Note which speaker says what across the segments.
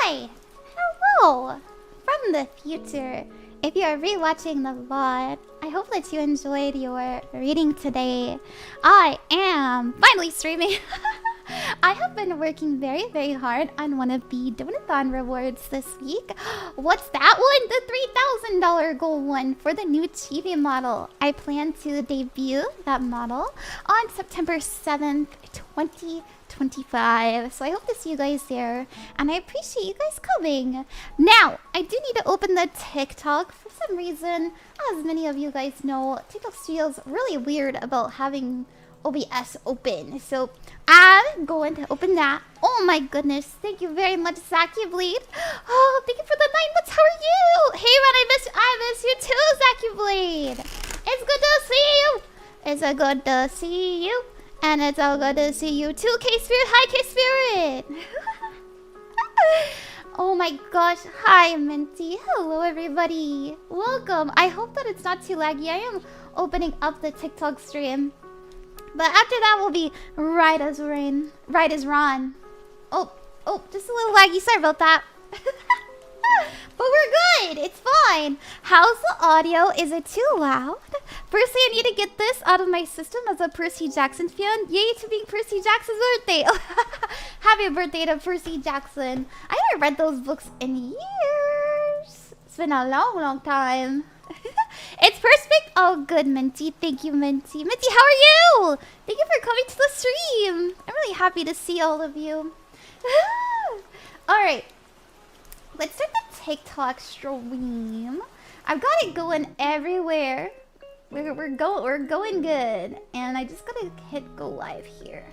Speaker 1: Hi! Hello! From the future. If you are rewatching the VOD, I hope that you enjoyed your reading today. I am finally streaming. I have been working very, very hard on one of the Donathon rewards this week. What's that one? The $3,000 goal one for the new chibi model. I plan to debut that model on September 7th, 2025. So I hope to see you guys there. And I appreciate you guys coming. Now, I do need to open the TikTok. For some reason, as many of you guys know, TikTok Studio's really weird about having OBS open. So I'm going to open that. Oh my goodness. Thank you very much, Zachie Bleed. Oh, thank you for the 9 months. How are you? Hey, man, I miss you too, Zachie Bleed. It's good to see you. It's a good to see you. And it's all good to see you too, K-Spirit. Hi, K-Spirit. Oh my gosh. Hi, Minty. Hello, everybody. Welcome. I hope that it's not too laggy. I am opening up the TikTok stream. But after that, we'll be right as rain. Right as Ron. Oh, just a little laggy. Sorry about that. But we're good. It's fine. How's the audio? Is it too loud? Firstly, I need to get this out of my system as a Percy Jackson fan. Yay to being Percy Jackson's birthday. Happy birthday to Percy Jackson. I haven't read those books in years. It's been a long, long time. It's perfect. Oh, good, Minty. Thank you, Minty. Minty, how are you? Thank you for coming to the stream. I'm really happy to see all of you. Alright. Let's start the TikTok stream. I've got it going everywhere. We're going good. And I just gotta hit go live here.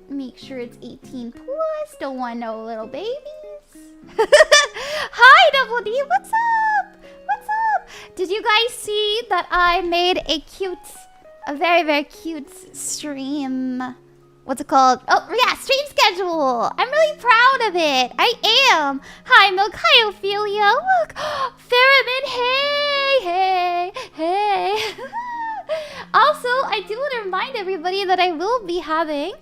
Speaker 1: Make sure it's 18 plus. Don't want no little babies. Hi, Double D. What's up? What's up? Did you guys see that I made a very, very cute stream? What's it called? Oh, yeah, stream schedule. I'm really proud of it. I am. Hi, Milk. Hi, Ophelia. Look. Theremin. Hey. Also, I do want to remind everybody that I will be having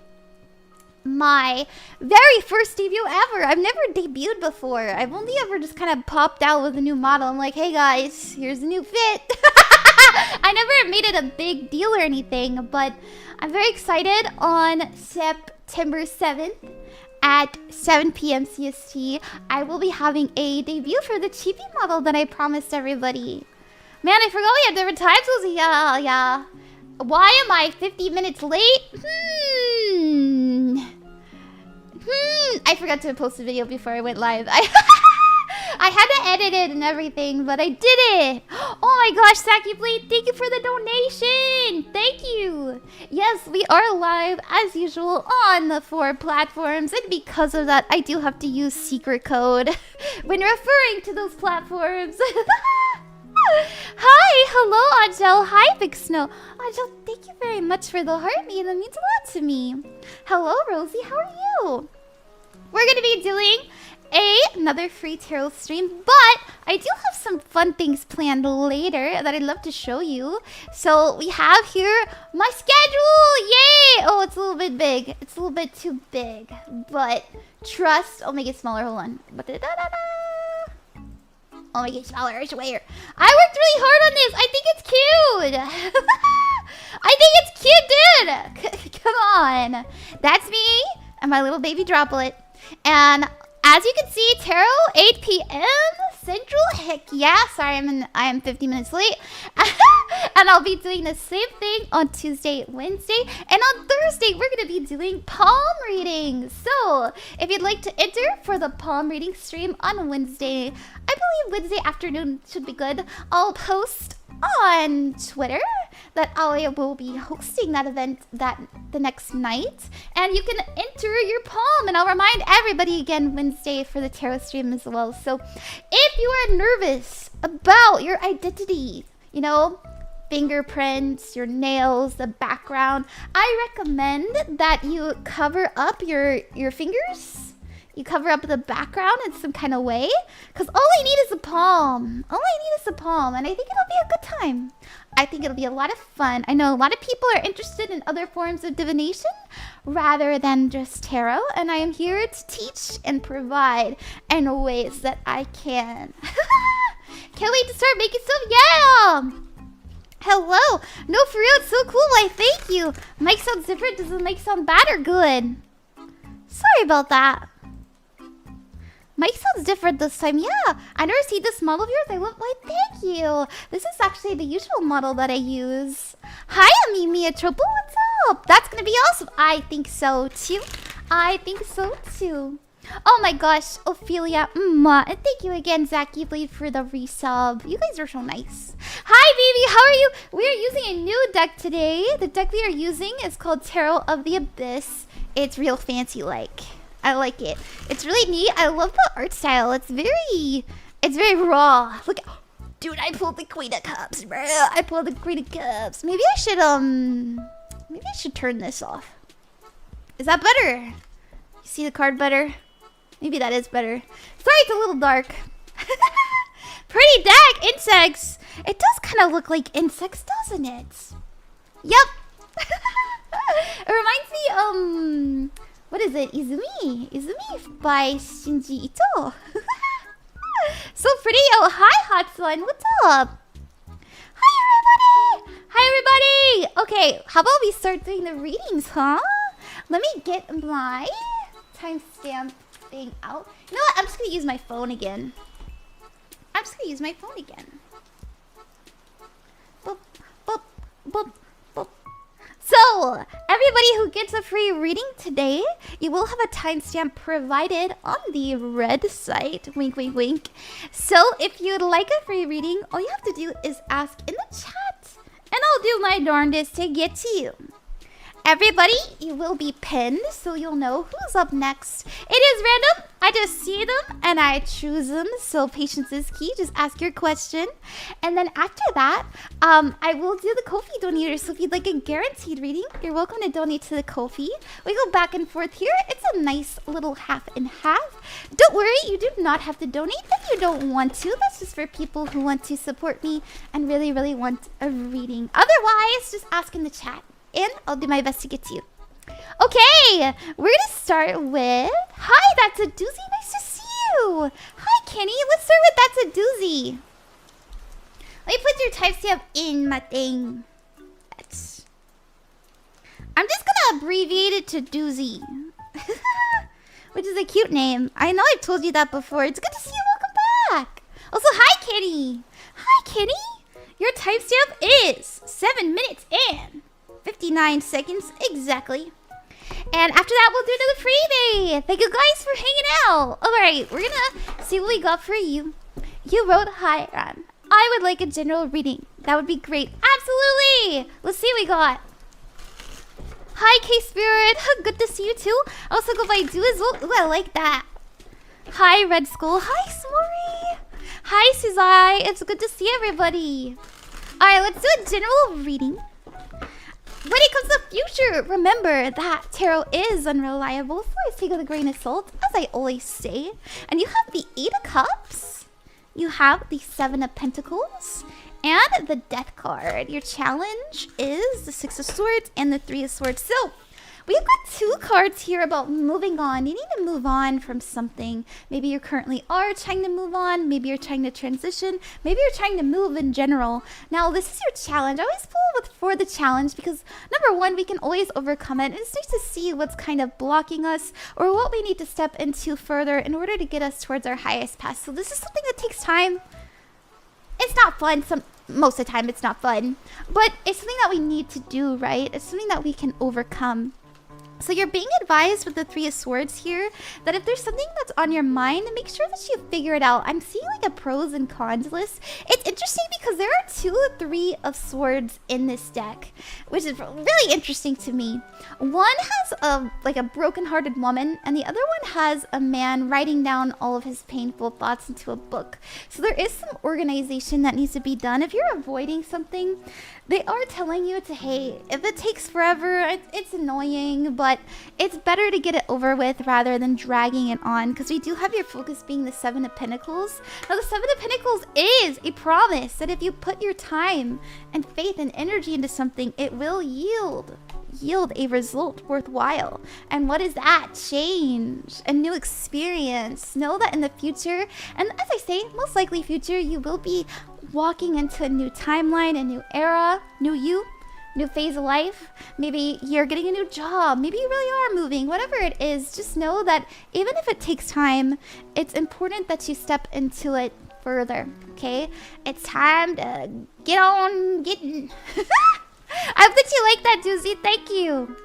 Speaker 1: my very first debut ever. I've never debuted before. I've only ever just kind of popped out with a new model. I'm like, hey guys, here's a new fit. I never made it a big deal or anything, but I'm very excited. On September 7th at 7 p.m. CST, I will be having a debut for the chibi model that I promised everybody. Man, I forgot we had different times. Yeah. Why am I 50 minutes late? I forgot to post a video before I went live. I had to edit it and everything, but I did it. Oh my gosh, Zachie Bleed, thank you for the donation. Thank you. Yes, we are live as usual on the 4 platforms, and because of that, I do have to use secret code when referring to those platforms. Hi, hello, Angel. Hi, Big Snow. Angel, thank you very much for the heartbeat. That means a lot to me. Hello, Rosie. How are you? We're going to be doing another free tarot stream, but I do have some fun things planned later that I'd love to show you. So we have here my schedule. Yay! Oh, it's a little bit big. It's a little bit too big, but trust. I'll make it smaller. Hold on. I'll make it smaller, I swear. I worked really hard on this. I think it's cute. I think it's cute, dude. Come on. That's me and my little baby droplet. And as you can see, tarot, 8 p.m. Central. Heck yeah. Sorry, I am 50 minutes late. And I'll be doing the same thing on Tuesday, Wednesday. And on Thursday, we're going to be doing palm readings. So if you'd like to enter for the palm reading stream on Wednesday, I believe Wednesday afternoon should be good. I'll post on Twitter that I will be hosting that event the next night, and you can enter your palm, and I'll remind everybody again Wednesday for the tarot stream as well. So if you are nervous about your identity, you know, fingerprints, your nails, the background, I recommend that you cover up your fingers. You cover up the background in some kind of way. Because all I need is a palm. All I need is a palm. And I think it'll be a good time. I think it'll be a lot of fun. I know a lot of people are interested in other forms of divination rather than just tarot. And I am here to teach and provide in ways that I can. Can't wait to start making stuff. Yeah! Hello. No, for real, it's so cool. Why, thank you. Mic sounds different. Does the mic sound bad or good? Sorry about that. Mic sounds different this time. Yeah, I never see this model of yours. I love. Why, thank you. This is actually the usual model that I use. Hi, Amimi Tropo. What's up? That's gonna be awesome. I think so too. I think so too. Oh my gosh, Ophelia. And thank you again, Zachie, for the resub. You guys are so nice. Hi, baby. How are you? We are using a new deck today. The deck we are using is called Tarot of the Abyss. It's real fancy like. I like it. It's really neat. I love the art style. It's very raw. Look, dude, I pulled the Queen of Cups, bro. I pulled the Queen of Cups. Maybe I should turn this off. Is that better? You see the card better? Maybe that is better. Sorry, it's a little dark. Pretty deck, insects. It does kind of look like insects, doesn't it? Yep. It reminds me, what is it? Izumi. Izumi by Shinji Ito. So pretty. Oh, hi, Hatsun. What's up? Hi, everybody. Hi, everybody. Okay, how about we start doing the readings, huh? Let me get my timestamp thing out. You know what? I'm just going to use my phone again. Boop, boop, boop. So, everybody who gets a free reading today, you will have a timestamp provided on the red site. Wink, wink, wink. So, if you'd like a free reading, all you have to do is ask in the chat. And I'll do my darndest to get to you. Everybody, you will be pinned, so you'll know who's up next. It is random. I just see them and I choose them. So patience is key. Just ask your question. And then after that, I will do the Ko-fi donator. So if you'd like a guaranteed reading, you're welcome to donate to the Ko-fi. We go back and forth here. It's a nice little half and half. Don't worry, you do not have to donate if you don't want to. That's just for people who want to support me and really, really want a reading. Otherwise, just ask in the chat. And I'll do my best to get to you. Okay, we're gonna start with... Hi, that's a Dewsie. Nice to see you. Hi, Kenny. Let's start with that's a Dewsie. Let me put your timestamp in my thing. I'm just gonna abbreviate it to Dewsie. Which is a cute name. I know I've told you that before. It's good to see you. Welcome back. Also, hi, Kenny. Hi, Kenny. Your timestamp is 7 minutes and 59 seconds exactly. And after that, we'll do the freebie. Thank you guys for hanging out. Alright, we're gonna see what we got for you. You wrote, hi, Ron. I would like a general reading. That would be great. Absolutely. Let's see what we got. Hi, K-Spirit. Good to see you too. I also go by Do as well. Ooh, I like that. Hi, Red Skull. Hi, Smori. Hi, Suzai. It's good to see everybody. Alright, let's do a general reading. When it comes to the future, remember that tarot is unreliable, so always take it with a grain of salt, as I always say. And you have the 8 of Cups, you have the 7 of Pentacles, and the Death card. Your challenge is the 6 of Swords and the 3 of Swords. So, we've got 2 cards here about moving on. You need to move on from something. Maybe you currently are trying to move on. Maybe you're trying to transition. Maybe you're trying to move in general. Now, this is your challenge. I always pull for the challenge because, number one, we can always overcome it. It's nice to see what's kind of blocking us or what we need to step into further in order to get us towards our highest path. So this is something that takes time. It's not fun. Most of the time, it's not fun. But it's something that we need to do, right? It's something that we can overcome. So you're being advised with the 3 of Swords here that if there's something that's on your mind, make sure that you figure it out. I'm seeing like a pros and cons list. It's interesting because there are 2 or 3 of Swords in this deck, which is really interesting to me. One has like a broken-hearted woman, and the other one has a man writing down all of his painful thoughts into a book. So there is some organization that needs to be done. If you're avoiding something, They are telling you to, hey, if it takes forever, it's annoying, but it's better to get it over with rather than dragging it on, because we do have your focus being the Seven of Pentacles. Now, the Seven of Pentacles is a promise that if you put your time and faith and energy into something, it will yield a result worthwhile. And what is that? Change, a new experience. Know that in the future, and as I say, most likely future, you will be walking into a new timeline, a new era, new you, new phase of life. Maybe you're getting a new job. Maybe you really are moving. Whatever it is, just know that even if it takes time, it's important that you step into it further, okay? It's time to get on getting. I hope that you like that, Dewsie. Thank you.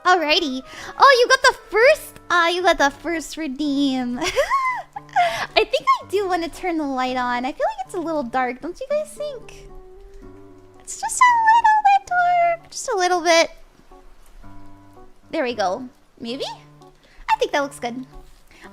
Speaker 1: Alrighty. Oh, you got the first redeem. I think I do want to turn the light on. I feel like it's a little dark. Don't you guys think? It's just a little bit dark. Just a little bit. There we go. Maybe? I think that looks good.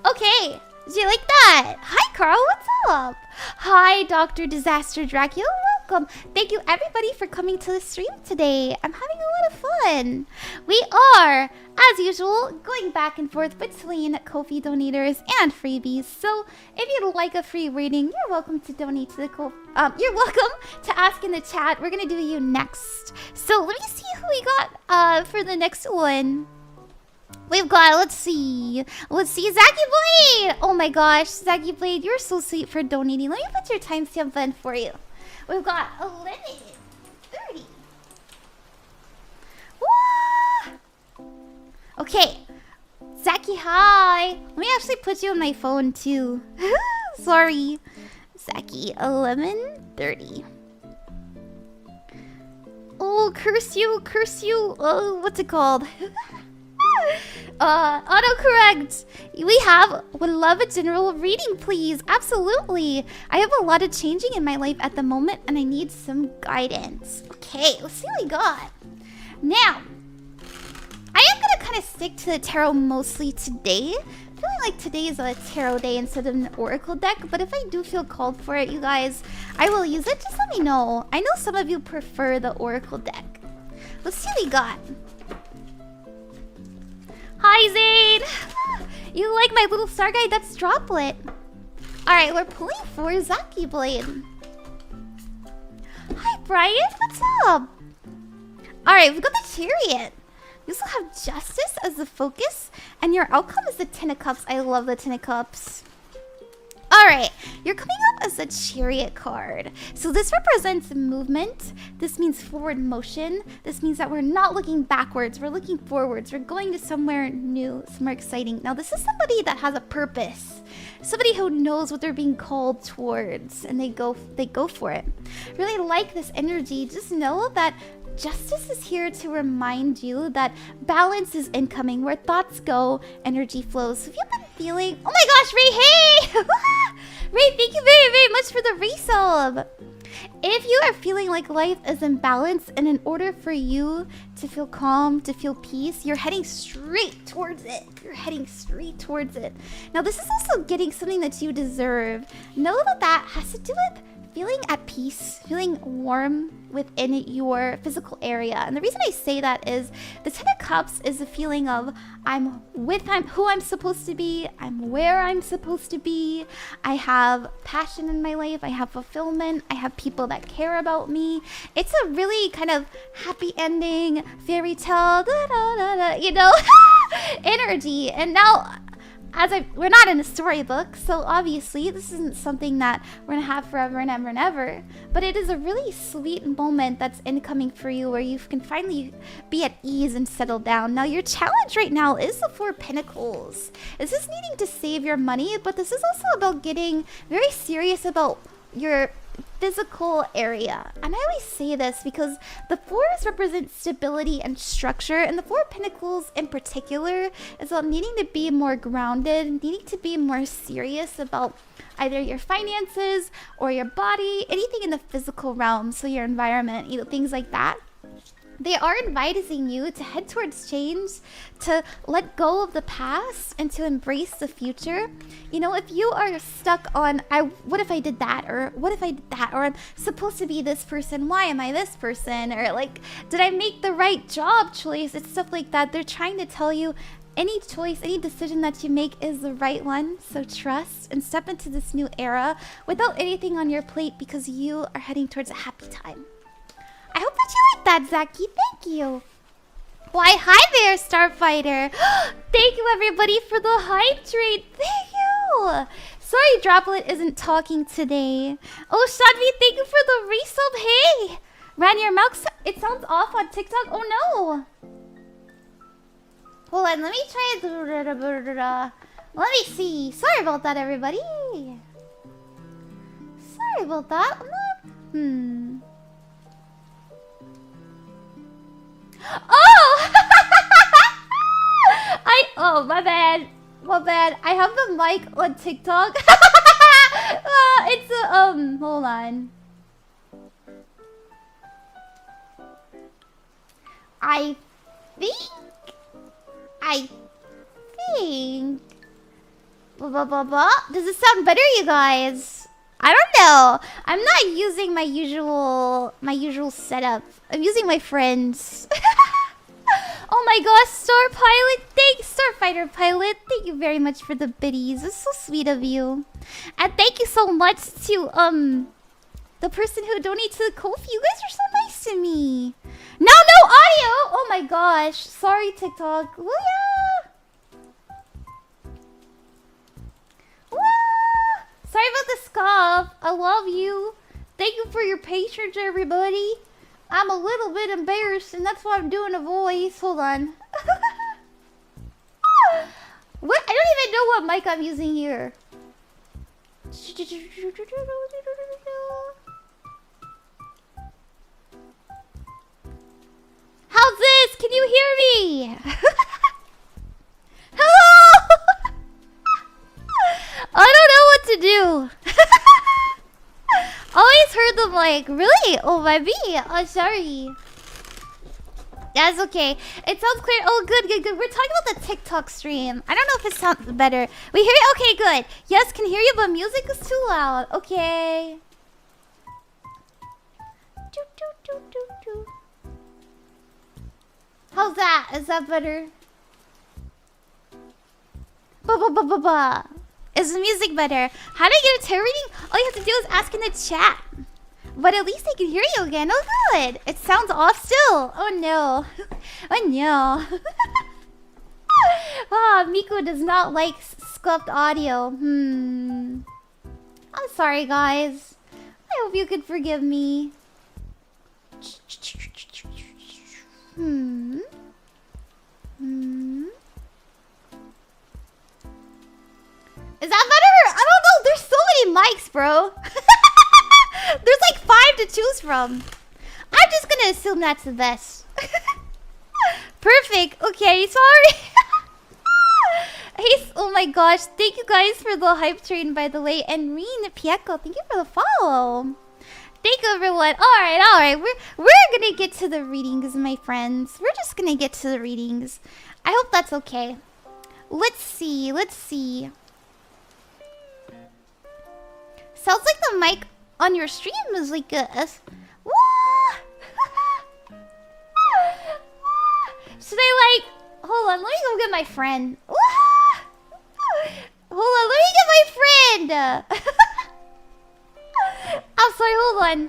Speaker 1: Okay. Did you like that? Hi, Carl. What's up? Hi, Dr. Disaster Dracula. Welcome. Thank you, everybody, for coming to the stream today. I'm having a lot of fun. We are, as usual, going back and forth between Ko-fi donators and freebies. So, if you'd like a free reading, you're welcome to donate to the you're welcome to ask in the chat. We're gonna do you next. So, let me see who we got for the next one. We've got, let's see, Zachie Blade. Oh my gosh, Zachie Blade, you're so sweet for donating. Let me put your timestamp in for you. We've got 11:30. Woo! Okay, Zachie, hi. Let me actually put you on my phone too. Sorry, Zachie, 11:30. Oh, curse you. Oh, what's it called? Autocorrect. Would love a general reading, please. Absolutely. I have a lot of changing in my life at the moment, and I need some guidance. Okay, let's see what we got. Now, I am gonna kind of stick to the tarot mostly today. Feeling like today is a tarot day instead of an oracle deck, but if I do feel called for it, you guys, I will use it. Just let me know. I know some of you prefer the oracle deck. Let's see what we got. Hi, Zane! You like my little star guide? That's Droplet. Alright, we're pulling for Zachie Blade. Hi, Brian. What's up? Alright, we've got the Chariot. You also have Justice as the focus, and your outcome is the Ten of Cups. I love the Ten of Cups. Alright, you're coming up as a Chariot card. So this represents movement. This means forward motion. This means that we're not looking backwards. We're looking forwards. We're going to somewhere new, somewhere exciting. Now, this is somebody that has a purpose. Somebody who knows what they're being called towards, and they go for it. Really like this energy. Just know that Justice is here to remind you that balance is incoming. Where thoughts go, energy flows. So if you've been feeling... Oh my gosh, Ray, hey! Ray, thank you very, very much for the resub. If you are feeling like life is in balance, and in order for you to feel calm, to feel peace, you're heading straight towards it. You're heading straight towards it. Now, this is also getting something that you deserve. Know that that has to do with feeling at peace, feeling warm within your physical area. And the reason I say that is the Ten of Cups is a feeling of I'm who I'm supposed to be, I'm where I'm supposed to be, I have passion in my life, I have fulfillment, I have people that care about me. It's a really kind of happy ending, fairy tale, you know, energy. And now, we're not in a storybook, so obviously this isn't something that we're gonna have forever and ever and ever, but it is a really sweet moment that's incoming for you where you can finally be at ease and settle down. Now, your challenge right now is the Four of Pentacles. This is needing to save your money, but this is also about getting very serious about your physical area. And I always say this because the fours represent stability and structure, and the Four of Pentacles in particular is about needing to be more grounded, needing to be more serious about either your finances or your body, anything in the physical realm, so your environment, you know, things like that. They are advising you to head towards change, to let go of the past, and to embrace the future. You know, if you are stuck on, what if I did that? Or what if I did that? Or I'm supposed to be this person. Why am I this person? Or like, did I make the right job choice? It's stuff like that. They're trying to tell you any choice, any decision that you make is the right one. So trust and step into this new era without anything on your plate because you are heading towards a happy time. I hope that you like that, Zachie. Thank you. Why, hi there, Starfighter. Thank you, everybody, for the hype train. Thank you. Sorry, Droplet isn't talking today. Oh, Shadvi, thank you for the resub. Hey. Ran your mouth. It sounds off on TikTok. Oh, no. Hold on. Let me try it. Let me see. Sorry about that, everybody. Sorry about that. Oh! Oh, my bad. My bad. I have the mic on TikTok. It's a, hold on. I think. Does it sound better, you guys? I don't know. I'm not using my usual setup. I'm using my friends. Oh my gosh, Star Pilot. Thanks, Starfighter Pilot. Thank you very much for the biddies. It's so sweet of you. And thank you so much to the person who donated to the Ko-fi. You guys are so nice to me. No audio. Oh my gosh. Sorry, TikTok. Ooh, yeah. Sorry about the scoff. I love you. Thank you for your patience, everybody. I'm a little bit embarrassed, and that's why I'm doing a voice. Hold on. What? I don't even know what mic I'm using here. How's this? Can you hear me? Hello? I don't know what to do. Always heard them like, really? Oh, my B. Oh, sorry. That's okay. It sounds clear. Oh, good. We're talking about the TikTok stream. I don't know if it sounds better. We hear you? Okay, good. Yes, can hear you, but music is too loud. Okay. How's that? Is that better? Is the music better? How do I get a Terra reading? All you have to do is ask in the chat. But at least I can hear you again. Oh, good. It sounds off still. Oh, no. Oh, no. Miko does not like scuffed audio. I'm sorry, guys. I hope you could forgive me. Is that better? I don't know. There's so many mics, bro. There's like 5 to choose from. I'm just gonna assume that's the best. Perfect. Okay, sorry. Hey, oh my gosh. Thank you guys for the hype train, by the way. And Reen Pieko, thank you for the follow. Thank you, everyone. Alright. We're gonna get to the readings, my friends. We're just gonna get to the readings. I hope that's okay. Let's see. Sounds like the mic on your stream is like a... Should I like... Hold on, let me go get my friend. Hold on, let me get my friend. I'm sorry,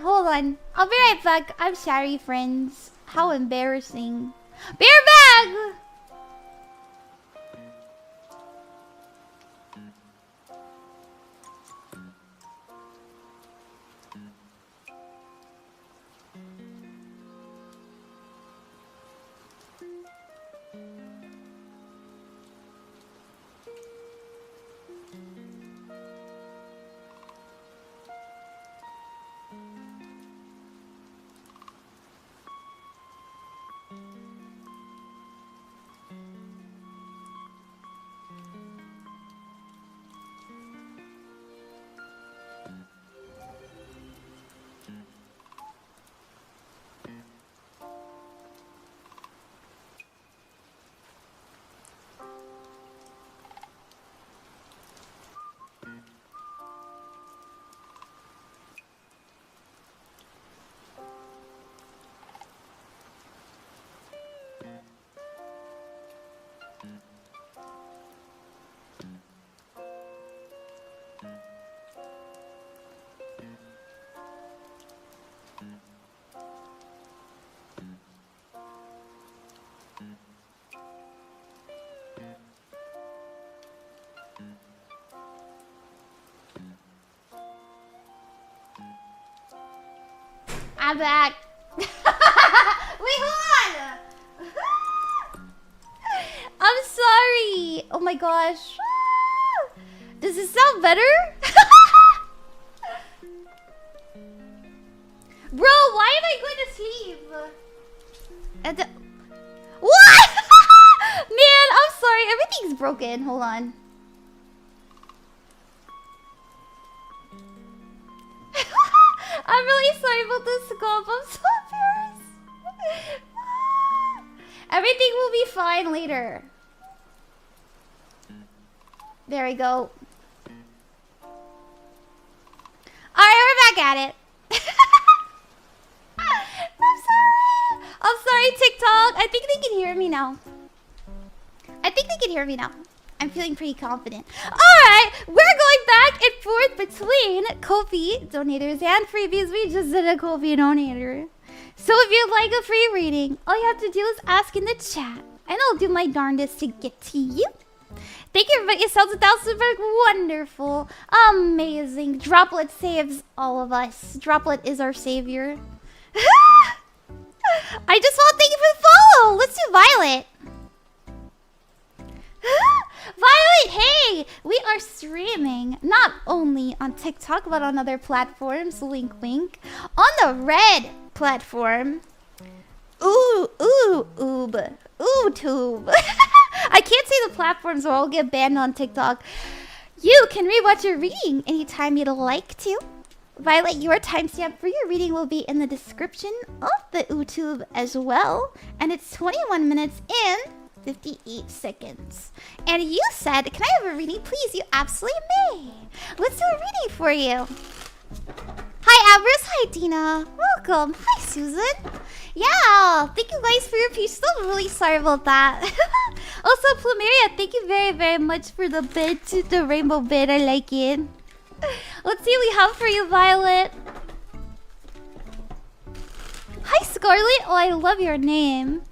Speaker 1: hold on. I'll be right back. I'm sorry, friends. How embarrassing. Be right back! I'm back. Wait, hold on. I'm sorry. Oh my gosh. Does it sound better? Bro, why am I going to sleep? What? Man, I'm sorry. Everything's broken. Hold on. I'm really sorry about this scope. I'm so embarrassed. Everything will be fine later. There we go. Alright, we're back at it. I'm sorry. I'm sorry, TikTok. I think they can hear me now. I'm feeling pretty confident. Alright, we're going back and forth between Ko-fi donators and freebies. We just did a Ko-fi donator. So if you'd like a free reading, all you have to do is ask in the chat. And I'll do my darndest to get to you. Thank you, everybody. It sounds 1,000 wonderful. Amazing. Droplet saves all of us. Droplet is our savior. I just want to thank you for the follow. Let's do Violet. Violet, hey! We are streaming not only on TikTok but on other platforms, wink wink. On the Red platform. YouTube. I can't say the platforms or I'll get banned on TikTok. You can rewatch your reading anytime you'd like to. Violet, your timestamp for your reading will be in the description of the YouTube as well. And it's 21 minutes and 58 seconds. And you said, can I have a reading, please? You absolutely may. Let's do a reading for you. Hi, Avers. Hi, Dina. Welcome. Hi, Susan. Yeah, thank you guys for your patience. I'm really sorry about that. Also, Plumeria, thank you very, very much for the bid, the rainbow bid. I like it. Let's see what we have for you, Violet. Hi, Scarlet. Oh, I love your name.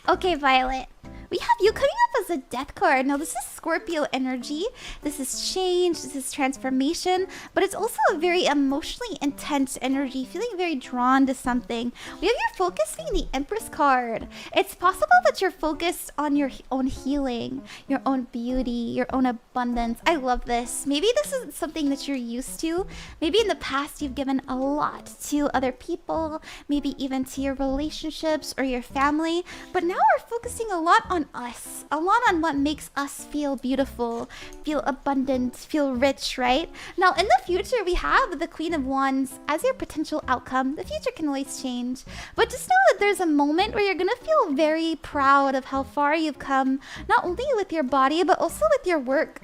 Speaker 1: Okay, Violet. We have you coming up as a death card. Now, this is Scorpio energy. This is change. This is transformation. But it's also a very emotionally intense energy. Feeling very drawn to something. We have your focus being the Empress card. It's possible that you're focused on your own healing, your own beauty, your own abundance. I love this. Maybe this isn't something that you're used to. Maybe in the past you've given a lot to other people. Maybe even to your relationships or your family. But now we're focusing a lot on us, a lot on what makes us feel beautiful, feel abundant, feel rich, right? Now, in the future, we have the Queen of Wands as your potential outcome. The future can always change, but just know that there's a moment where you're gonna feel very proud of how far you've come, not only with your body, but also with your work.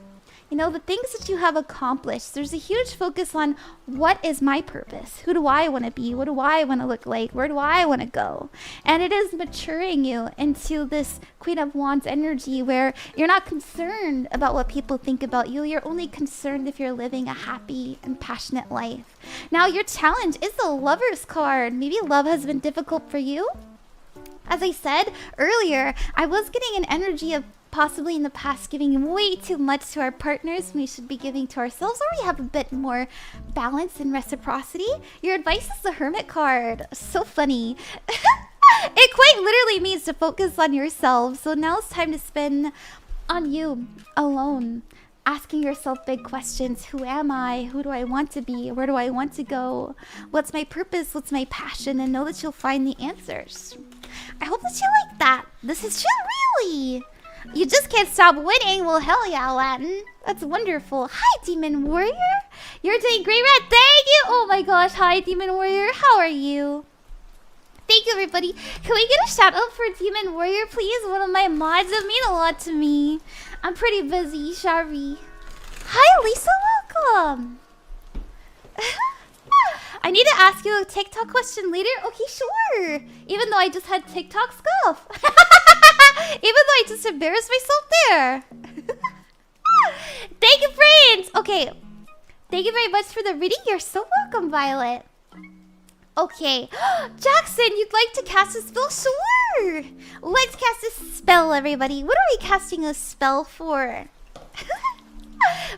Speaker 1: You know, the things that you have accomplished. There's a huge focus on what is my purpose? Who do I want to be? What do I want to look like? Where do I want to go? And it is maturing you into this Queen of Wands energy where you're not concerned about what people think about you. You're only concerned if you're living a happy and passionate life. Now, your challenge is the Lover's card. Maybe love has been difficult for you. As I said earlier, I was getting an energy of possibly in the past giving way too much to our partners we should be giving to ourselves, or we have a bit more balance and reciprocity. Your advice is the Hermit card. So funny. It quite literally means to focus on yourself. So now it's time to spend on you alone, asking yourself big questions. Who am I? Who do I want to be? Where do I want to go? What's my purpose? What's my passion? And know that you'll find the answers. I hope that you like that. This is true, really. You just can't stop winning. Well, hell yeah, Latin. That's wonderful. Hi, Demon Warrior. You're doing great, Red. Thank you. Oh my gosh. Hi, Demon Warrior. How are you? Thank you, everybody. Can we get a shout out for Demon Warrior, please? One of my mods that mean a lot to me. I'm pretty busy, Shari. Hi, Lisa. Welcome. I need to ask you a TikTok question later. Okay, sure. Even though I just had TikTok scuff. Even though I just embarrassed myself there. Thank you, friends. Okay. Thank you very much for the reading. You're so welcome, Violet. Okay. Jackson, you'd like to cast a spell? Sure. Let's cast a spell, everybody. What are we casting a spell for?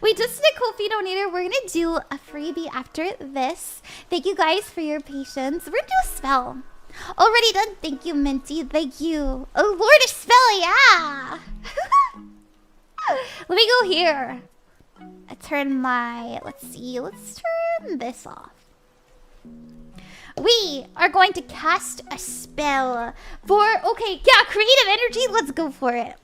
Speaker 1: We just did a cool feed donator. We're going to do a freebie after this. Thank you guys for your patience. We're going to do a spell. Already done. Thank you, Minty. Thank you. Oh, Lord, a spell, yeah. Let me go here. I turn my... Let's see. Let's turn this off. We are going to cast a spell for... Okay, yeah, creative energy. Let's go for it.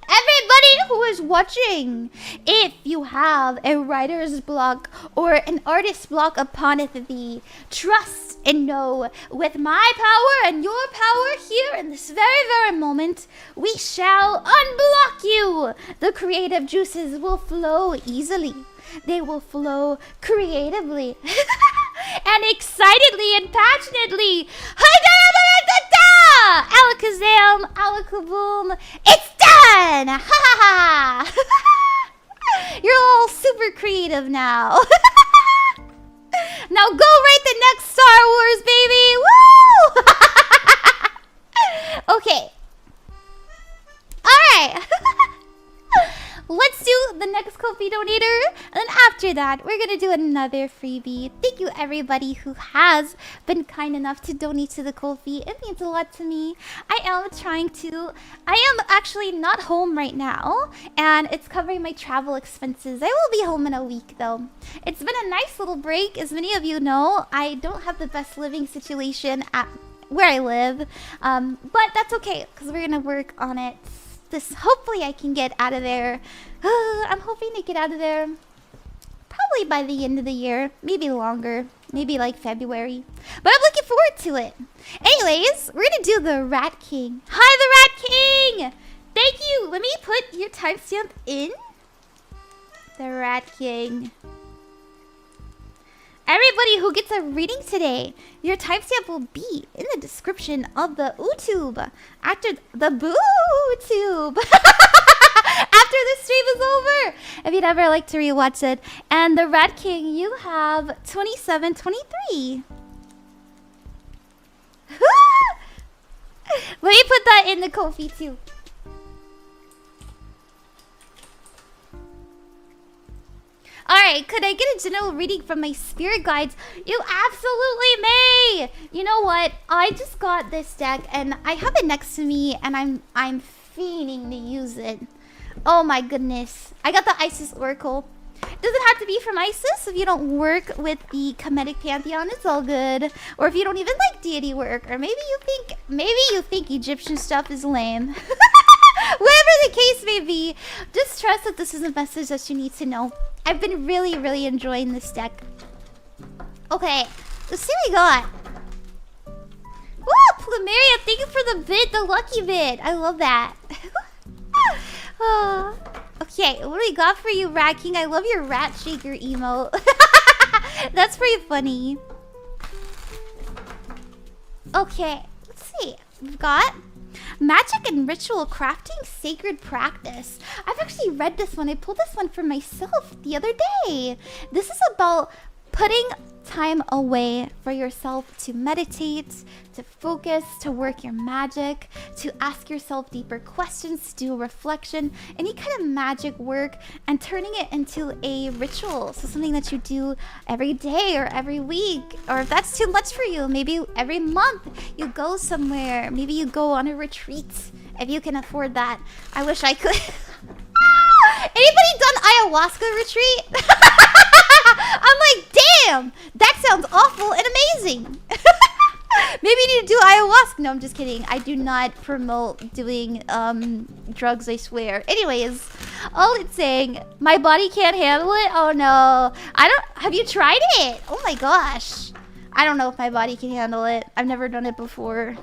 Speaker 1: Everybody who is watching, if you have a writer's block or an artist's block upon thee, trust and know with my power and your power here in this very, very moment, we shall unblock you. The creative juices will flow easily. They will flow creatively and excitedly and passionately. Alakazam, alakaboom, it's done! Ha ha ha! You're all super creative now. Now go write the next Star Wars, baby! Woo! Okay. Alright. Let's do the next Ko-fi donator. And then after that, we're going to do another freebie. Thank you, everybody who has been kind enough to donate to the Ko-fi. It means a lot to me. I am actually not home right now. And it's covering my travel expenses. I will be home in a week, though. It's been a nice little break. As many of you know, I don't have the best living situation at where I live. But that's okay, because we're going to work on it. Hopefully I can get out of there. I'm hoping to get out of there probably by the end of the year. Maybe longer. Maybe like February. But I'm looking forward to it. Anyways, we're going to do the Rat King. Hi, the Rat King! Thank you. Let me put your timestamp in. The Rat King. Everybody who gets a reading today, your timestamp will be in the description of the YouTube. After the BooTube. After the stream is over. If you'd ever like to rewatch it. And the Rat King, you have 2723. Let me put that in the Ko-fi too. Alright, could I get a general reading from my spirit guides? You absolutely may! You know what? I just got this deck and I have it next to me and I'm fiending to use it. Oh my goodness. I got the Isis Oracle. Doesn't have to be from Isis if you don't work with the Kemetic Pantheon. It's all good. Or if you don't even like deity work. Or maybe you think Egyptian stuff is lame. Whatever the case may be, just trust that this is a message that you need to know. I've been really, really enjoying this deck. Okay, let's see what we got. Woo! Plumeria, thank you for the bid, the lucky bid. I love that. Oh. Okay, what do we got for you, Rat King? I love your rat shaker emote. That's pretty funny. Okay, let's see. We've got Magic and Ritual Crafting Sacred Practice. I've actually read this one. I pulled this one for myself the other day. This is about putting time away for yourself to meditate, to focus, to work your magic, to ask yourself deeper questions, to do reflection, any kind of magic work, and turning it into a ritual. So something that you do every day or every week, or if that's too much for you, maybe every month you go somewhere. Maybe you go on a retreat if you can afford that. I wish I could. Anybody done ayahuasca retreat? I'm like, damn, that sounds awful and amazing. Maybe you need to do ayahuasca. No, I'm just kidding. I do not promote doing drugs, I swear. Anyways, all it's saying, my body can't handle it. Oh no, have you tried it? Oh my gosh, I don't know if my body can handle it. I've never done it before.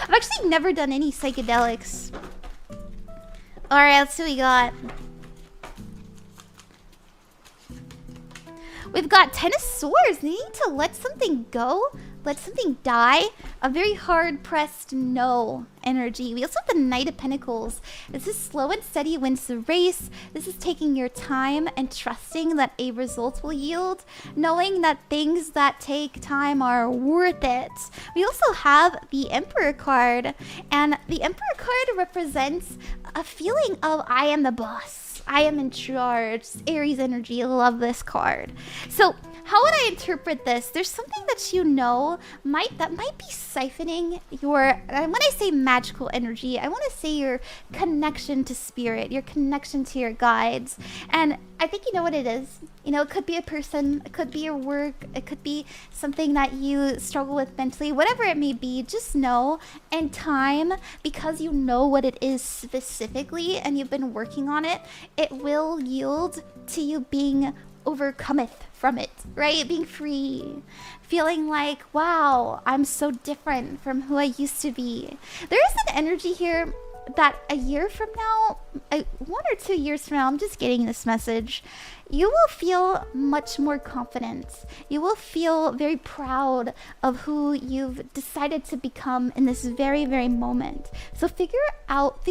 Speaker 1: I've actually never done any psychedelics. All right, let's see what we got. We've got Ten of Swords. Needing to let something go. let something die. A very hard-pressed no energy. We also have the Knight of Pentacles. This is slow and steady wins the race. This is taking your time and trusting that a result will yield. Knowing that things that take time are worth it. We also have the Emperor card. And the Emperor card represents a feeling of I am the boss. I am in charge. Aries energy. I love this card. So how would I interpret this? There's something that you know that might be siphoning your, and when I say magical energy, I want to say your connection to spirit, your connection to your guides. And I think you know what it is. You know, it could be a person, it could be your work, it could be something that you struggle with mentally, whatever it may be. Just know in time, because you know what it is specifically and you've been working on it, it will yield to you being overcometh from it, right? Being free, feeling like, wow, I'm so different from who I used to be. There is an energy here that a year from now, 1 or 2 years from now, I'm just getting this message, you will feel much more confident. You will feel very proud of who you've decided to become in this very, very moment. So figure out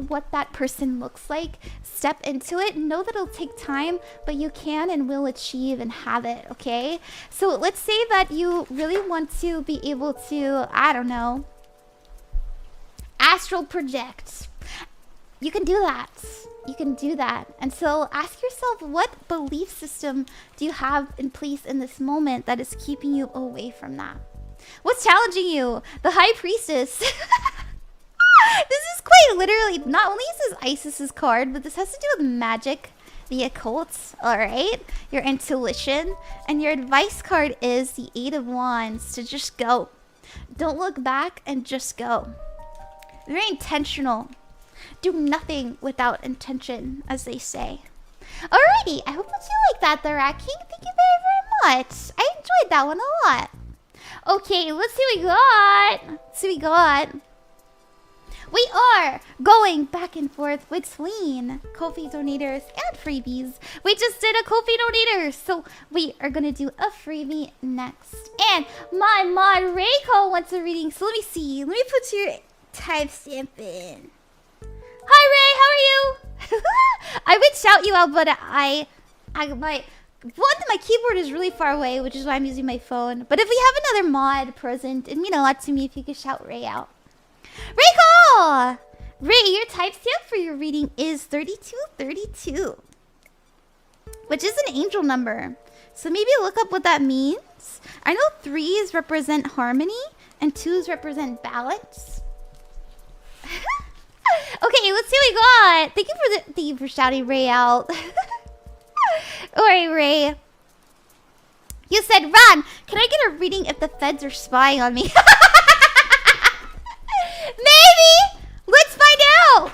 Speaker 1: what that person looks like. Step into it. Know that it'll take time, but you can and will achieve and have it, okay? So let's say that you really want to be able to, I don't know, astral project. You can do that. You can do that. And so ask yourself, what belief system do you have in place in this moment that is keeping you away from that? What's challenging you? The High Priestess. This is quite literally, not only is this Isis's card, but this has to do with magic, the occult, alright? Your intuition. And your advice card is the Eight of Wands, to just go. Don't look back and just go. Very intentional. Do nothing without intention, as they say. Alrighty, I hope that you like that, TheRatKing. Thank you very, very much. I enjoyed that one a lot. Okay, let's see what we got. We are going back and forth between Ko-fi donators and freebies. We just did a Ko-fi donator, so we are going to do a freebie next. And my mod Reycall wants a reading, so let me see. Let me put your timestamp in. Hi Ray, how are you? I would shout you out, but my keyboard is really far away, which is why I'm using my phone. But if we have another mod present, it'd mean a lot to me if you could shout Ray out. Reycall! Ray, your timestamp for your reading is 3232, which is an angel number. So maybe look up what that means. I know 3s represent harmony and 2s represent balance. Okay, let's see what we got. Thank you for shouting Ray out. Alright, Ray. You said, Ron, can I get a reading if the feds are spying on me? Maybe! Let's find out!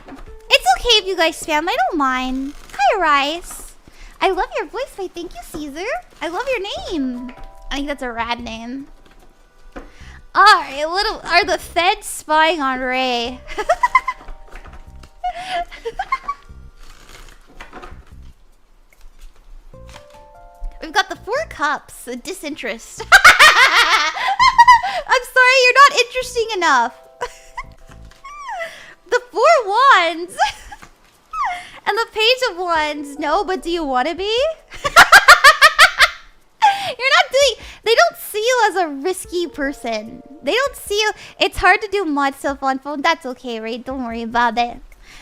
Speaker 1: It's okay if you guys spam, I don't mind. Hi, Rice. I love your voice. Why, thank you, Caesar. I love your name. I think that's a rad name. Alright, are the feds spying on Ray? We've got the 4 cups, the disinterest. I'm sorry, you're not interesting enough. The 4 wands. And the Page of Wands. No, but do you want to be? They don't see you as a risky person. They don't see you. It's hard to do mod stuff on phone. That's okay, right? Don't worry about it.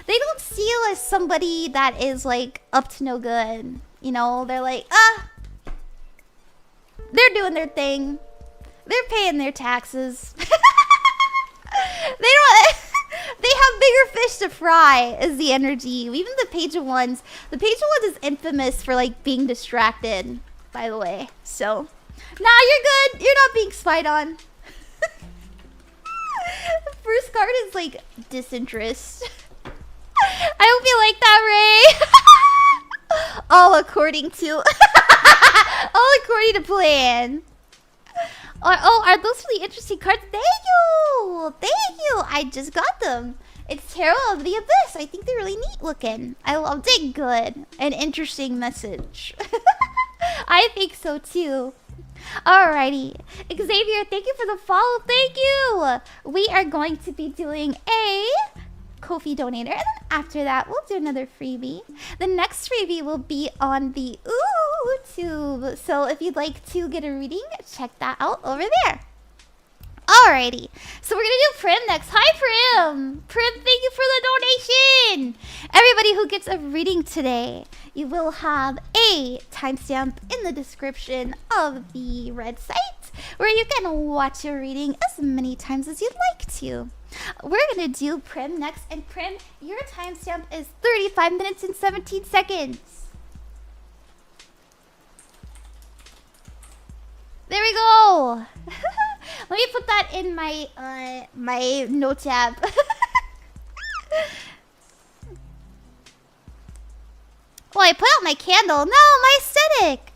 Speaker 1: They don't see you as somebody that is like up to no good. You know, they're like, they're doing their thing. They're paying their taxes. They have bigger fish to fry is the energy. Even the Page of Wands. The Page of Wands is infamous for like being distracted, by the way. So, nah, you're good. You're not being spied on. The first card is like disinterest. I hope you like that, Ray. All according to plan. Oh, are those really interesting cards? Thank you. I just got them. It's Terra of the Abyss. I think they're really neat looking. I loved it. Good. An interesting message. I think so too. Alrighty. Xavier, thank you for the follow. Thank you. We are going to be doing a Ko-fi donator, and then after that we'll do another freebie. The next freebie will be on the YouTube, so if you'd like to get a reading, check that out over there. Alrighty, so we're gonna do Prim next. Hi Prim! Prim, thank you for the donation! Everybody who gets a reading today, you will have a timestamp in the description of the red site where you can watch your reading as many times as you'd like to. We're gonna do Prim next, and Prim, your timestamp is 35 minutes and 17 seconds. There we go. Let me put that in my my notes app. Well, I put out my candle. No, my aesthetic.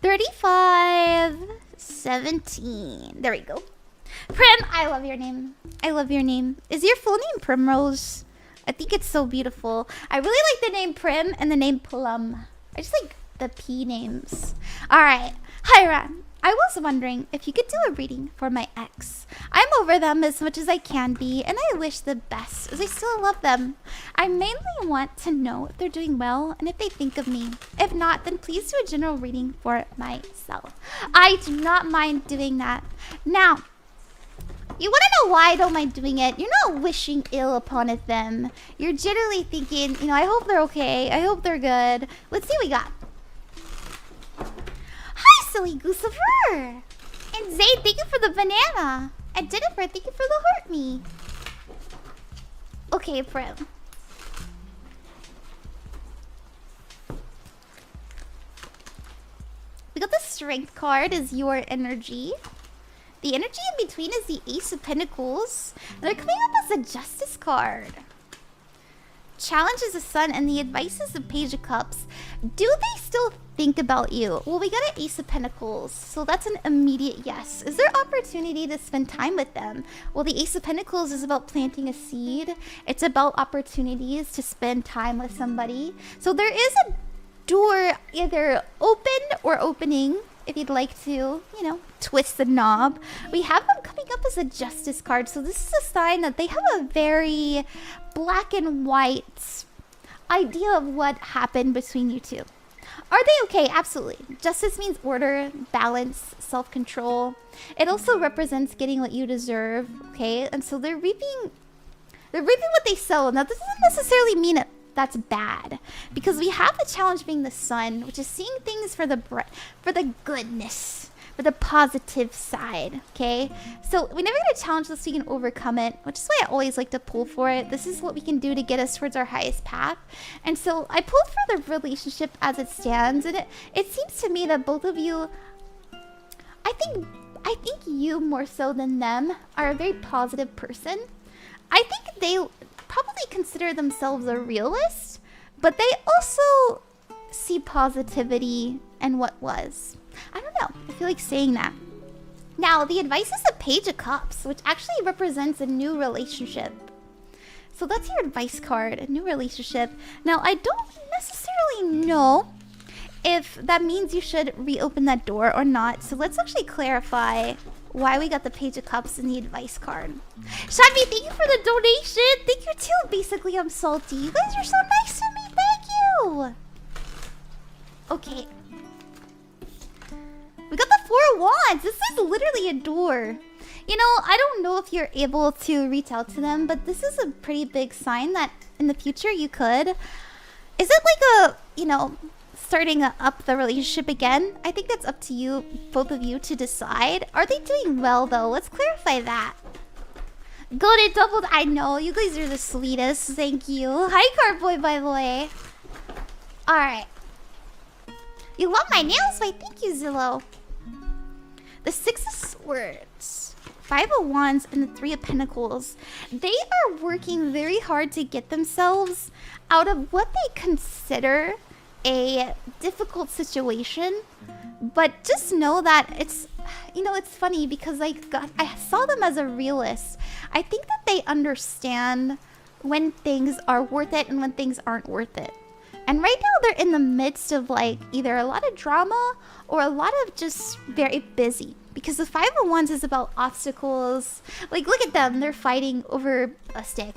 Speaker 1: 35, 17. There we go. Prim, I love your name. I love your name. Is your full name Primrose? I think it's so beautiful. I really like the name Prim and the name Plum. I just like the P names. Alright. Hi, Ran. I was wondering if you could do a reading for my ex. I'm over them as much as I can be, and I wish the best, as I still love them. I mainly want to know if they're doing well and if they think of me. If not, then please do a general reading for myself. I do not mind doing that. Now, you want to know why I don't mind doing it? You're not wishing ill upon them. You're generally thinking, you know, I hope they're okay. I hope they're good. Let's see what we got. Hi, silly goose of her. And Zay, thank you for the banana. And Jennifer, thank you for the heart me. Okay, Prim. We got the strength card as your energy. The energy in between is the Ace of Pentacles. And they're coming up as a Justice card. Challenge is the Sun, and the advice is the Page of Cups. Do they still think about you? Well, we got an Ace of Pentacles, so that's an immediate yes. Is there opportunity to spend time with them? Well, the Ace of Pentacles is about planting a seed. It's about opportunities to spend time with somebody. So there is a door either open or opening if you'd like to, you know, twist the knob. We have them coming up as a Justice card, so this is a sign that they have a very black and white idea of what happened between you two. Are they okay? Absolutely. Justice means order, balance, self-control. It also represents getting what you deserve, okay? And so they're reaping what they sow. Now, this doesn't necessarily mean it that's bad, because we have the challenge being the Sun, which is seeing things for the goodness, for the positive side, okay? So we never get a challenge unless we can overcome it, which is why I always like to pull for it. This is what we can do to get us towards our highest path. And so I pulled for the relationship as it stands, and it seems to me that both of you, I think you more so than them are a very positive person. I think they probably consider themselves a realist, but they also see positivity in what was. I don't know. I feel like saying that. Now, the advice is a Page of Cups, which actually represents a new relationship. So that's your advice card, a new relationship. Now, I don't necessarily know if that means you should reopen that door or not. So let's actually clarify why we got the Page of Cups in the advice card. Shadvi, thank you for the donation. Thank you too. Basically, I'm salty. You guys are so nice to me. Thank you. Okay. We got the Four of Wands. This is literally a door. You know, I don't know if you're able to reach out to them, but this is a pretty big sign that in the future you could. Is it like a, you know, starting up the relationship again? I think that's up to you, both of you, to decide. Are they doing well, though? Let's clarify that. Golden doubled. I know. You guys are the sweetest. Thank you. Hi, Cardboy, by the way. Alright. You love my nails? Why, thank you, Zillow. The Six of Swords, Five of Wands, and the Three of Pentacles. They are working very hard to get themselves out of what they consider a difficult situation. But just know that it's, you know, it's funny because I saw them as a realist. I think that they understand when things are worth it and when things aren't worth it. And right now they're in the midst of like either a lot of drama or a lot of just very busy. Because the 501s is about obstacles. Like, look at them. They're fighting over a stick.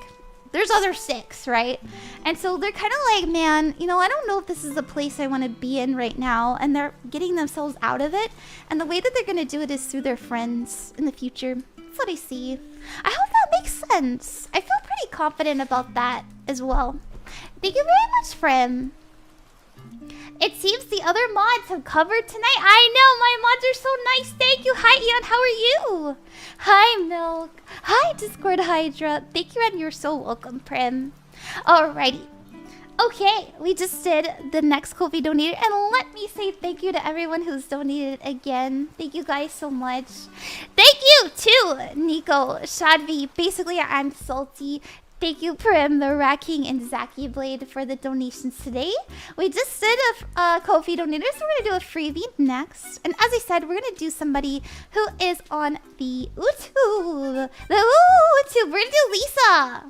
Speaker 1: There's other sticks, right? And so they're kind of like, man, you know, I don't know if this is the place I want to be in right now. And they're getting themselves out of it. And the way that they're going to do it is through their friends in the future. That's what I see. I hope that makes sense. I feel pretty confident about that as well. Thank you very much, Prim. It seems the other mods have covered tonight. I know, my mods are so nice. Thank you. Hi, Ian. How are you? Hi, Milk. Hi, Discord Hydra. Thank you, and you're so welcome, Prim. Alrighty. Okay, we just did the next Ko-fi donator, and let me say thank you to everyone who's donated again. Thank you guys so much. Thank you to Nico, Shadvi. Basically, I'm salty. Thank you, Prim, TheRatKing, and Zachie Blade for the donations today. We just did a Ko-fi donator, so we're gonna do a freebie next. And as I said, we're gonna do somebody who is on the YouTube. We're gonna do Lisa.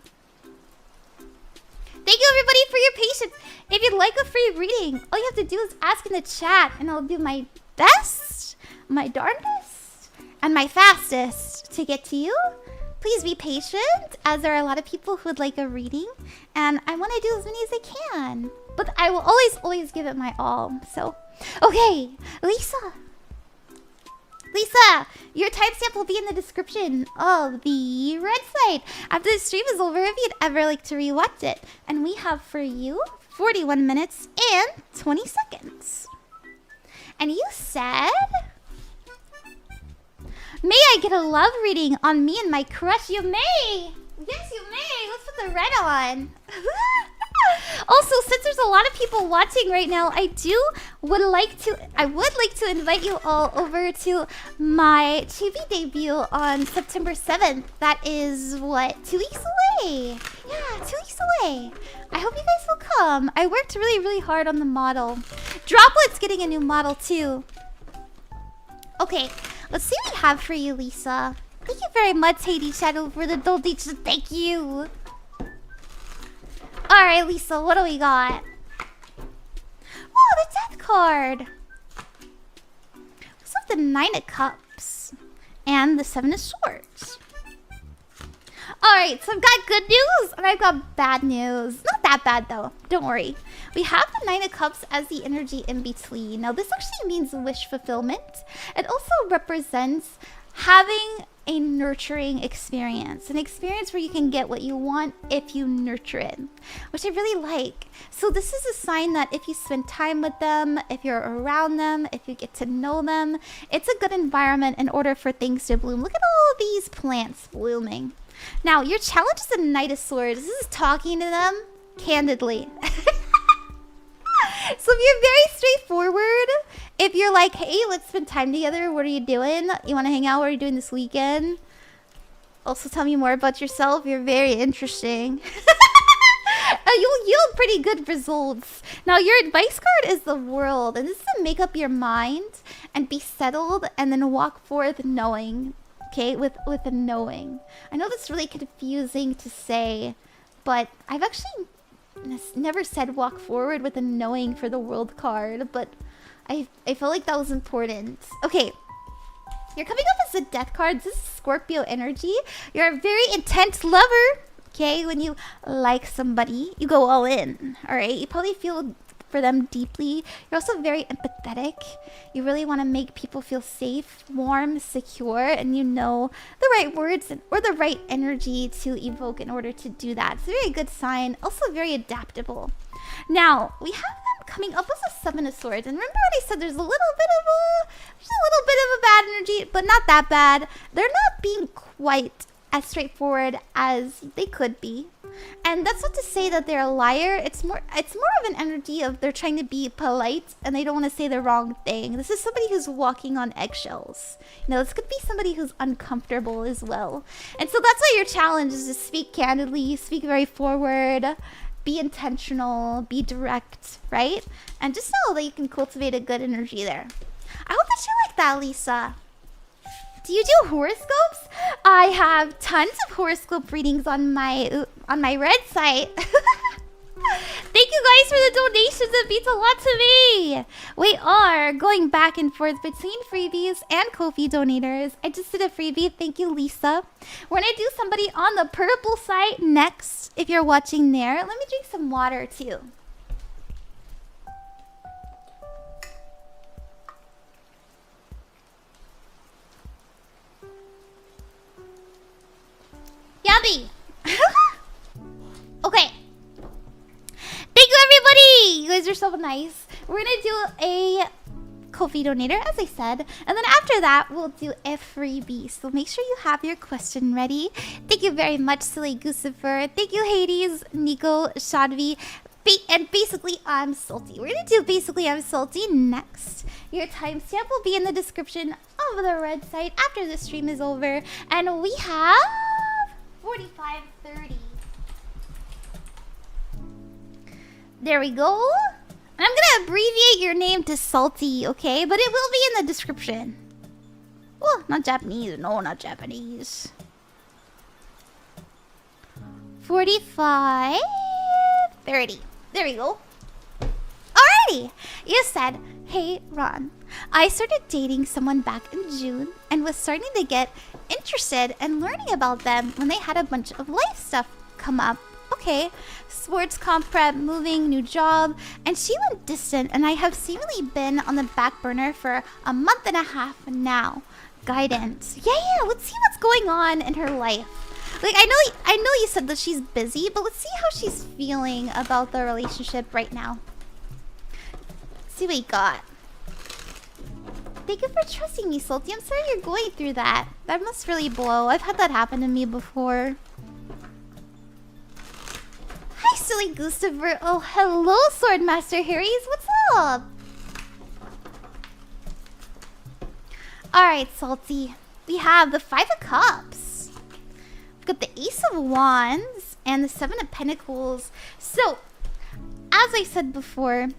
Speaker 1: Thank you, everybody, for your patience. If you'd like a free reading, all you have to do is ask in the chat, and I'll do my best, my darndest, and my fastest to get to you. Please be patient, as there are a lot of people who would like a reading, and I want to do as many as I can. But I will always give it my all. So, okay, Lisa. Lisa, your timestamp will be in the description of the red site. After the stream is over, if you'd ever like to rewatch it. And we have for you 41 minutes and 20 seconds. And you said... May I get a love reading on me and my crush? You may! Yes, you may! Let's put the red on. Also, since there's a lot of people watching right now, I would like to invite you all over to my TV debut on September 7th. That is, what, 2 weeks away? Yeah, 2 weeks away. I hope you guys will come. I worked really, really hard on the model. Droplet's getting a new model, too. Okay, let's see what we have for you, Lisa. Thank you very much, Hades Shadow, for the donation. Thank you. Alright, Lisa, what do we got? Oh, the death card. Let's have the 9 of Cups and the 7 of Swords. Alright, so I've got good news and I've got bad news. Not that bad, though. Don't worry. We have the 9 of Cups as the energy in between. Now, this actually means wish fulfillment. It also represents having a nurturing experience. An experience where you can get what you want if you nurture it. Which I really like. So this is a sign that if you spend time with them, if you're around them, if you get to know them, it's a good environment in order for things to bloom. Look at all of these plants blooming. Now, your challenge is the Knight of Swords. This is talking to them candidly. So if you're very straightforward, if you're like, hey, let's spend time together, what are you doing? You want to hang out? What are you doing this weekend? Also, tell me more about yourself. You're very interesting. You'll yield pretty good results. Now, your advice card is the World. And this is to make up your mind and be settled and then walk forth knowing. Okay, with a knowing. I know that's really confusing to say, but I've actually never said walk forward with a knowing for the World card, but I felt like that was important. Okay, you're coming up as a death card. This is Scorpio energy. You're a very intense lover. Okay, when you like somebody, you go all in. All right, you probably feel for them deeply. You're also very empathetic. You really want to make people feel safe, warm, secure, and you know the right words or the right energy to evoke in order to do that. It's a very good sign. Also very adaptable. Now, we have them coming up as a 7 of Swords. And remember what I said, there's a little bit of a bad energy, but not that bad. They're not being quite as straightforward as they could be. And that's not to say that they're a liar. It's more of an energy of they're trying to be polite and they don't want to say the wrong thing. This is somebody who's walking on eggshells. You know, this could be somebody who's uncomfortable as well. And so that's why your challenge is to speak candidly, speak very forward, be intentional, be direct, right? And just know that you can cultivate a good energy there. I hope that you like that, Lisa. Do you do horoscopes? I have tons of horoscope readings on my red site. Thank you guys for the donations. It means a lot to me. We are going back and forth between freebies and Ko-fi donators. I just did a freebie. Thank you, Lisa. We're going to do somebody on the purple site next. If you're watching there, let me drink some water too. Yummy. Okay. Thank you, everybody. You guys are so nice. We're gonna do a Ko-fi donator, as I said, and then after that, we'll do a freebie. So make sure you have your question ready. Thank you very much, Silly Goosifer. Thank you, Hades, Nico, Shadvi, and basically, I'm salty. We're gonna do basically, I'm salty next. Your timestamp will be in the description of the red site after the stream is over, and we have 45:30. There we go. I'm gonna abbreviate your name to Salty, okay? But it will be in the description. Oh, not Japanese. No, not Japanese. 45:30. There we go. Alrighty. You said, hey, Ron. I started dating someone back in June and was starting to get interested and learning about them when they had a bunch of life stuff come up. Okay, sports comp prep, moving, new job, and she went distant, and I have seemingly been on the back burner for a month and a half now. Guidance. Yeah, let's see what's going on in her life. Like, I know you said that she's busy, but let's see how she's feeling about the relationship right now. Let's see what you got. Thank you for trusting me, Salty. I'm sorry you're going through that. That must really blow. I've had that happen to me before. Hi, Silly Gustaver. Oh, hello, Swordmaster Harry's. What's up? Alright, Salty. We have the Five of Cups. We've got the Ace of Wands and the Seven of Pentacles. So, as I said before,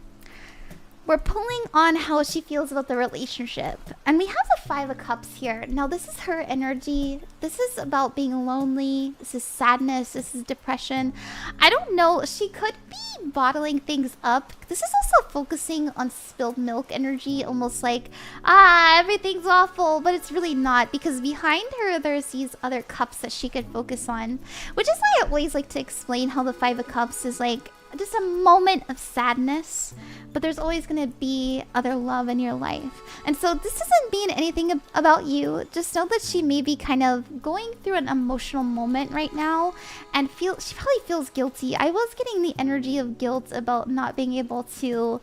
Speaker 1: we're pulling on how she feels about the relationship. And we have the Five of Cups here. Now, this is her energy. This is about being lonely. This is sadness. This is depression. I don't know. She could be bottling things up. This is also focusing on spilled milk energy. Almost like, everything's awful. But it's really not. Because behind her, there's these other cups that she could focus on. Which is why I always like to explain how the Five of Cups is like just a moment of sadness, but there's always going to be other love in your life. And so this doesn't mean anything about you. Just know that she may be kind of going through an emotional moment right now, and she probably feels guilty. I was getting the energy of guilt about not being able to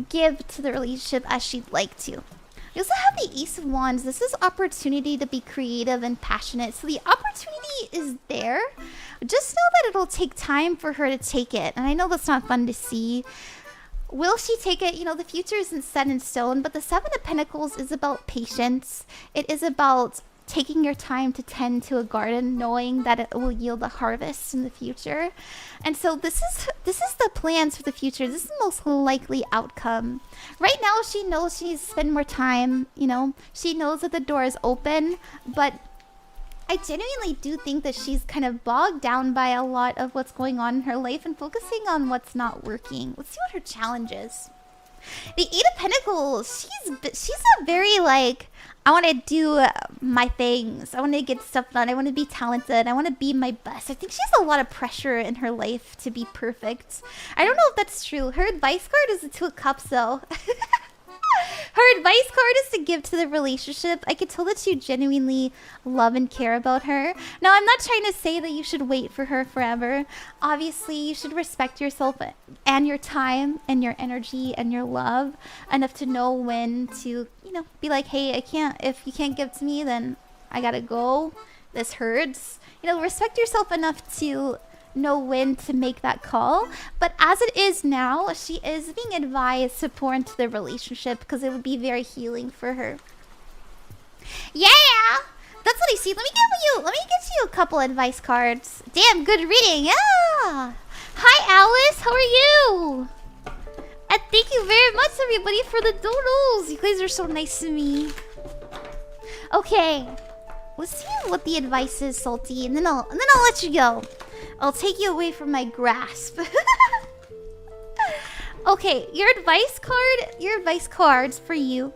Speaker 1: give to the relationship as she'd like to. We also have the Ace of Wands. This is opportunity to be creative and passionate. So the opportunity is there. Just know that it'll take time for her to take it. And I know that's not fun to see. Will she take it? You know, the future isn't set in stone. But the Seven of Pentacles is about patience. It is about taking your time to tend to a garden, knowing that it will yield a harvest in the future. And so this is the plans for the future. This is the most likely outcome. Right now, she knows she needs to spend more time. You know, she knows that the door is open, but I genuinely do think that she's kind of bogged down by a lot of what's going on in her life and focusing on what's not working. Let's see what her challenge is. The Eight of Pentacles. She's a very like, I want to do my things. I want to get stuff done. I want to be talented. I want to be my best. I think she has a lot of pressure in her life to be perfect. I don't know if that's true. Her advice card is the Two of Cups, though. Her advice card is to give to the relationship. I can tell that you genuinely love and care about her. Now, I'm not trying to say that you should wait for her forever. Obviously, you should respect yourself and your time and your energy and your love enough to know when to, you know, be like, hey, if you can't give to me, then I gotta go. This hurts. You know, respect yourself enough to know when to make that call. But as it is now, she is being advised to pour into the relationship because it would be very healing for her. Yeah, that's what I see. Let me get you a couple advice cards. Damn, good reading. Yeah. Hi, Alice. How are you? And thank you very much, everybody, for the doodles. You guys are so nice to me. Okay, let's see what the advice is, Salty, and then I'll let you go. I'll take you away from my grasp. Okay, your advice cards for you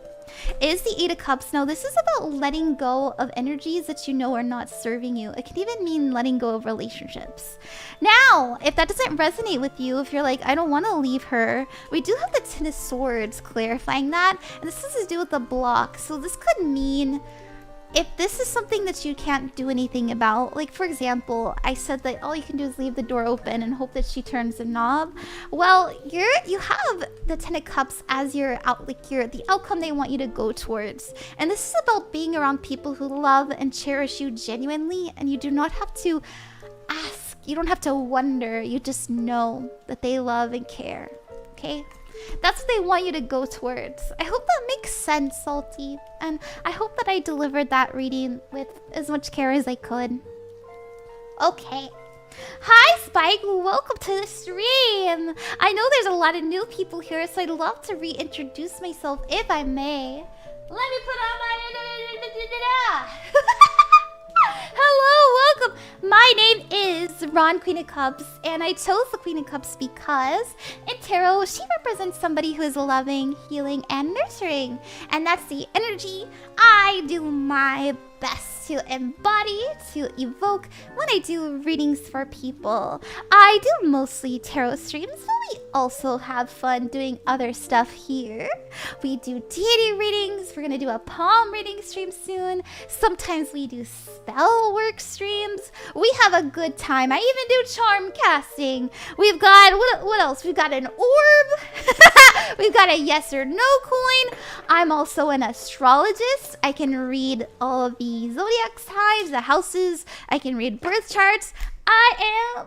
Speaker 1: is the Eight of Cups. Now, this is about letting go of energies that you know are not serving you. It can even mean letting go of relationships. Now, if that doesn't resonate with you, if you're like, I don't want to leave her, we do have the Ten of Swords clarifying that. And this has to do with the block. So this could mean if this is something that you can't do anything about, like for example, I said that all you can do is leave the door open and hope that she turns the knob. Well, you have the Ten of Cups as your the outcome they want you to go towards. And this is about being around people who love and cherish you genuinely, and you do not have to ask, you don't have to wonder, you just know that they love and care. Okay? That's what they want you to go towards. I hope that makes sense, Salty. And I hope that I delivered that reading with as much care as I could. Okay. Hi, Spike. Welcome to the stream. I know there's a lot of new people here, so I'd love to reintroduce myself if I may. Let me put on my... Hello, welcome. My name is Ron, Queen of Cups, and I chose the Queen of Cups because in tarot, she represents somebody who is loving, healing, and nurturing. And that's the energy I do my best to embody, to evoke when I do readings for people. I do mostly tarot streams, but we also have fun doing other stuff here. We do deity readings. We're gonna do a palm reading stream soon. Sometimes we do spell work streams. We have a good time. I even do charm casting. We've got, what else? We've got an orb. We've got a yes or no coin. I'm also an astrologist. I can read all of the zodiac signs, the houses. I can read birth charts. I am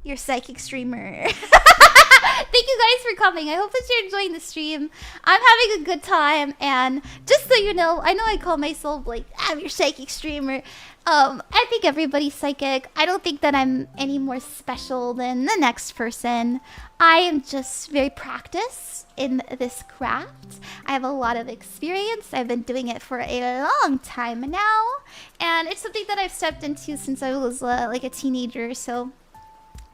Speaker 1: your psychic streamer. Thank you guys for coming. I hope that you're enjoying the stream. I'm having a good time, and just so you know I call myself like, I'm your psychic streamer. I think everybody's psychic. I don't think that I'm any more special than the next person. I am just very practiced in this craft. I have a lot of experience. I've been doing it for a long time now, and it's something that I've stepped into since I was like a teenager, so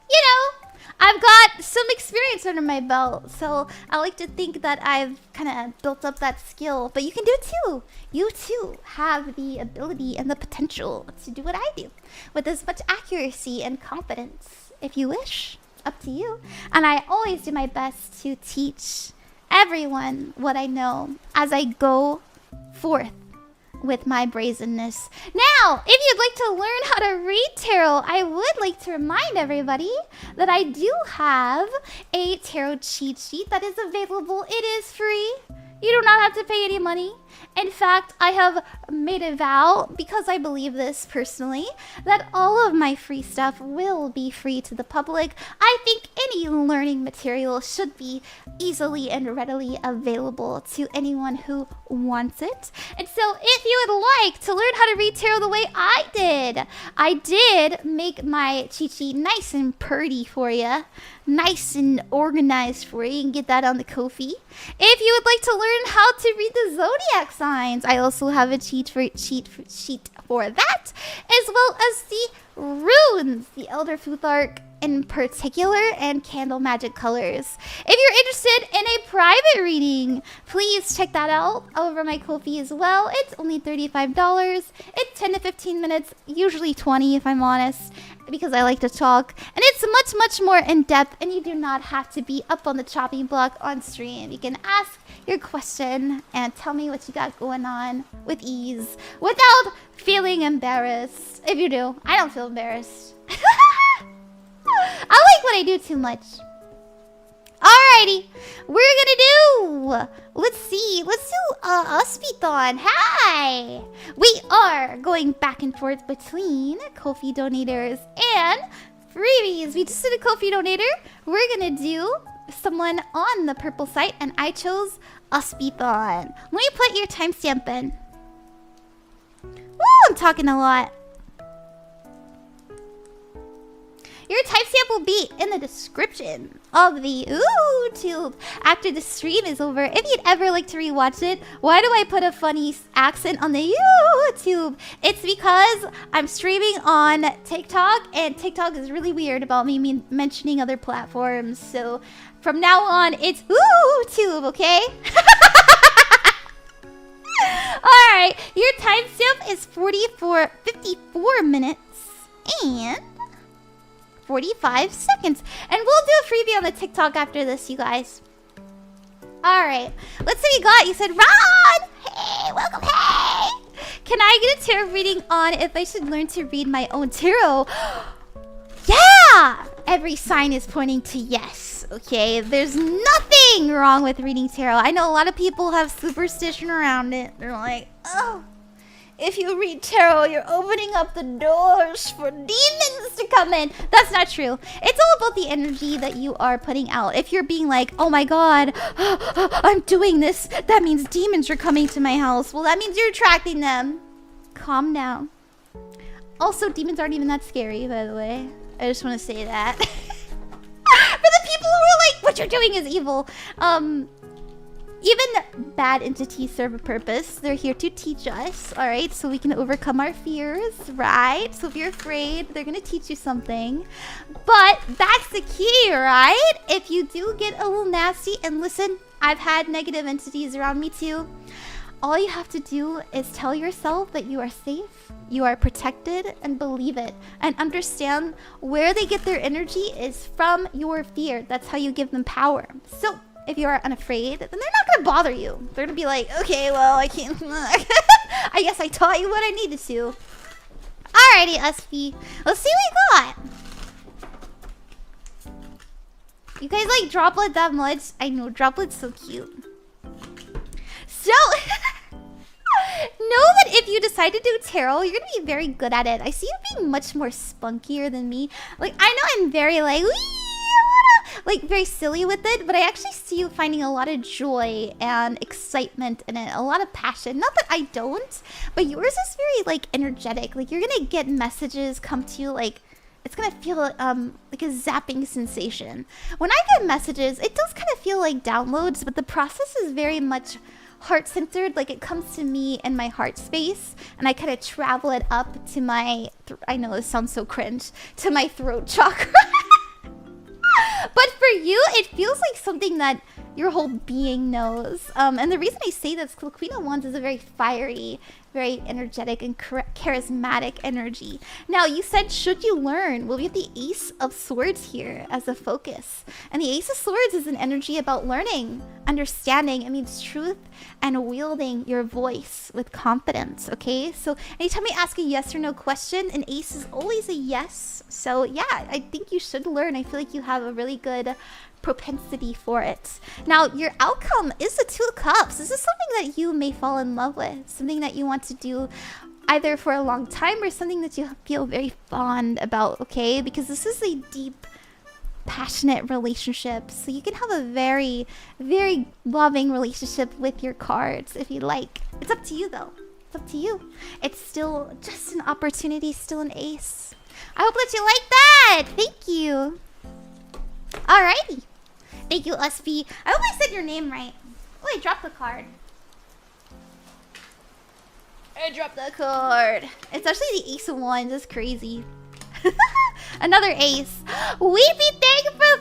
Speaker 1: you know, I've got some experience under my belt, so I like to think that I've kind of built up that skill. But you can do it too. You too have the ability and the potential to do what I do with as much accuracy and confidence, if you wish. Up to you. And I always do my best to teach everyone what I know as I go forth with my brazenness. Now, if you'd like to learn how to read tarot, I would like to remind everybody that I do have a tarot cheat sheet that is available. It is free. You do not have to pay any money. In fact, I have made a vow, because I believe this personally, that all of my free stuff will be free to the public. I think any learning material should be easily and readily available to anyone who wants it. And so if you would like to learn how to read tarot the way I did make my cheat sheet nice and pretty for you. Nice and organized for you. You can get that on the Ko-fi. If you would like to learn how to read the zodiac signs, I also have a sheet for that, as well as the runes, the Elder Futhark in particular, and candle magic colors. If you're interested in a private reading, please check that out over my Ko-fi as well. It's only $35. It's 10 to 15 minutes, usually 20 if I'm honest, because I like to talk. And it's much more in-depth, and you do not have to be up on the chopping block on stream. You can ask your question and tell me what you got going on with ease without feeling embarrassed. If you do, I don't feel embarrassed. I like what I do too much. Alrighty, let's do usspython. Hi! We are going back and forth between Ko-fi donators and freebies. We just did a Ko-fi donator. We're gonna do someone on the purple site, and I chose usspython. Let me put your timestamp in. Ooh, I'm talking a lot. Your timestamp will be in the description of the YouTube after the stream is over. If you'd ever like to rewatch it, why do I put a funny accent on the YouTube? It's because I'm streaming on TikTok, and TikTok is really weird about me mentioning other platforms. So from now on, it's YouTube, okay? Alright, your timestamp is 54 minutes and 45 seconds. And we'll do a freebie on the TikTok after this, you guys. Alright, let's see what you got. You said, Ron! Hey, welcome, hey! Can I get a tarot reading on if I should learn to read my own tarot? Yeah! Every sign is pointing to yes, okay? There's nothing wrong with reading tarot. I know a lot of people have superstition around it. They're like, oh, if you read tarot, you're opening up the doors for demons to come in. That's not true. It's all about the energy that you are putting out. If you're being like, oh my god, I'm doing this, that means demons are coming to my house. Well, that means you're attracting them. Calm down. Also, demons aren't even that scary, by the way. I just want to say that. For the people who are like, what you're doing is evil. Even bad entities serve a purpose. They're here to teach us, all right? So we can overcome our fears, right? So if you're afraid, they're going to teach you something. But that's the key, right? If you do get a little nasty, and listen, I've had negative entities around me too. All you have to do is tell yourself that you are safe, you are protected, and believe it. And understand where they get their energy is from your fear. That's how you give them power. So if you are unafraid, then they're not going to bother you. They're going to be like, okay, well, I can't. I guess I taught you what I needed to. Alrighty, Uspi. Let's see what we got. You guys like Droplet that much? I know, Droplet's so cute. So, know that if you decide to do tarot, you're going to be very good at it. I see you being much more spunkier than me. Like, I know I'm very like, very silly with it, but I actually see you finding a lot of joy and excitement in it, a lot of passion. Not that I don't, but yours is very like energetic. Like, you're going to get messages come to you like, it's gonna feel like a zapping sensation. When I get messages, it does kind of feel like downloads, but the process is very much heart-centered. Like, it comes to me in my heart space, and I kind of travel it up to my, I know this sounds so cringe, to my throat chakra. But for you, it feels like something that your whole being knows. And the reason I say this, because Queen of Wands is a very fiery, very energetic and charismatic energy. Now, you said, should you learn? Well, we have the Ace of Swords here as a focus. And the Ace of Swords is an energy about learning, understanding. It means truth and wielding your voice with confidence, okay? So anytime I ask a yes or no question, an ace is always a yes. So yeah, I think you should learn. I feel like you have a really good propensity for it. Now, your outcome is the Two of Cups. This is something that you may fall in love with, something that you want to do either for a long time or something that you feel very fond about, okay? Because this is a deep, passionate relationship. So you can have a very, very loving relationship with your cards if you like. It's up to you though. It's up to you. It's still just an opportunity, still an ace. I hope that you like that. Thank you. Alrighty. Thank you, Uspi. I hope I said your name right. Oh, I dropped the card. I dropped the card. It's actually the Ace of Wands. That's crazy. Another ace. Weepy, thank you for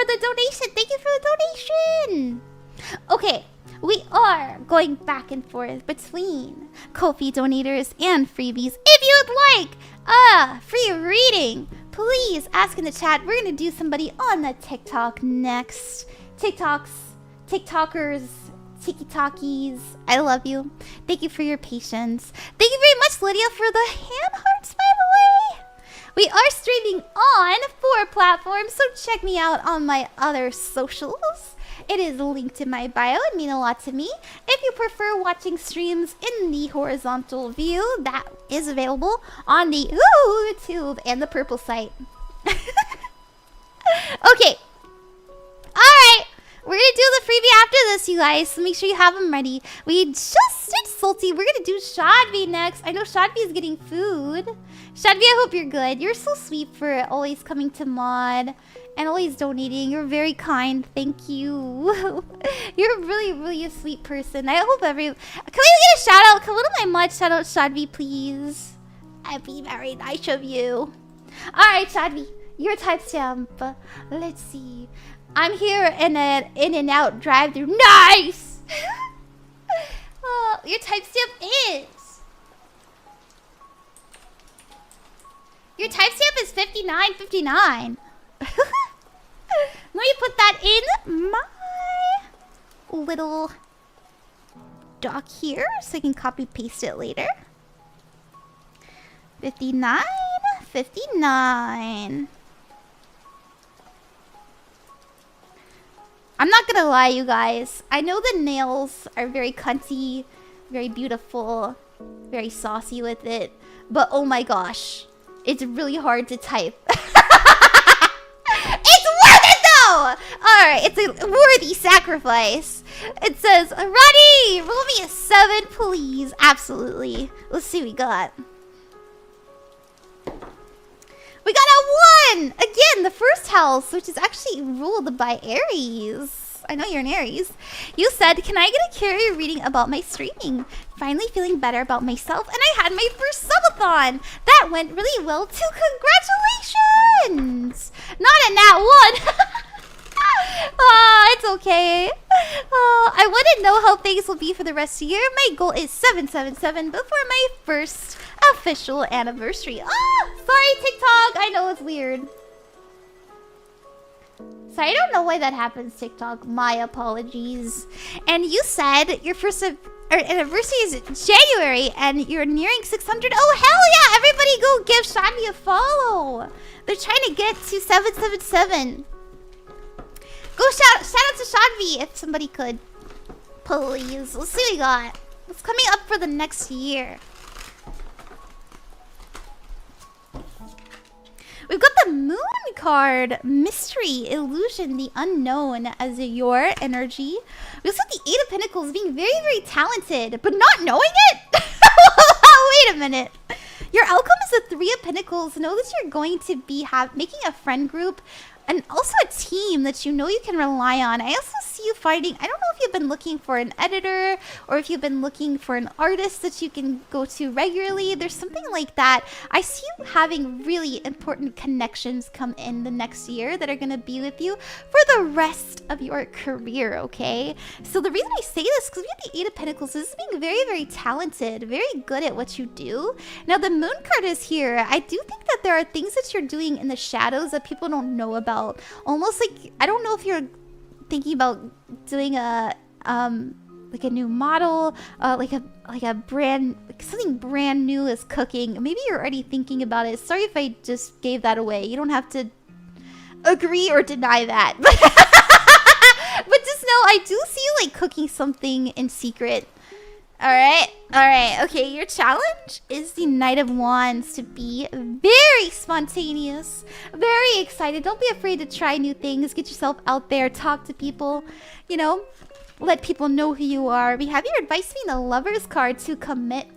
Speaker 1: the donation. Thank you for the donation. Okay, we are going back and forth between Ko-fi donators and freebies. If you would like a free reading, please ask in the chat. We're going to do somebody on the TikTok next. TikTokers, Tiki-Talkies, I love you. Thank you for your patience. Thank you very much, Lydia, for the hand hearts, by the way. We are streaming on 4 platforms, so check me out on my other socials. It is linked in my bio. It means a lot to me. If you prefer watching streams in the horizontal view, that is available on the YouTube and the purple site. Okay. Alright. We're going to do the freebie after this, you guys. So make sure you have them ready. We just did Salty. We're gonna do Shadvi next. I know Shadvi is getting food. Shadvi, I hope you're good. You're so sweet for always coming to mod and always donating. You're very kind. Thank you. You're really a sweet person. I hope Can we get a shout out? Can one of my mods shout out Shadvi, please? That'd be very nice of you. Alright, Shadvi. Your timestamp. Let's see. I'm here in an In-N-Out drive-thru. Nice! Your timestamp is... Your timestamp is 59:59. Let me put that in my little doc here so I can copy-paste it later. 59:59. I'm not gonna lie, you guys. I know the nails are very cunty, very beautiful, very saucy with it, but oh my gosh, it's really hard to type. It's worth it though! Alright, it's a worthy sacrifice. It says, ready! Roll me a 7, please. Absolutely. Let's see what we got. We got a 1! Again, the first house, which is actually ruled by Aries. I know you're an Aries. You said, can I get a carrier reading about my streaming? Finally feeling better about myself, and I had my first subathon. That went really well too. Congratulations! Not a nat 1. It's okay. I want to know how things will be for the rest of the year. My goal is 777 before my first official anniversary. Sorry, TikTok. I know it's weird. Sorry, I don't know why that happens, TikTok. My apologies. And you said your first anniversary is January, and you're nearing 600. Oh, hell yeah! Everybody go give Shadvi a follow. They're trying to get to 777. Go shout out to Shadvi if somebody could. Please. Let's see what we got. What's coming up for the next year? We've got the Moon card. Mystery, Illusion, the Unknown as your energy. We also have the Eight of Pentacles being very talented, but not knowing it? Wait a minute. Your outcome is the Three of Pentacles. Know that you're going to be making a friend group and also a team that you know you can rely on. I also see you finding, I don't know if you've been looking for an editor or if you've been looking for an artist that you can go to regularly. There's something like that. I see you having really important connections come in the next year that are going to be with you for the rest of your career, okay? So the reason I say this is because we have the Eight of Pentacles. This is being very talented, very good at what you do. Now the Moon card is here. I do think that there are things that you're doing in the shadows that people don't know about. Almost like, I don't know if you're thinking about doing a like a new model, like a something brand new is cooking. Maybe you're already thinking about it. Sorry if I just gave that away. You don't have to agree or deny that. But just know I do see you like cooking something in secret. Alright, okay, your challenge is the Knight of Wands to be very spontaneous, very excited. Don't be afraid to try new things, get yourself out there, talk to people, you know, let people know who you are. We have your advice being the Lover's card to commit,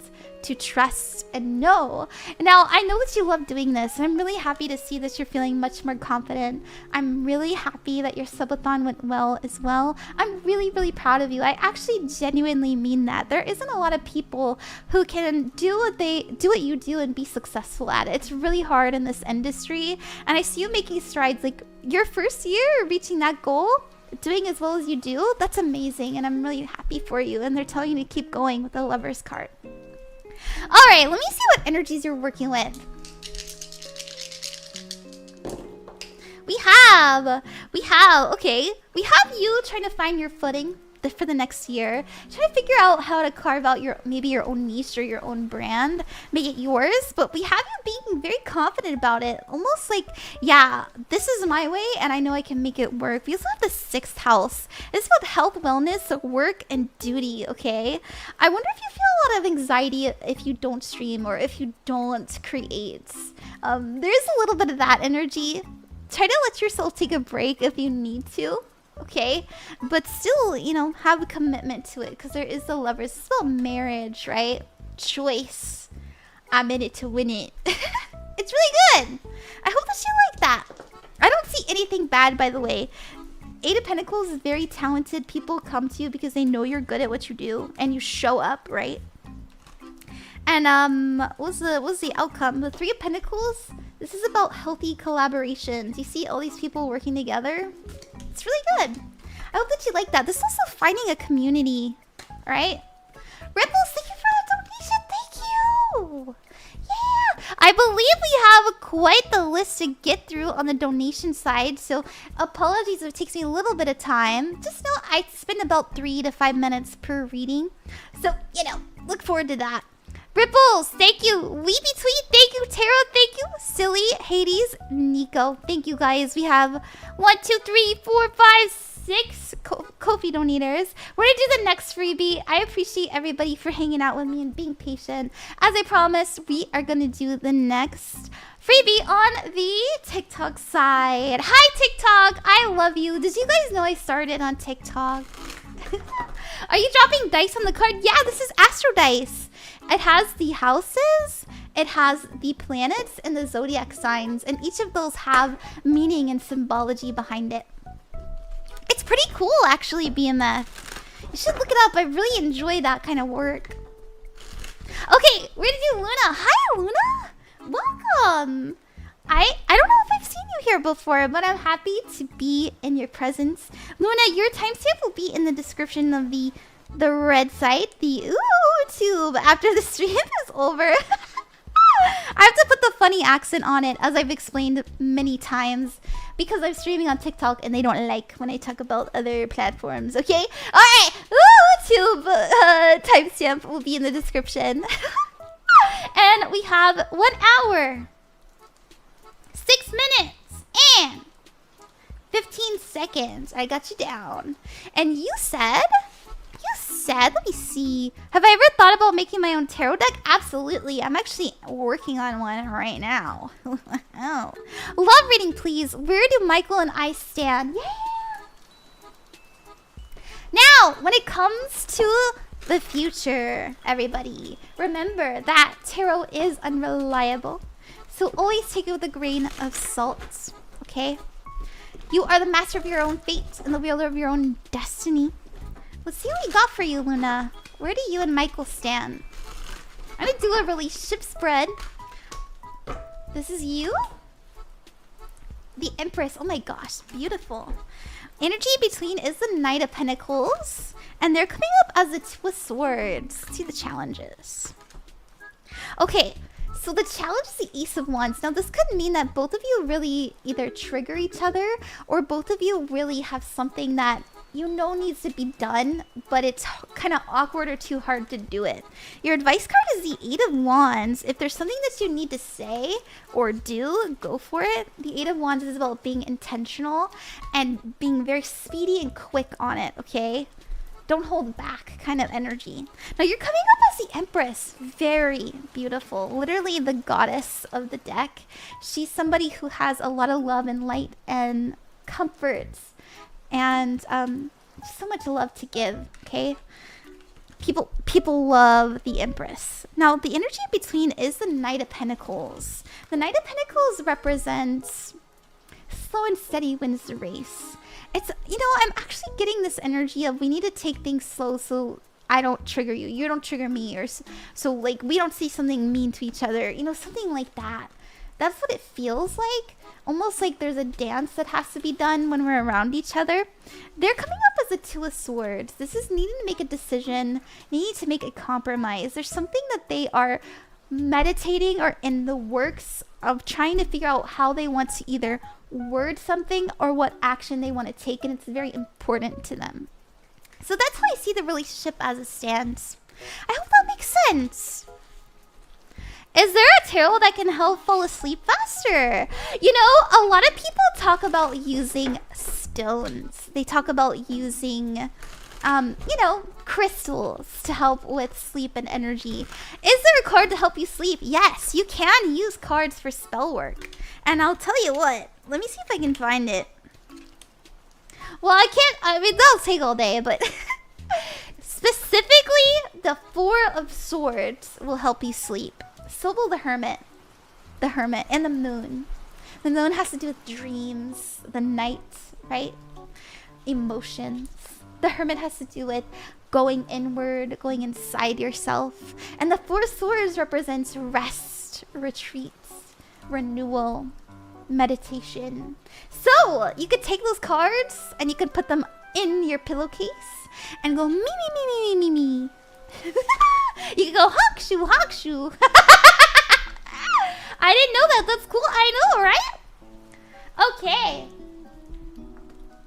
Speaker 1: to trust, and know. Now, I know that you love doing this, and I'm really happy to see that you're feeling much more confident. I'm really happy that your subathon went well as well. I'm really proud of you. I actually genuinely mean that. There isn't a lot of people who can do what you do and be successful at it. It's really hard in this industry, and I see you making strides. Like, your first year reaching that goal, doing as well as you do, that's amazing, and I'm really happy for you. And they're telling you to keep going with the Lover's card. Alright, let me see what energies you're working with. We have you trying to find your footing for the next year. Trying to figure out how to carve out maybe your own niche or your own brand. Make it yours. But we have you being very confident about it. Almost like, yeah, this is my way and I know I can make it work. We also have the 6th house. This is about health, wellness, work, and duty, okay? I wonder if you feel a lot of anxiety if you don't stream or if you don't create. There's a little bit of that energy. Try to let yourself take a break if you need to. okay? But still, you know, have a commitment to it because there is the lovers. It's about marriage, right? Choice. I'm in it to win it. It's really good. I hope that you like that. I don't see anything bad, by the way. Eight of Pentacles is very talented. People come to you because they know you're good at what you do and you show up, right? And what's the outcome? The Three of Pentacles. This is about healthy collaborations. You see all these people working together. It's really good. I hope that you like that. This is also finding a community, right? Ripples, thank you for the donation. Thank you. Yeah, I believe we have quite the list to get through on the donation side. So apologies if it takes me a little bit of time. Just know I spend about 3 to 5 minutes per reading. So, you know, look forward to that. Ripples, thank you. Weepy Tweet, thank you. Terra, thank you. Silly, Hades, Nico, thank you guys. We have 1, 2, 3, 4, 5, 6 Ko-fi donators. We're gonna do the next freebie. I appreciate everybody for hanging out with me and being patient. As I promised, we are gonna do the next freebie on the TikTok side. Hi TikTok, I love you. Did you guys know I started on TikTok? Are you dropping dice on the card? Yeah, this is Astro Dice. It has the houses, it has the planets, and the zodiac signs, and each of those have meaning and symbology behind it. It's pretty cool, actually, BMF. You should look it up. I really enjoy that kind of work. Okay, we're gonna do Luna. Hi, Luna. Welcome. I don't know if I've seen you here before, but I'm happy to be in your presence. Luna, your timestamp will be in the description of the red site, the tube, after the stream is over. I have to put the funny accent on it, as I've explained many times, because I'm streaming on TikTok and they don't like when I talk about other platforms, okay? Alright, tube timestamp will be in the description. And we have 1 hour, 6 minutes, and 15 seconds. I got you down. And you said, let me see. Have I ever thought about making my own tarot deck? Absolutely. I'm actually working on one right now. Oh. Love reading, please. Where do Michael and I stand? Yeah. Now, when it comes to the future, everybody, remember that tarot is unreliable. So always take it with a grain of salt, okay? You are the master of your own fate and the wielder of your own destiny. Let's see what we got for you, Luna. Where do you and Michael stand? I'm gonna do a relationship spread. This is you? The Empress. Oh my gosh, beautiful. Energy between is the Knight of Pentacles. And they're coming up as the Two of Swords. Let's see the challenges. Okay, so the challenge is the Ace of Wands. Now this could mean that both of you really either trigger each other, or both of you really have something that you know needs to be done, but it's kind of awkward or too hard to do it. Your advice card is the Eight of Wands. If there's something that you need to say or do, go for it. The Eight of Wands is about being intentional and being very speedy and quick on it, okay? Don't hold back kind of energy. Now you're coming up as the Empress. Very beautiful. Literally the goddess of the deck. She's somebody who has a lot of love and light and comforts. And so much love to give, okay? People love the Empress. Now, the energy in between is the Knight of Pentacles. The Knight of Pentacles represents slow and steady wins the race. It's, you know, I'm actually getting this energy of we need to take things slow so I don't trigger you, you don't trigger me, or so like we don't see something mean to each other, you know, something like that. That's what it feels like. Almost like there's a dance that has to be done when we're around each other. They're coming up as a Two of Swords. This is needing to make a decision, needing to make a compromise. There's something that they are meditating or in the works of trying to figure out how they want to either word something or what action they want to take, and it's very important to them. So that's how I see the relationship as it stands. I hope that makes sense. Is there a tarot that can help fall asleep faster? You know, a lot of people talk about using stones. They talk about using, you know, crystals to help with sleep and energy. Is there a card to help you sleep? Yes, you can use cards for spell work. And I'll tell you what, let me see if I can find it. Well, I mean, that'll take all day, but specifically, the Four of Swords will help you sleep. So will the Hermit. The Hermit and the Moon. The Moon has to do with dreams, the night, right? Emotions. The Hermit has to do with going inward, going inside yourself. And the Four Swords represents rest, retreats, renewal, meditation. So you could take those cards and you could put them in your pillowcase and go me me me me me me me. You can go Houshou Houshou. I didn't know that. That's cool. I know, right? Okay.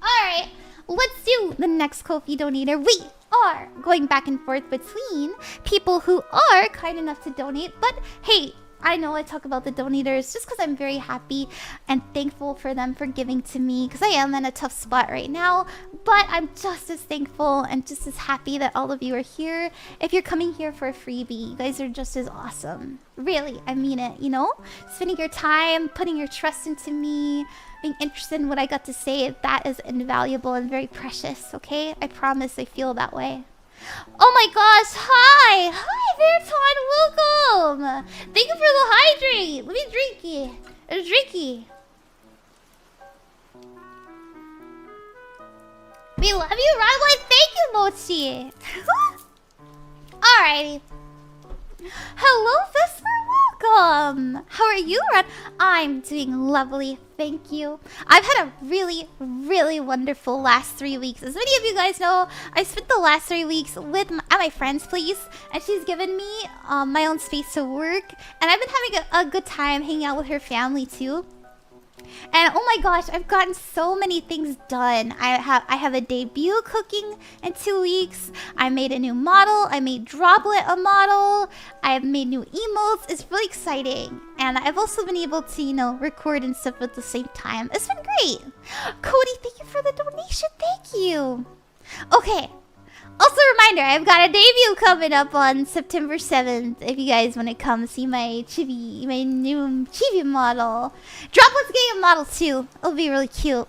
Speaker 1: Alright. Let's do the next Ko-fi donator. We are going back and forth between people who are kind enough to donate. But hey, I know I talk about the donators just because I'm very happy and thankful for them for giving to me, because I am in a tough spot right now. But I'm just as thankful and just as happy that all of you are here. If you're coming here for a freebie, you guys are just as awesome. Really, I mean it, you know? Spending your time, putting your trust into me, being interested in what I got to say, that is invaluable and very precious, okay? I promise I feel that way. Oh my gosh, hi! Hi there, Todd, welcome! Thank you for the hydrate! Let me drink it. A drinky. We love you, Ron. Thank you, Mochi. Alrighty. Hello, Vesper. Welcome. How are you, Ron? I'm doing lovely. Thank you. I've had a really, really wonderful last 3 weeks. As many of you guys know, I spent the last 3 weeks with at my friend's place, and she's given me my own space to work. And I've been having a good time hanging out with her family too. And oh my gosh, I've gotten so many things done. I have a debut cooking in 2 weeks. I made a new model. I made Droplet a model. I have made new emotes. It's really exciting. And I've also been able to, you know, record and stuff at the same time. It's been great. Cody, thank you for the donation. Thank you. Okay. Also a reminder, I've got a debut coming up on September 7th. If you guys want to come see my chibi, my new chibi model. Droplet's getting a model too. It'll be really cute.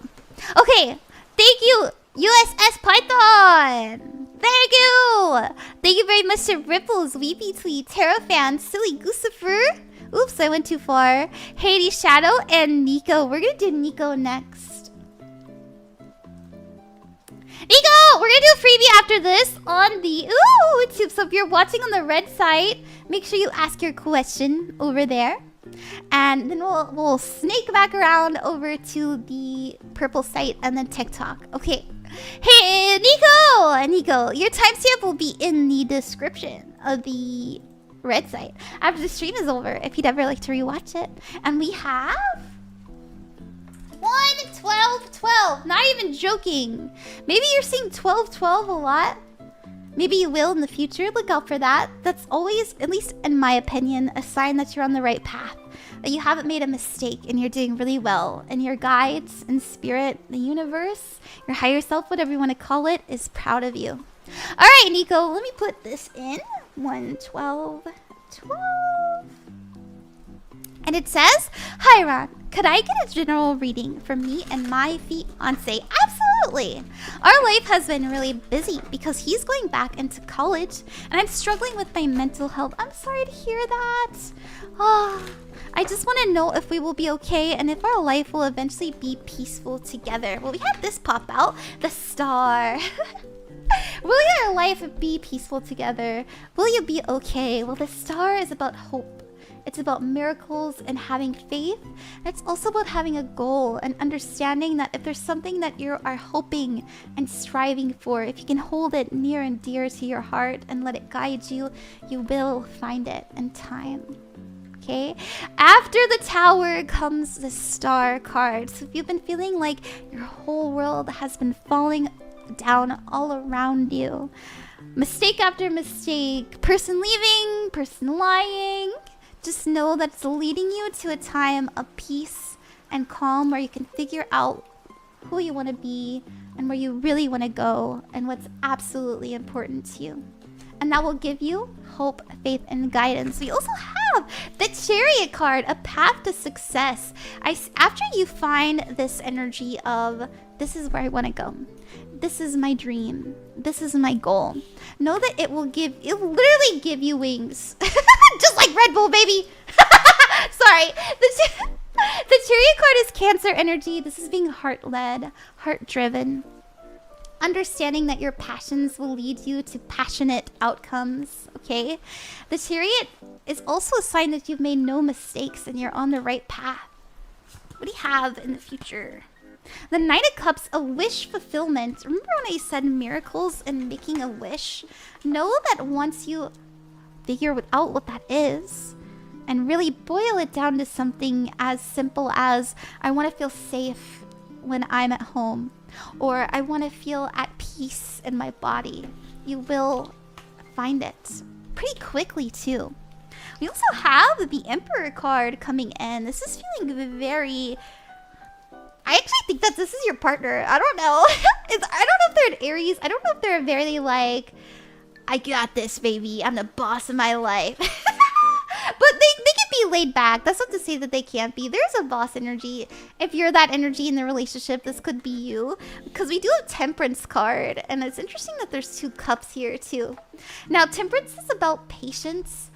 Speaker 1: Okay, thank you, usspython. Thank you. Thank you very much to Ripples, Weepy Tweet, Terra Fan, Silly Goosifer. Oops, I went too far. Hades Shadow and Nico. We're gonna do Nico next. Nico, we're gonna do a freebie after this on the YouTube. So if you're watching on the red site, make sure you ask your question over there, and then we'll snake back around over to the purple site and then TikTok. Okay. Hey, Nico, your timestamp will be in the description of the red site after the stream is over, if you'd ever like to rewatch it. And we have 1, 12, 12. Not even joking. Maybe you're seeing 12, 12 a lot. Maybe you will in the future. Look out for that. That's always, at least in my opinion, a sign that you're on the right path. That you haven't made a mistake and you're doing really well. And your guides and spirit, the universe, your higher self, whatever you want to call it, is proud of you. Alright, Nico, let me put this in. 1, 12, 12. And it says, hi Ron, could I get a general reading for me and my fiancé? Absolutely. Our life has been really busy because he's going back into college and I'm struggling with my mental health. I'm sorry to hear that. Oh, I just want to know if we will be okay and if our life will eventually be peaceful together. Well, we had this pop out, the star. Will your life be peaceful together? Will you be okay? Well, the star is about hope. It's about miracles and having faith. And it's also about having a goal and understanding that if there's something that you are hoping and striving for, if you can hold it near and dear to your heart and let it guide you, you will find it in time. Okay? After the tower comes the star card. So if you've been feeling like your whole world has been falling down all around you, mistake after mistake, person leaving, person lying, just know that it's leading you to a time of peace and calm where you can figure out who you want to be and where you really want to go and what's absolutely important to you. And that will give you hope, faith, and guidance. We also have the Chariot card, a path to success. After you find this energy of This is where I want to go. This is my dream. This is my goal. Know that it will literally give you wings. Just like Red Bull, baby. Sorry. The chariot card is Cancer energy. This is being heart-led, heart-driven. Understanding that your passions will lead you to passionate outcomes, okay? The chariot is also a sign that you've made no mistakes and you're on the right path. What do you have in the future? The Knight of Cups, a wish fulfillment. Remember when I said miracles and making a wish? Know that once you figure out what that is and really boil it down to something as simple as, I want to feel safe when I'm at home, or I want to feel at peace in my body, you will find it pretty quickly too. We also have the Emperor card coming in. This is feeling very... I actually think that this is your partner. I don't know. I don't know if they're an Aries. I don't know if they're very like, I got this, baby. I'm the boss of my life. But they can be laid back. That's not to say that they can't be. There's a boss energy. If you're that energy in the relationship, this could be you. Because we do have Temperance card. And it's interesting that there's 2 cups here too. Now, Temperance is about patience,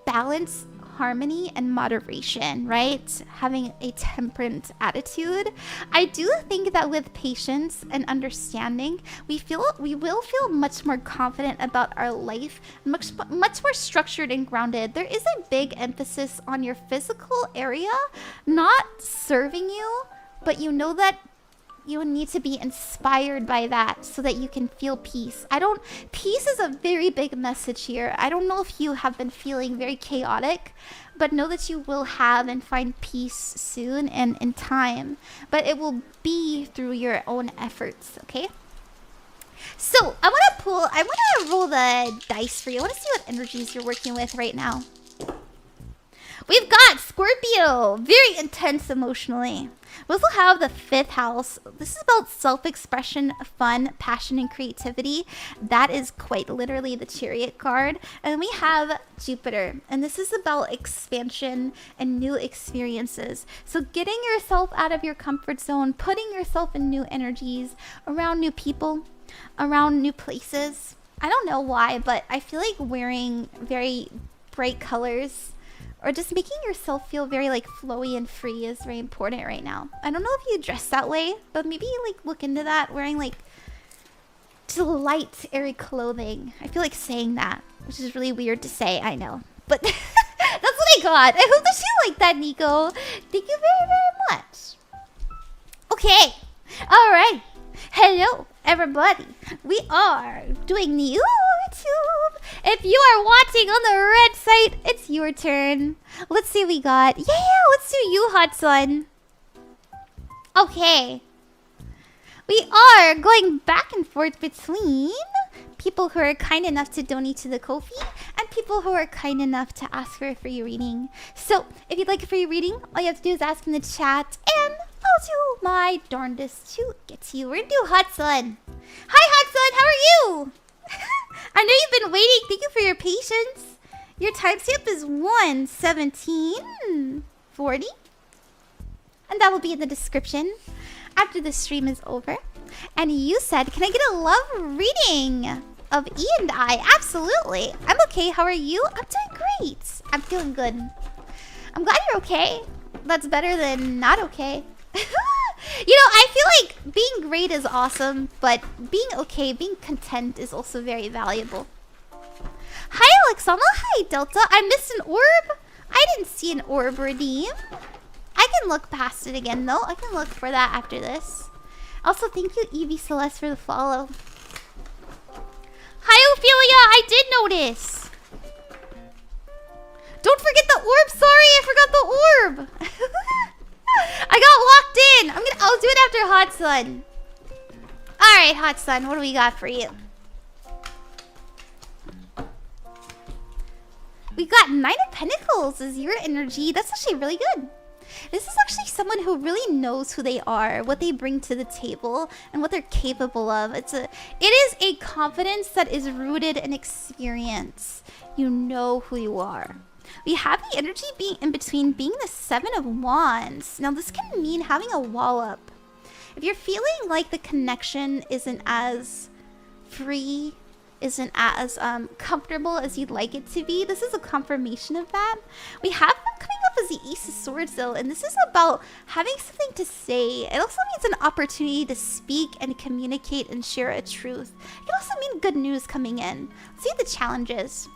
Speaker 1: balance, harmony, and moderation, right? Having a temperate attitude. I do think that with patience and understanding, we will feel much more confident about our life, much more structured and grounded. There is a big emphasis on your physical area not serving you, but you know that you need to be inspired by that so that you can feel peace. Peace is a very big message here. I don't know if you have been feeling very chaotic, but know that you will have and find peace soon and in time. But it will be through your own efforts, okay? So, I want to roll the dice for you. I want to see what energies you're working with right now. We've got Scorpio, very intense emotionally. We also have the 5th house. This is about self-expression, fun, passion, and creativity. That is quite literally the Chariot card. And we have Jupiter, and this is about expansion and new experiences. So getting yourself out of your comfort zone, putting yourself in new energies, around new people, around new places. I don't know why, but I feel like wearing very bright colors or just making yourself feel very like flowy and free is very important right now. I don't know if you dress that way, but maybe like look into that, wearing like just light, airy clothing. I feel like saying that, which is really weird to say, I know. But that's what I got. I hope that you like that, Nico. Thank you very, very much. Okay. All right. Hello, everybody. We are doing the YouTube. If you are watching on the red site, it's your turn. Let's see what we got. Yeah, let's do you, Hot Sun. Okay. We are going back and forth between people who are kind enough to donate to the Ko-fi and people who are kind enough to ask for a free reading. So, if you'd like a free reading, all you have to do is ask in the chat and I'll do my darndest to get to you. We're gonna do Hot Sun. Hi, Hot Sun. How are you? I know you've been waiting. Thank you for your patience. Your timestamp is 1:17:40. And that will be in the description after the stream is over. And you said, can I get a love reading of E and I? Absolutely. I'm okay. How are you? I'm doing great. I'm feeling good. I'm glad you're okay. That's better than not okay. You know, I feel like being great is awesome, but being okay, being content is also very valuable. Hi, Alexama. Hi, Delta. I missed an orb. I didn't see an orb redeem. I can look past it again, though. I can look for that after this. Also, thank you, Evie Celeste, for the follow. Hi, Ophelia. I did notice. Don't forget the orb. Sorry, I forgot the orb. I got locked in. I'll do it after Hot Sun. All right, Hot Sun. What do we got for you? We got Knight of Pentacles as your energy. That's actually really good. This is actually someone who really knows who they are, what they bring to the table, and what they're capable of. It is a confidence that is rooted in experience. You know who you are. We have the energy being in between being the 7 of Wands. Now this can mean having a wall up. If you're feeling like the connection isn't as free, isn't as comfortable as you'd like it to be, this is a confirmation of that. We have them coming up as the Ace of Swords though, and this is about having something to say. It also means an opportunity to speak and communicate and share a truth. It can also mean good news coming in. Let's see the challenges.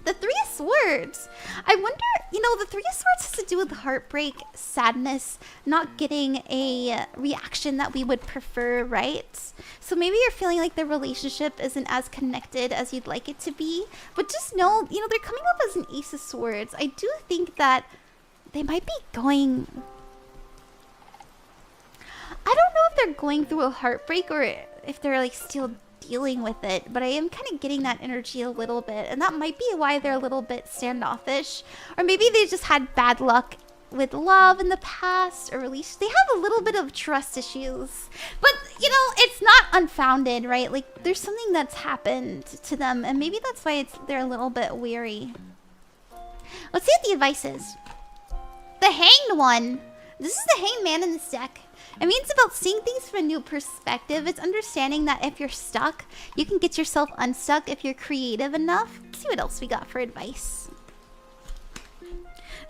Speaker 1: The Three of Swords. I wonder, you know, the Three of Swords has to do with heartbreak, sadness, not getting a reaction that we would prefer, right? So maybe you're feeling like the relationship isn't as connected as you'd like it to be. But just know, you know, they're coming up as an Ace of Swords. I do think that they might be going... I don't know if they're going through a heartbreak or if they're like still dealing with it, but I am kind of getting that energy a little bit, and that might be why they're a little bit standoffish, or maybe they just had bad luck with love in the past, or at least they have a little bit of trust issues. But you know, it's not unfounded, right? Like there's something that's happened to them, and maybe that's why they're a little bit weary. Let's see what the advice is. The Hanged One. This is the Hanged Man in this deck. It means about seeing things from a new perspective. It's understanding that if you're stuck, you can get yourself unstuck if you're creative enough. Let's see what else we got for advice.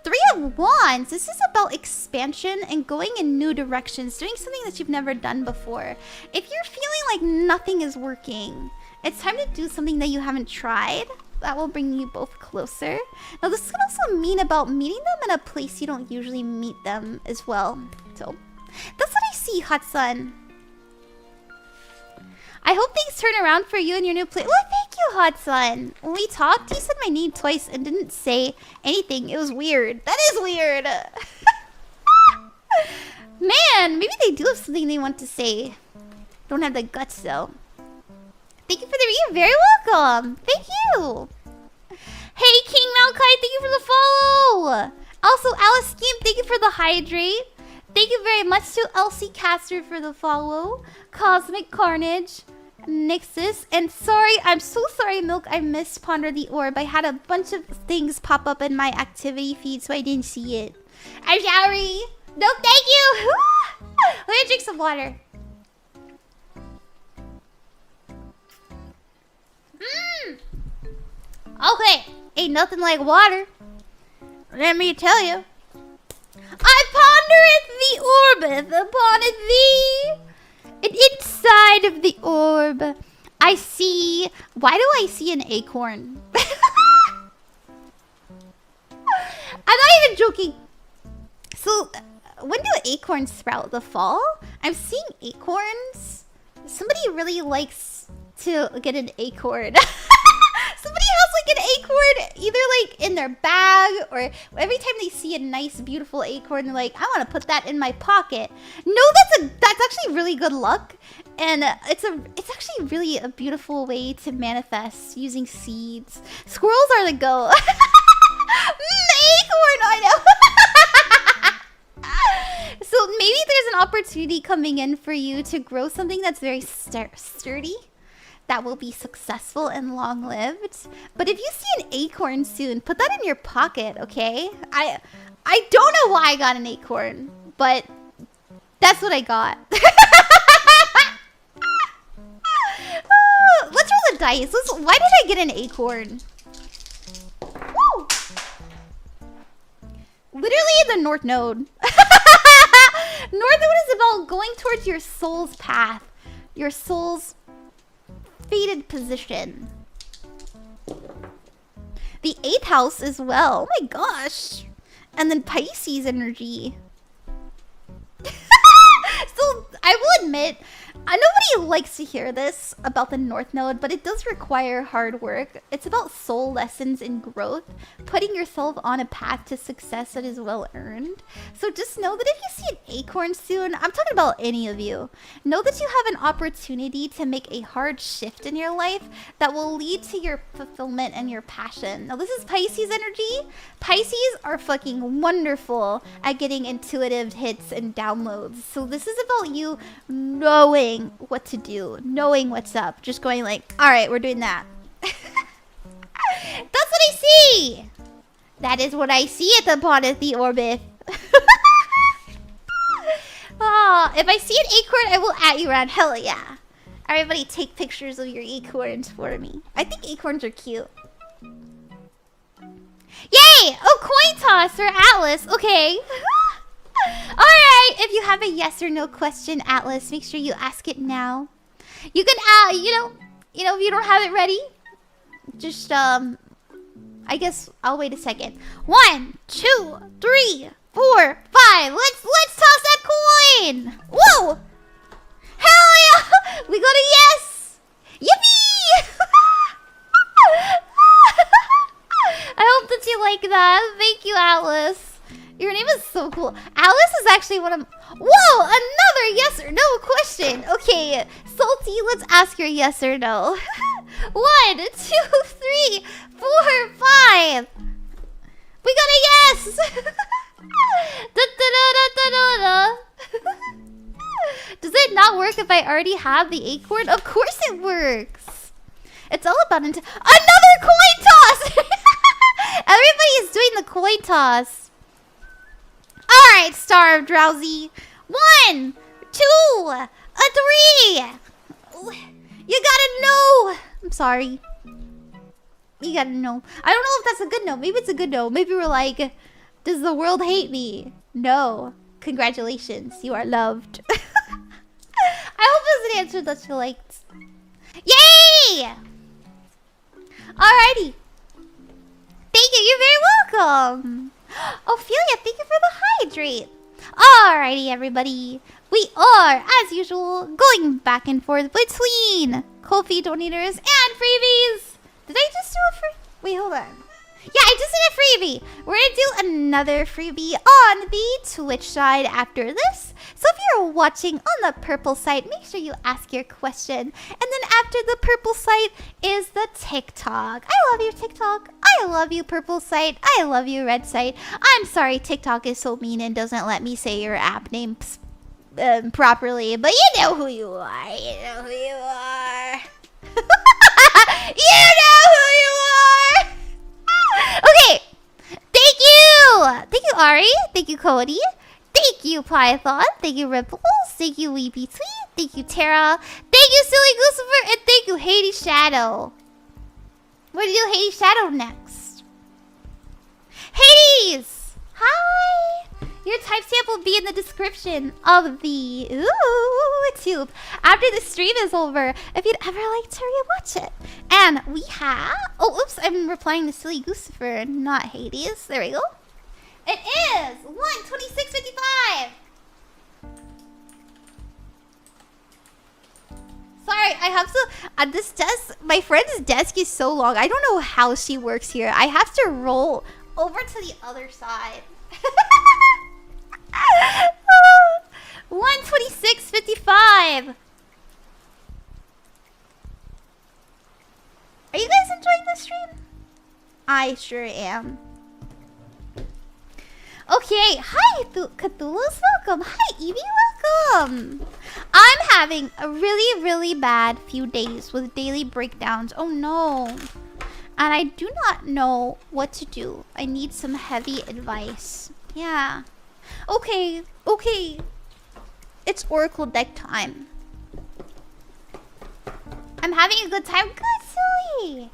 Speaker 1: Three of Wands. This is about expansion and going in new directions, doing something that you've never done before. If you're feeling like nothing is working, it's time to do something that you haven't tried. That will bring you both closer. Now, this can also mean about meeting them in a place you don't usually meet them as well. So that's what I see, Hot Sun. I hope things turn around for you in your new place. Well, thank you, Hot Sun. When we talked, you said my name twice and didn't say anything. It was weird. That is weird. Man, maybe they do have something they want to say. Don't have the guts, though. Thank you for the read. You're very welcome. Thank you. Hey, King Malachi, thank you for the follow. Also, Alice Scheme, thank you for the hydrate. Thank you very much to Elsie Caster for the follow. Cosmic Carnage, Nixus, and sorry, I'm so sorry, Milk, I missed Ponder the Orb. I had a bunch of things pop up in my activity feed, so I didn't see it. I'm sorry. No, thank you. Let me drink some water. Okay, ain't nothing like water. Let me tell you. I pondereth the orbeth upon thee. And inside of the orb, I see... Why do I see an acorn? I'm not even joking. So, when do acorns sprout? The fall? I'm seeing acorns. Somebody really likes to get an acorn. Somebody has like an acorn either like in their bag, or every time they see a nice beautiful acorn, they're like, I want to put that in my pocket. No, that's actually really good luck, and it's actually really a beautiful way to manifest using seeds. Squirrels are the go. Acorn, I know. So maybe there's an opportunity coming in for you to grow something that's very sturdy, that will be successful and long-lived. But if you see an acorn soon, put that in your pocket, okay? I don't know why I got an acorn, but that's what I got. Let's roll the dice. Why did I get an acorn? Woo! Literally the North Node. North Node is about going towards your soul's path. Your soul's fated position. The 8th house as well. Oh my gosh. And then Pisces energy. So I will admit, nobody likes to hear this about the North Node, but it does require hard work. It's about soul lessons and growth, putting yourself on a path to success that is well earned. So just know that if you see an acorn soon, I'm talking about any of you, know that you have an opportunity to make a hard shift in your life that will lead to your fulfillment and your passion. Now this is Pisces energy. Pisces are fucking wonderful at getting intuitive hits and downloads. So this is about you knowing what to do, knowing what's up, just going like, all right, we're doing that. That's what I see. That is what I see at the pot of the orbit. Oh, if I see an acorn, I will at you around. Hell yeah. Everybody take pictures of your acorns for me. I think acorns are cute. Yay! Oh, coin toss for Atlas. Okay. Alright, if you have a yes or no question, Atlas, make sure you ask it now. You can, you know, if you don't have it ready, just, I guess I'll wait a second. 1, 2, 3, 4, 5. Let's toss that coin. Whoa! Hell yeah! We got a yes! Yippee! I hope that you like that. Thank you, Atlas. Your name is so cool. Alice is actually one of... Whoa! Another yes or no question. Okay, Salty, let's ask your yes or no. 1, 2, 3, 4, 5. We got a yes! Da, da, da, da, da, da. Does it not work if I already have the acorn? Of course it works. It's all about... Another coin toss! Everybody is doing the coin toss. Alright, Star of Drowsy. 1, 2, 3. You gotta know. I'm sorry. You gotta know. I don't know if that's a good no. Maybe it's a good no. Maybe we're like, does the world hate me? No. Congratulations. You are loved. I hope it's an answer that you liked. Yay! Alrighty. Thank you. You're very welcome. Ophelia, thank you for the hydrate. Alrighty, everybody. We are, as usual, going back and forth between Ko-fi donators and freebies. Did I just do a free? Wait, hold on. Yeah, I just did a freebie. We're gonna do another freebie on the Twitch side after this. So if you're watching on the purple site, make sure you ask your question. And then after the purple site is the TikTok. I love you, TikTok. I love you, purple site. I love you, red site. I'm sorry, TikTok is so mean and doesn't let me say your app name properly. But you know who you are. You know who you are. You know who you are. Okay. Thank you. Thank you, Ari. Thank you, Codi. Thank you, Python. Thank you, Ripples. Thank you, Weepy Tweet. Thank you, Terra. Thank you, Silly Gucifer. And thank you, Hades Shadow. We're gonna do Hades Shadow next. Hades! Hi! Your timestamp will be in the description of the tube after the stream is over if you'd ever like to rewatch it. And we have... Oh, oops, I'm replying to Silly Gucifer, not Hades. There we go. It is 1:26:55. Sorry, I have to... this desk... My friend's desk is so long. I don't know how she works here. I have to roll over to the other side. 1:26:55. Are you guys enjoying the stream? I sure am. Okay, hi Cthulhu's welcome. Hi Evie, welcome. I'm having a really bad few days with daily breakdowns. Oh no. And I do not know what to do. I need some heavy advice. Yeah. Okay. It's Oracle deck time. I'm having a good time. Good, silly.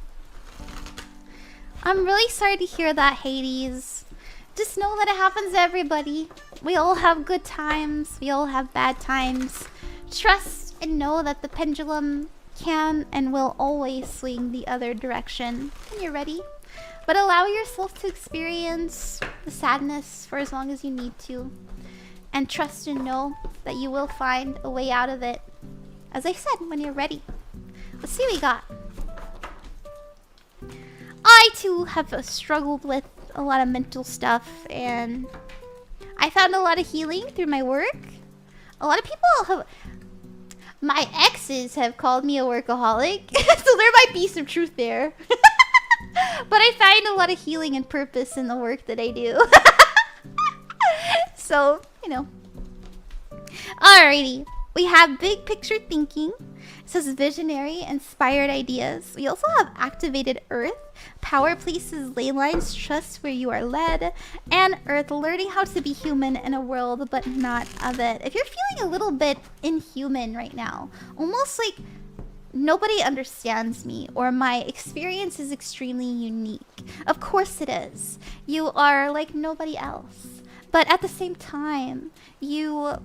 Speaker 1: I'm really sorry to hear that, Hades. Just know that it happens to everybody. We all have good times. We all have bad times. Trust and know that the pendulum can and will always swing the other direction when you're ready. But allow yourself to experience the sadness for as long as you need to. And trust and know that you will find a way out of it. As I said, when you're ready. Let's see what we got. I too have struggled with a lot of mental stuff, and I found a lot of healing through my work. A lot of people have... My exes have called me a workaholic, so there might be some truth there. But I find a lot of healing and purpose in the work that I do. So, you know. Alrighty. We have big picture thinking. says visionary, inspired ideas. We also have activated earth, power places, ley lines, trust where you are led, and earth, learning how to be human in a world but not of it. If you're feeling a little bit inhuman right now, almost like nobody understands me or my experience is extremely unique. Of course it is. You are like nobody else. But at the same time, you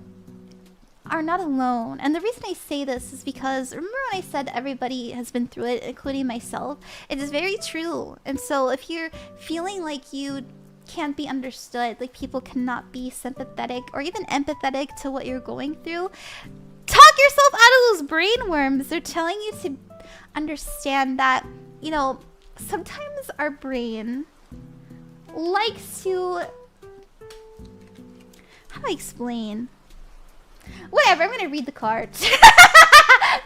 Speaker 1: are not alone. And the reason I say this is because remember when I said everybody has been through it, including myself? It is very true. And so if you're feeling like you can't be understood, like people cannot be sympathetic or even empathetic to what you're going through, talk yourself out of those brain worms. They're telling you to understand that, you know, sometimes our brain likes to... How do I explain? Whatever, I'm gonna read the cards. Because I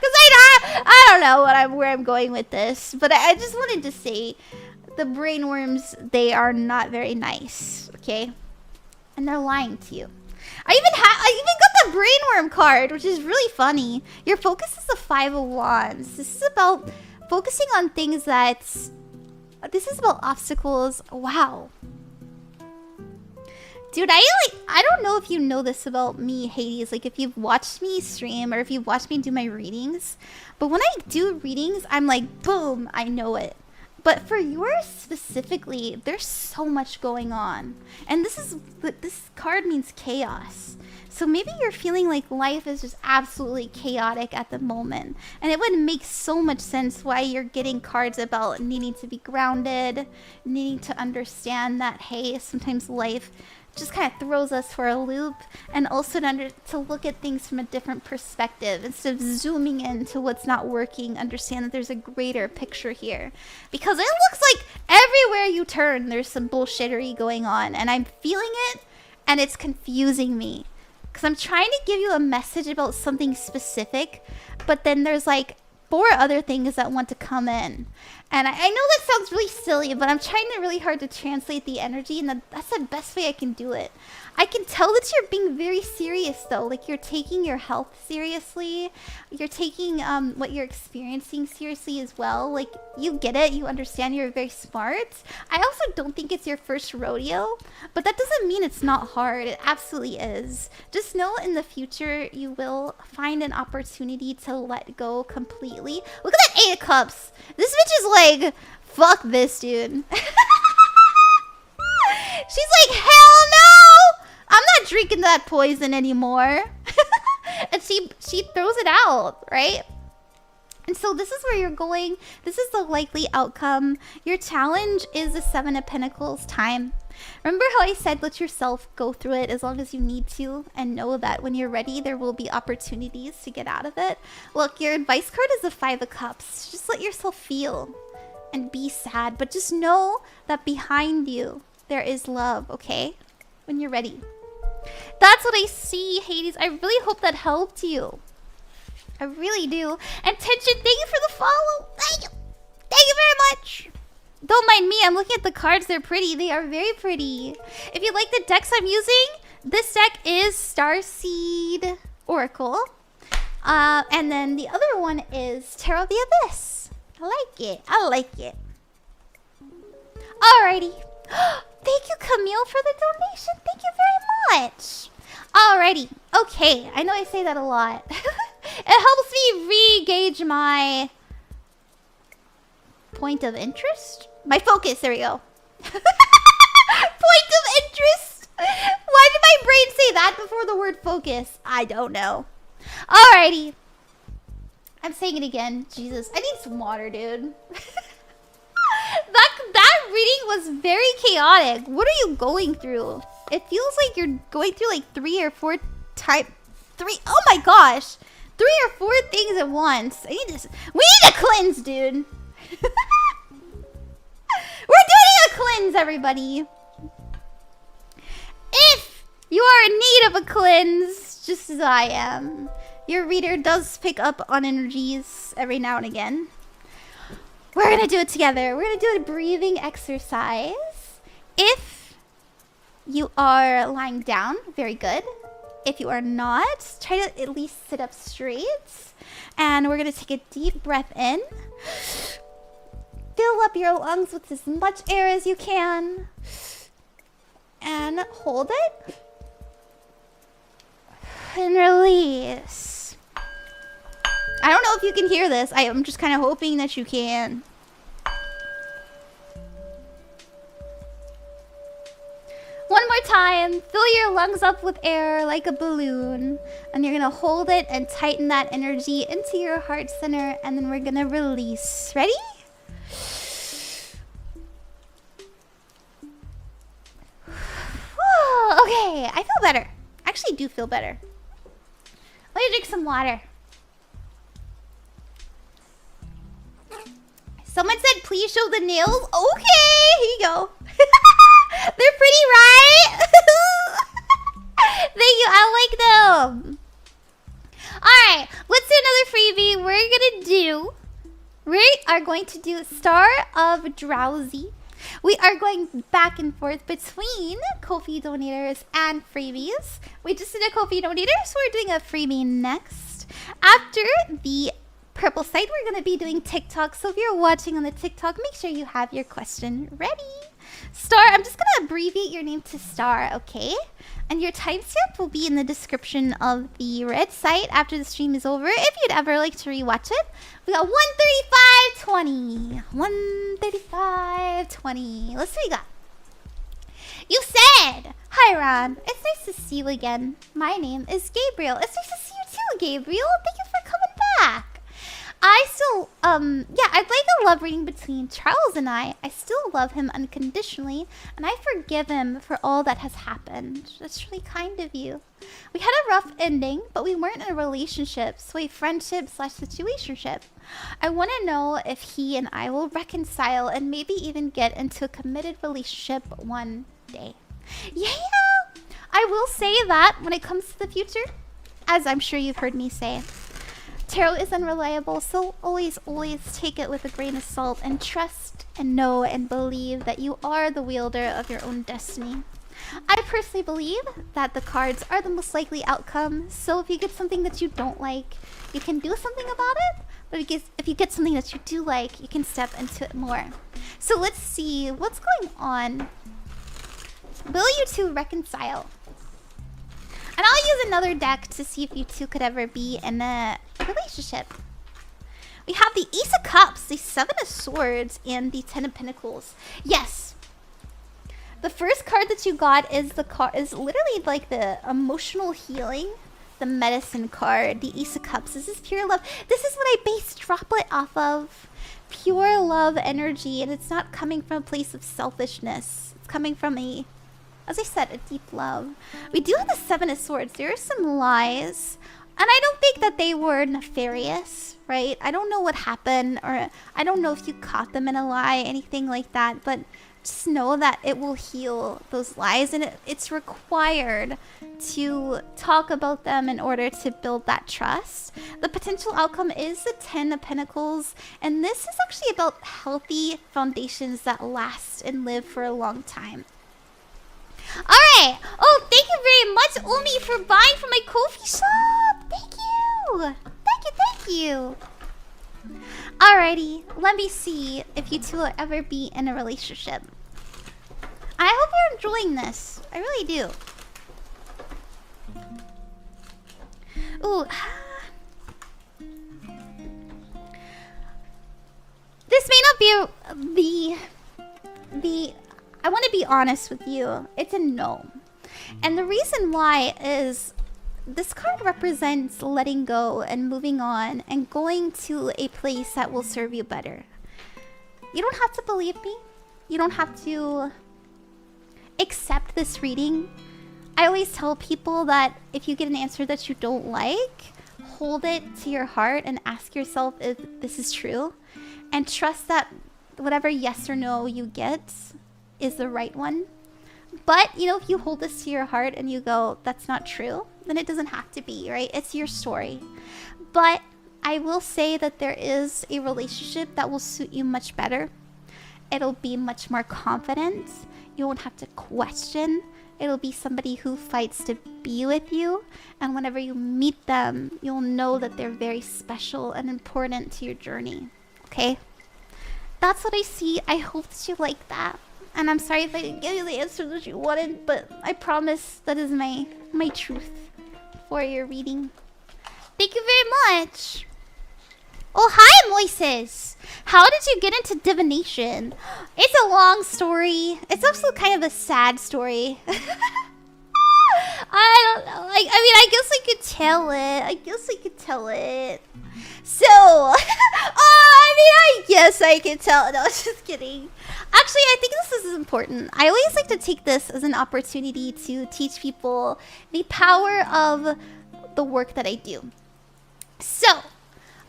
Speaker 1: don't know where I'm going with this. But I just wanted to say, the brainworms, they are not very nice, okay? And they're lying to you. I even got the brainworm card, which is really funny. Your focus is the 5 of Wands. This is about focusing on things that... This is about obstacles. Wow. Dude, I don't know if you know this about me, Hades. Like, if you've watched me stream or if you've watched me do my readings. But when I do readings, I'm like, boom, I know it. But for yours specifically, there's so much going on. And this card means chaos. So maybe you're feeling like life is just absolutely chaotic at the moment. And it would make so much sense why you're getting cards about needing to be grounded, needing to understand that, hey, sometimes life just kind of throws us for a loop, and also to look at things from a different perspective instead of zooming into what's not working. Understand that there's a greater picture here, because it looks like everywhere you turn there's some bullshittery going on, and I'm feeling it, and it's confusing me because I'm trying to give you a message about something specific, but then there's like 4 other things that want to come in. And I know that sounds really silly, but I'm trying really hard to translate the energy, and that's the best way I can do it. I can tell that you're being very serious, though. Like, you're taking your health seriously. You're taking what you're experiencing seriously as well. Like, you get it. You understand. You're very smart. I also don't think it's your first rodeo, but that doesn't mean it's not hard. It absolutely is. Just know in the future, you will find an opportunity to let go completely. Look at that 8 of Cups. This bitch is like, fuck this, dude. She's like, hell no! I'm not drinking that poison anymore. And she throws it out, right? And so this is where you're going. This is the likely outcome. Your challenge is the 7 of Pentacles time. Remember how I said let yourself go through it as long as you need to, and know that when you're ready, there will be opportunities to get out of it. Look, your advice card is the 5 of Cups. Just let yourself feel and be sad, but just know that behind you, there is love, okay? When you're ready. That's what I see, Hades. I really hope that helped you. I really do. And Tension, thank you for the follow. Thank you. Thank you very much. Don't mind me. I'm looking at the cards. They're pretty. They are very pretty. If you like the decks I'm using, this deck is Starseed Oracle. And then the other one is Terra of the Abyss. I like it. I like it. Alrighty. Thank you, Camille, for the donation. Thank you very much. Alrighty. Okay. I know I say that a lot. It helps me re-gauge my point of interest. My focus. There we go. Point of interest. Why did my brain say that before the word focus? I don't know. Alrighty. I'm saying it again. Jesus. I need some water, dude. That reading was very chaotic. What are you going through? It feels like you're going through like 3 or 4 oh my gosh. 3 or 4 things at once. We need a cleanse, dude. We're doing a cleanse, everybody. If you are in need of a cleanse, just as I am, your reader does pick up on energies every now and again. We're gonna do it together. We're gonna do a breathing exercise. If you are lying down, very good. If you are not, try to at least sit up straight. And we're going to take a deep breath in. Fill up your lungs with as much air as you can. And hold it. And release. I don't know if you can hear this. I'm just kind of hoping that you can. One more time. Fill your lungs up with air like a balloon. And you're going to hold it and tighten that energy into your heart center. And then we're going to release. Ready? Okay, I feel better. I actually do feel better. Let me drink some water. Someone said, please show the nails. Okay, here you go. They're pretty, right? Thank you, I like them. Alright, let's do another freebie. We are going to do Star of Drowsy. We are going back and forth between Ko-fi donators and freebies. We just did a Ko-fi donator, so we're doing a freebie next. After the purple site, we're going to be doing TikTok. So if you're watching on the TikTok, make sure you have your question ready. Star, I'm just going to abbreviate your name to Star, okay? And your timestamp will be in the description of the red site after the stream is over. If you'd ever like to rewatch it, we got 135.20. 135.20. Let's see what we got. You said, hi Ron, it's nice to see you again. My name is Gabriel. It's nice to see you too, Gabriel. Thank you for coming back. I still, yeah, I'd like a love reading between Charles and I. I still love him unconditionally, and I forgive him for all that has happened. That's really kind of you. We had a rough ending, but we weren't in a relationship, so a friendship/situationship. I want to know if he and I will reconcile and maybe even get into a committed relationship one day. Yeah! I will say that when it comes to the future, as I'm sure you've heard me say, tarot is unreliable, so always take it with a grain of salt and trust and know and believe that you are the wielder of your own destiny. I personally believe that the cards are the most likely outcome, so if you get something that you don't like, you can do something about it, but if you get something that you do like, you can step into it more. So let's see what's going on. Will you two reconcile? And I'll use another deck to see if you two could ever be in a relationship. We have the Ace of Cups, the Seven of Swords, and the Ten of Pentacles. Yes. The first card that you got is literally like the emotional healing, the medicine card, the Ace of Cups. This is pure love. This is what I base Droplet off of. Pure love energy, and it's not coming from a place of selfishness. It's coming from a, as I said, a deep love. We do have the Seven of Swords. There are some lies. And I don't think that they were nefarious, right? I don't know what happened, or I don't know if you caught them in a lie, anything like that. But just know that it will heal those lies. And it's required to talk about them in order to build that trust. The potential outcome is the Ten of Pentacles. And this is actually about healthy foundations that last and live for a long time. Alright. Oh, thank you very much, Omi, for buying from my Ko-fi shop. Thank you. Thank you. Alrighty. Let me see if you two will ever be in a relationship. I hope you're enjoying this. I really do. Ooh. This may not be the I want to be honest with you. It's a no. And the reason why is this card represents letting go and moving on and going to a place that will serve you better. You don't have to believe me. You don't have to accept this reading. I always tell people that if you get an answer that you don't like, hold it to your heart and ask yourself if this is true. And trust that whatever yes or no you get is the right one. But, you know, if you hold this to your heart and you go, that's not true, then it doesn't have to be, right? It's your story. But I will say that there is a relationship that will suit you much better. It'll be much more confident. You won't have to question It'll be somebody who fights to be with you, and whenever you meet them, you'll know that they're very special and important to your journey. Okay? That's what I see. I hope that you like that. And I'm sorry if I didn't give you the answer that you wanted, but I promise that is my truth for your reading. Thank you very much. Oh, hi, Moises. How did you get into divination? It's a long story. It's also kind of a sad story. I don't know. I guess I could tell it. So, I guess I could tell. No, just kidding. Actually, I think this is important. I always like to take this as an opportunity to teach people the power of the work that I do. So,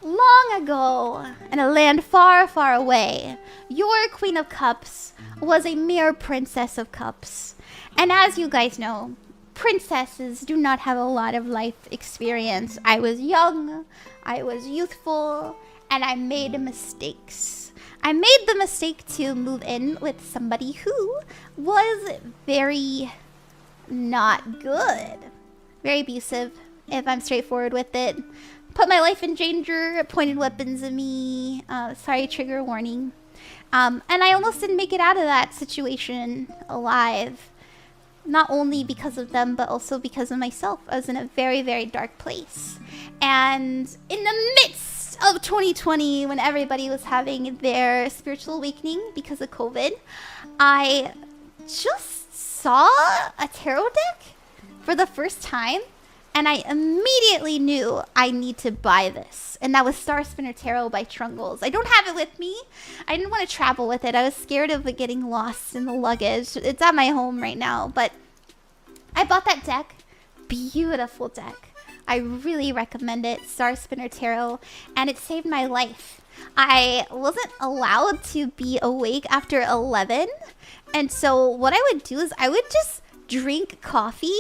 Speaker 1: long ago, in a land far, far away, your Queen of Cups was a mere Princess of Cups. And as you guys know, princesses do not have a lot of life experience. I was young, I was youthful, and I made mistakes. I made the mistake to move in with somebody who was very not good. Very abusive, if I'm straightforward with it. Put my life in danger, pointed weapons at me. Sorry, trigger warning. And I almost didn't make it out of that situation alive. Not only because of them, but also because of myself. I was in a very, very dark place. And in the midst of 2020, when everybody was having their spiritual awakening because of COVID, I just saw a tarot deck for the first time. And I immediately knew I need to buy this. And that was Star Spinner Tarot by Trungles. I don't have it with me. I didn't want to travel with it. I was scared of it getting lost in the luggage. It's at my home right now. But I bought that deck. Beautiful deck. I really recommend it. Star Spinner Tarot. And it saved my life. I wasn't allowed to be awake after 11. And so what I would do is I would just drink coffee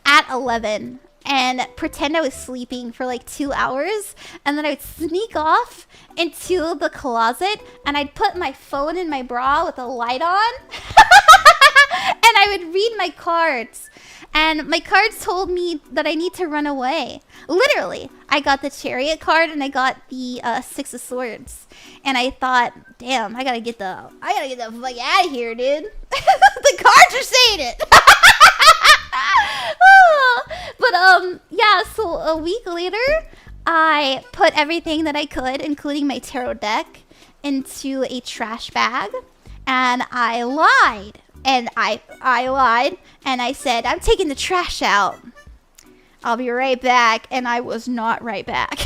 Speaker 1: at 11 and pretend I was sleeping for like 2 hours, and then I would sneak off into the closet and I'd put my phone in my bra with a light on and I would read my cards, and my cards told me that I need to run away. Literally, I got the Chariot card and I got the Six of Swords, and I thought, damn, I gotta get the fuck out of here, dude. The cards are saying it. But yeah, so a week later, I put everything that I could, including my tarot deck, into a trash bag, and I lied. And I lied, and I said, I'm taking the trash out. I'll be right back, and I was not right back.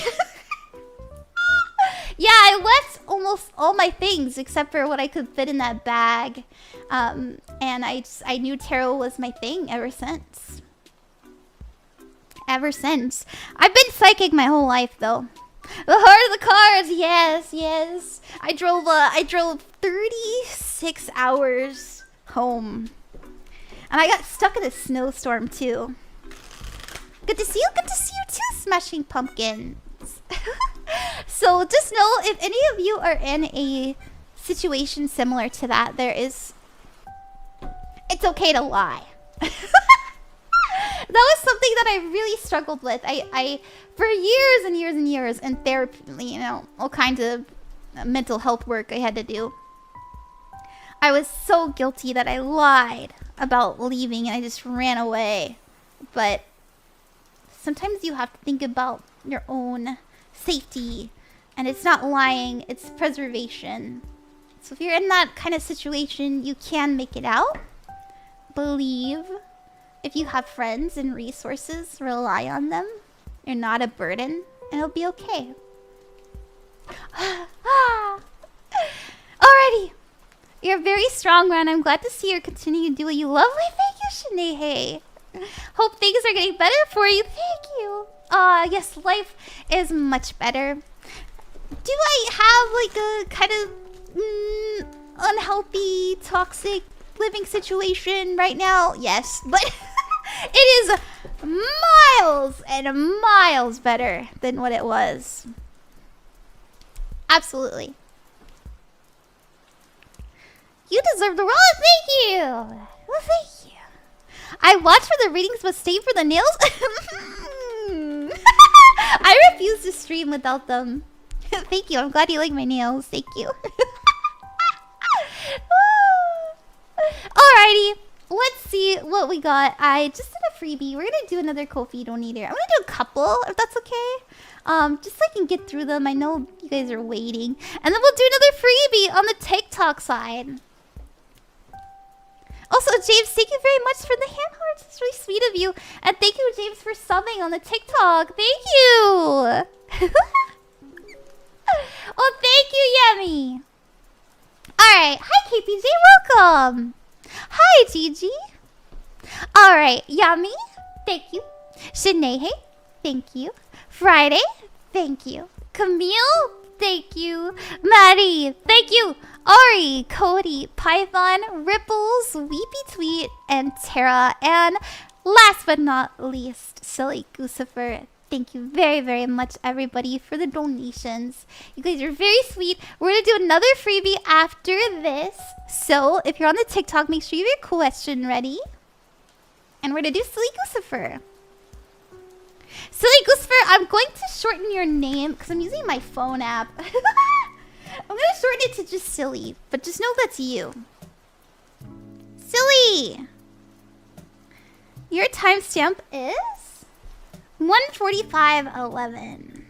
Speaker 1: Yeah, I left almost all my things except for what I could fit in that bag. And I knew tarot was my thing ever since. Ever since. I've been psychic my whole life, though. The heart of the cards, yes, yes. I drove 36 hours home. And I got stuck in a snowstorm, too. Good to see you too, Smashing Pumpkins. So just know, if any of you are in a situation similar to that, it's okay to lie. That was something that I really struggled with. I for years and years and years in therapy, you know, all kinds of mental health work I had to do. I was so guilty that I lied about leaving and I just ran away. But sometimes you have to think about your own safety, and it's not lying, it's preservation. So if you're in that kind of situation, you can make it out. Believe. If you have friends and resources, rely on them. You're not a burden, and it'll be okay. Alrighty. You're very strong, Ron. I'm glad to see you're continuing to do what you love. Thank you, Shenayhey. Hope things are getting better for you. Thank you. Yes, life is much better. Do I have like a kind of unhealthy, toxic living situation right now? Yes, but it is miles and miles better than what it was. Absolutely. You deserve the rose. Thank you. Well, thank you. I watch for the readings but stay for the nails. I refuse to stream without them. Thank you. I'm glad you like my nails. Thank you. Alrighty. Let's see what we got. I just did a freebie. We're gonna do another Ko-fi donator. I'm gonna do a couple, if that's okay. Just so I can get through them. I know you guys are waiting. And then we'll do another freebie on the TikTok side. Also, James, thank you very much for the hand hearts. It's really sweet of you. And thank you, James, for subbing on the TikTok. Thank you. Oh, thank you, Yemi. Alright. Hi, KPJ. Welcome. Hi, Gigi. Alright. Yami. Thank you. Shenayhey. Thank you. Friday. Thank you. Camille. Thank you. Maddie. Thank you. Ari, Codi, Python, Ripples, Weepy Tweet, and Terra. And last but not least, Silly Goosifer. Thank you very, very much, everybody, for the donations. You guys are very sweet. We're going to do another freebie after this. So, if you're on the TikTok, make sure you have your question ready. And we're going to do Silly Goosifer. Silly Goosifer, I'm going to shorten your name because I'm using my phone app. I'm going to shorten it to just Silly, but just know that's you. Silly! Your timestamp is 1:45:11.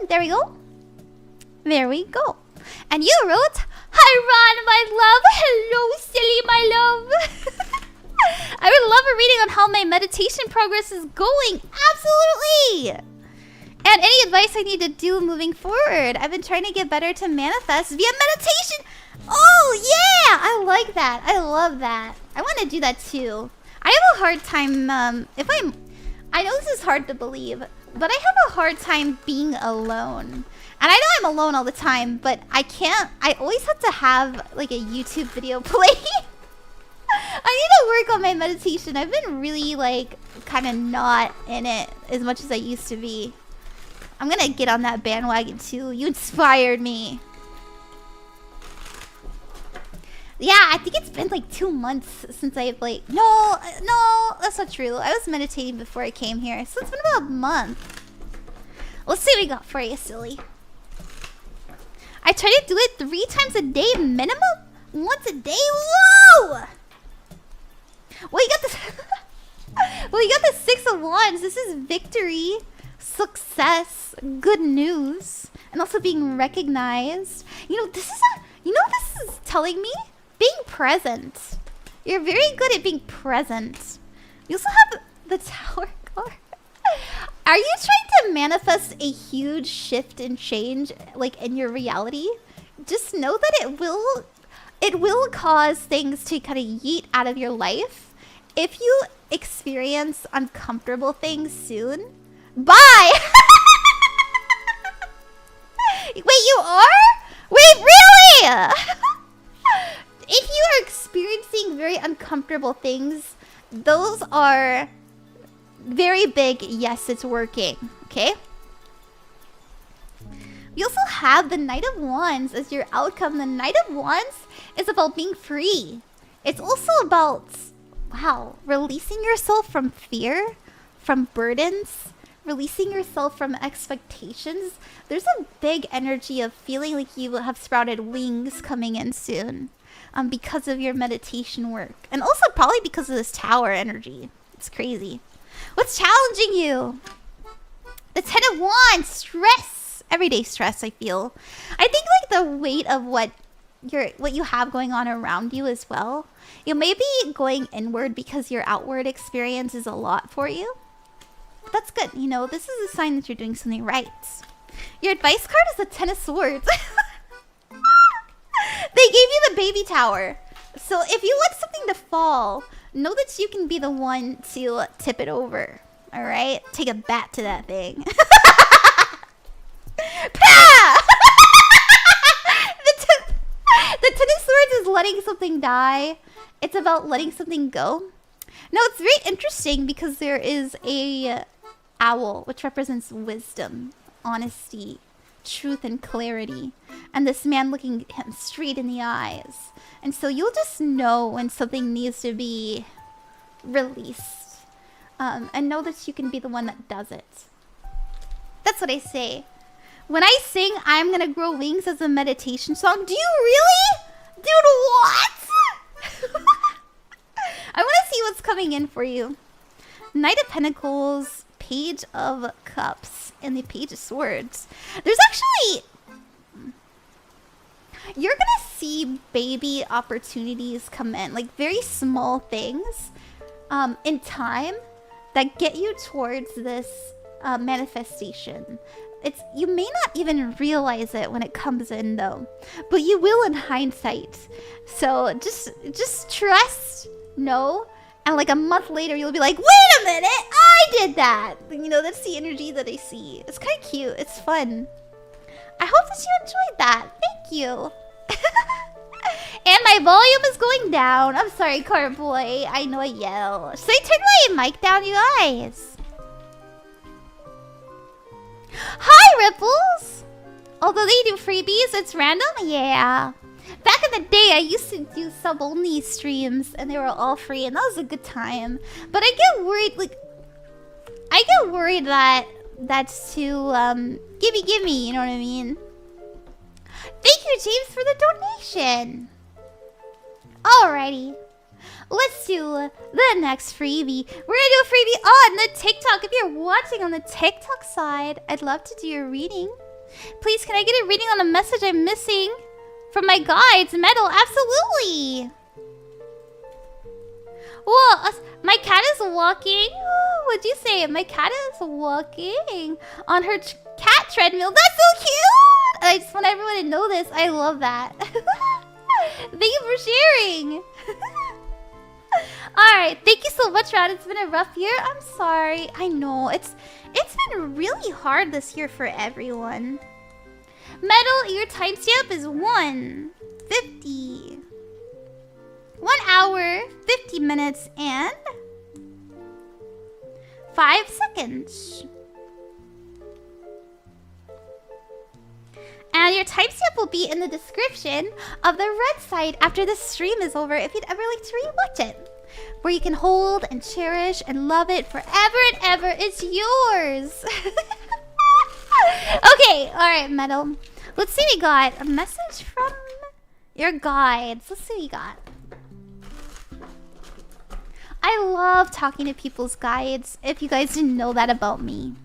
Speaker 1: There we go. There we go. And you wrote, "Hi Ron, my love. Hello, Silly, my love." I would love a reading on how my meditation progress is going. Absolutely. And any advice I need to do moving forward. I've been trying to get better to manifest via meditation. Oh, yeah. I like that. I love that. I want to do that too. I have a hard time, I know this is hard to believe, but I have a hard time being alone. And I know I'm alone all the time, but I always have to have like a YouTube video play. I need to work on my meditation. I've been really like kind of not in it as much as I used to be. I'm gonna get on that bandwagon too. You inspired me. Yeah, I think it's been like 2 months since I've like... No, that's not true. I was meditating before I came here. So it's been about a month. Let's see what we got for you, Silly. I try to do it 3 times a day minimum? Once a day? Whoa! Well, you got this... well, you got the 6 of Wands. This is victory, success, good news, and also being recognized. You know, this is telling me? Being present. You're very good at being present. You also have the Tower card. Are you trying to manifest a huge shift and change, like, in your reality? Just know that it will cause things to kind of yeet out of your life. If you experience uncomfortable things soon, bye! Wait, you are? Wait, really? If you are experiencing very uncomfortable things, those are very big, yes, it's working, okay? We also have the Knight of Wands as your outcome. The Knight of Wands is about being free. It's also about, wow, releasing yourself from fear, from burdens, releasing yourself from expectations. There's a big energy of feeling like you have sprouted wings coming in soon. Because of your meditation work. And also probably because of this Tower energy. It's crazy. What's challenging you? The 10 of Wands. Stress. Everyday stress, I feel. I think like the weight of what you have going on around you as well. You may be going inward because your outward experience is a lot for you. That's good. You know, this is a sign that you're doing something right. Your advice card is the 10 of Swords. They gave you the baby tower. So if you want something to fall, know that you can be the one to tip it over. Alright? Take a bat to that thing. The 10 of Swords is letting something die. It's about letting something go. No, it's very interesting because there is a owl, which represents wisdom, honesty, truth, and clarity. And this man looking him straight in the eyes. And so you'll just know when something needs to be released. And know that you can be the one that does it. That's what I say. When I sing I'm Gonna Grow Wings as a meditation song, do you really? Dude, what? I want to see what's coming in for you. Knight of Pentacles, Page of Cups, and the Page of Swords. There's actually... You're gonna see baby opportunities come in. Like very small things in time that get you towards this manifestation. You may not even realize it when it comes in though, but you will in hindsight. So just trust, know, and like a month later you'll be like, wait a minute, I did that. You know, that's the energy that I see. It's kind of cute. It's fun. I hope that you enjoyed that. Thank you. And my volume is going down. I'm sorry, Car Boy. I know I yell. Should I turn my mic down, you guys? Hi, Ripples! Although they do freebies, it's random? Yeah. Back in the day, I used to do sub-only streams, and they were all free, and that was a good time. But I get worried, like... I get worried that that's too, gimme, you know what I mean? Thank you, James, for the donation! Alrighty. Let's do the next freebie. We're gonna do a freebie on the TikTok. If you're watching on the TikTok side, I'd love to do your reading. Please, can I get a reading on a message I'm missing from my guides? Metal, absolutely. Whoa, my cat is walking. What'd you say? My cat is walking on her cat treadmill. That's so cute. I just want everyone to know this. I love that. Thank you for sharing. Alright, thank you so much, Rad. It's been a rough year. I'm sorry. I know. It's been really hard this year for everyone. Metal, your timestamp is 1:50. 1 hour, 50 minutes, and 5 seconds. And your timestamp will be in the description of the red side after the stream is over if you'd ever like to rewatch it. Where you can hold and cherish and love it forever and ever. It's yours. Okay, alright, Metal. Let's see, we got a message from your guides. Let's see what we got. I love talking to people's guides, if you guys didn't know that about me.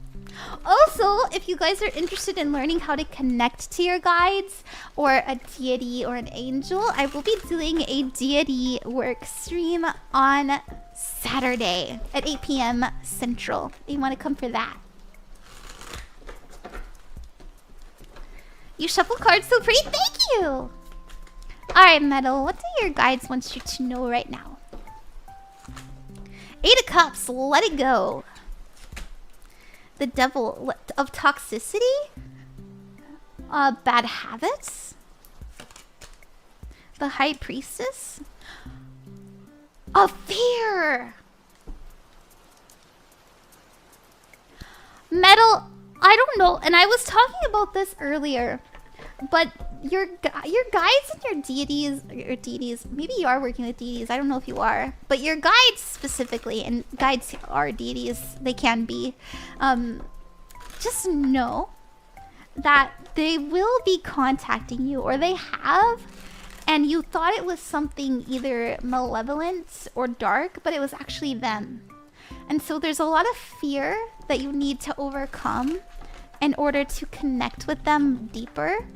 Speaker 1: Also, if you guys are interested in learning how to connect to your guides or a deity or an angel, I will be doing a deity work stream on Saturday at 8 p.m. Central. You want to come for that? You shuffle cards so pretty. Thank you. Alright, Metal. What do your guides want you to know right now? 8 of Cups. Let it go. The Devil of Toxicity. Bad Habits. The High Priestess. A Fear. Metal, I don't know, and I was talking about this earlier, but your guides and your deities, maybe you are working with deities, I don't know if you are, but your guides specifically, and guides are deities, they can be, just know that they will be contacting you, or they have, and you thought it was something either malevolent or dark, but it was actually them. And so there's a lot of fear that you need to overcome in order to connect with them deeper.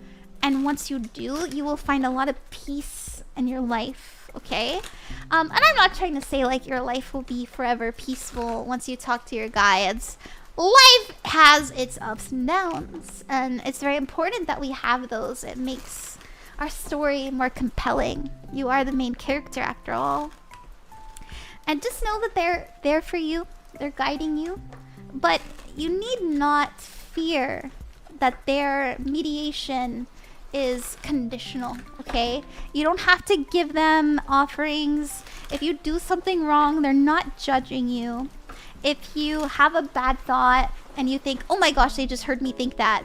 Speaker 1: And once you do, you will find a lot of peace in your life, okay? And I'm not trying to say like your life will be forever peaceful once you talk to your guides. Life has its ups and downs, and it's very important that we have those. It makes our story more compelling. You are the main character after all. And just know that they're there for you. They're guiding you. But you need not fear that their mediation is conditional, okay? You don't have to give them offerings. If you do something wrong, they're not judging you. if you have a bad thought and you think, oh my gosh, they just heard me think that,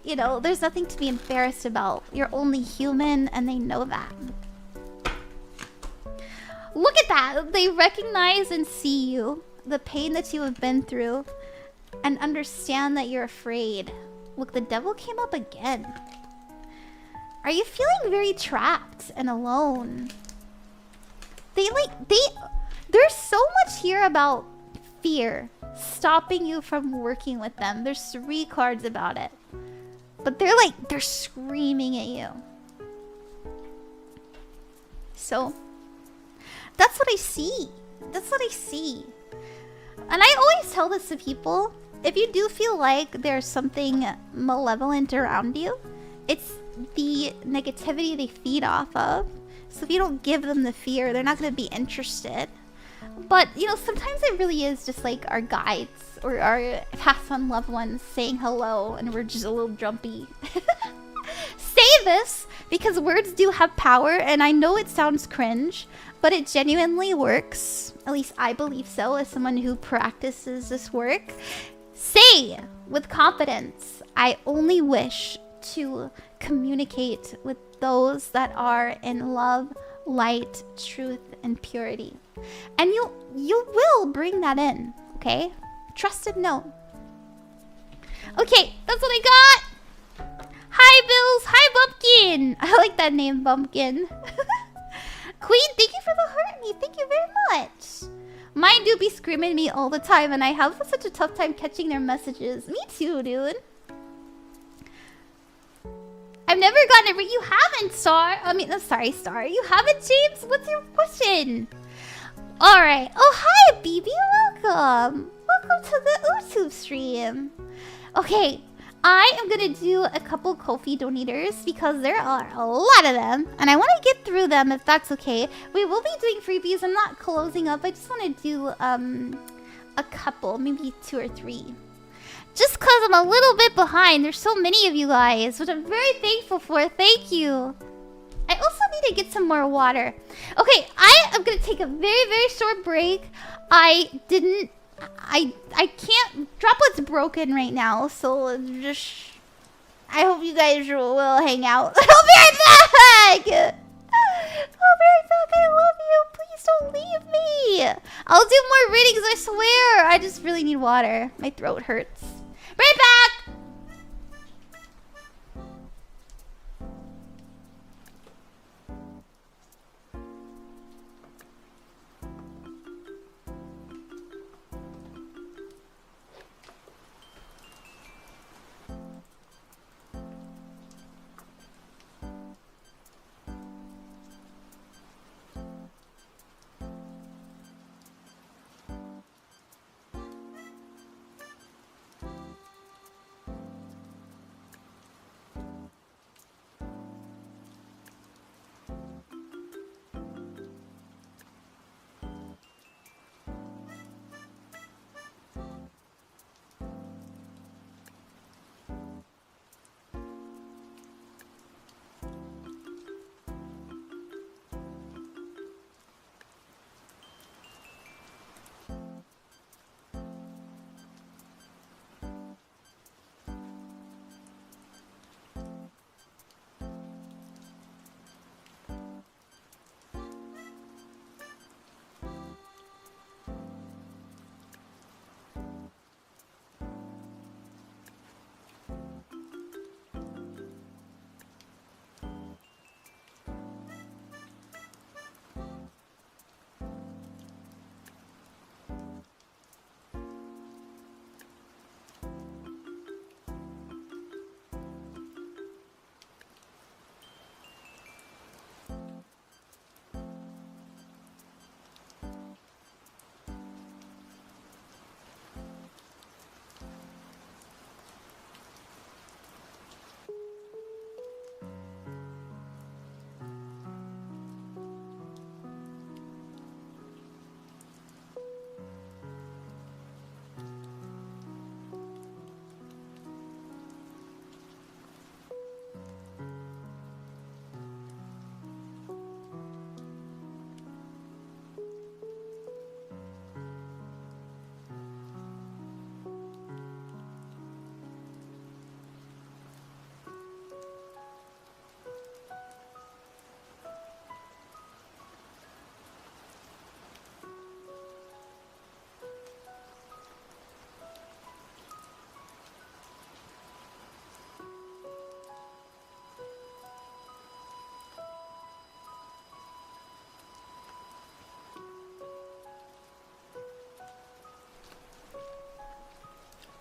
Speaker 1: you know, there's nothing to be embarrassed about. You're only human and they know that. Look at that. They recognize and see you, the pain that you have been through, and understand that you're afraid. Look, the devil came up again. Are you feeling very trapped and alone? There's so much here about fear stopping you from working with them. There's 3 cards about it. But they're screaming at you. So, that's what I see. That's what I see. And I always tell this to people. If you do feel like there's something malevolent around you, it's the negativity they feed off of. So if you don't give them the fear, they're not going to be interested. But, you know, sometimes it really is just like our guides or our passed on loved ones saying hello and we're just a little jumpy. Say this because words do have power, and I know it sounds cringe, but it genuinely works. At least I believe so as someone who practices this work. Say with confidence, I only wish to communicate with those that are in love, light, truth, and purity. And you will bring that in, okay? Trust and know. Okay, that's what I got. Hi, Bills. Hi, Bumpkin. I like that name, Bumpkin. Queen, thank you for the heart me. Thank you very much. Mine do be screaming at me all the time, and I have such a tough time catching their messages. Me too, dude. I've never gotten it. You haven't, Star. I mean, I'm sorry, Star. You haven't, James? What's your question? Alright. Oh, hi, BB. Welcome. Welcome to the YouTube stream. Okay. I am going to do a couple Ko-fi donators because there are a lot of them. And I want to get through them if that's okay. We will be doing freebies. I'm not closing up. I just want to do a couple. Maybe 2 or 3. Just because I'm a little bit behind. There's so many of you guys, which I'm very thankful for. Thank you. I also need to get some more water. Okay, I am going to take a very, very short break. I can't... Droplet's broken right now, so just... I hope you guys will hang out. I'll be right back! I'll be right back. I love you. Please don't leave me. I'll do more readings, I swear. I just really need water. My throat hurts. Right back!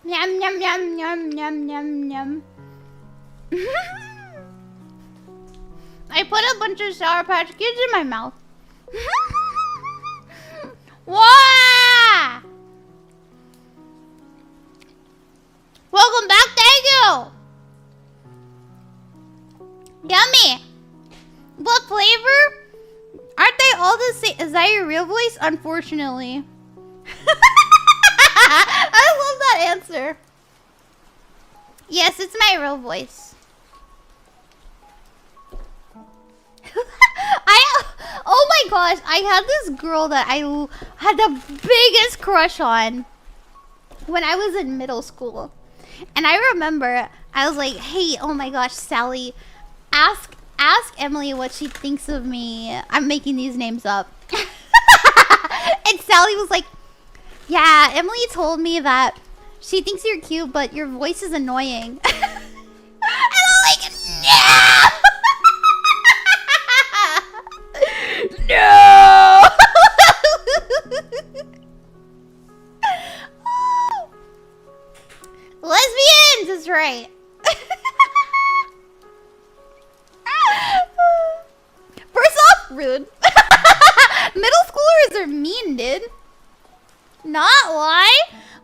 Speaker 1: Yum, yum, yum, yum, yum, yum, yum. I put a bunch of Sour Patch Kids in my mouth. Wow! Welcome back, thank you! Yummy! What flavor? Aren't they all the same? Is that your real voice? Unfortunately. I love that answer. Yes, it's my real voice. Oh my gosh, I had this girl that I had the biggest crush on when I was in middle school. And I remember I was like, hey, oh my gosh, Sally, ask Emily what she thinks of me. I'm making these names up. And Sally was like, yeah, Emily told me that she thinks you're cute, but your voice is annoying. And I'm like, no! No! Lesbians is right. First off, rude. Middle schoolers are mean, dude. Not why?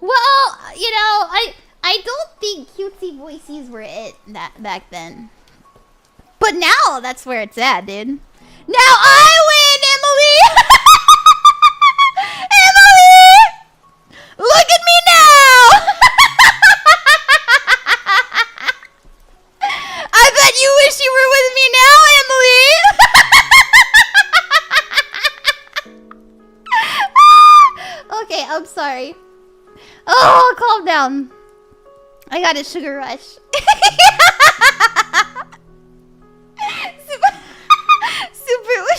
Speaker 1: Well, you know, I don't think cutesy voices were it back then. But now that's where it's at, dude. Now I win, Emily! Emily! Look at me now! I bet you wish you were with me now, Emily! Okay, I'm sorry. Oh, calm down. I got a sugar rush.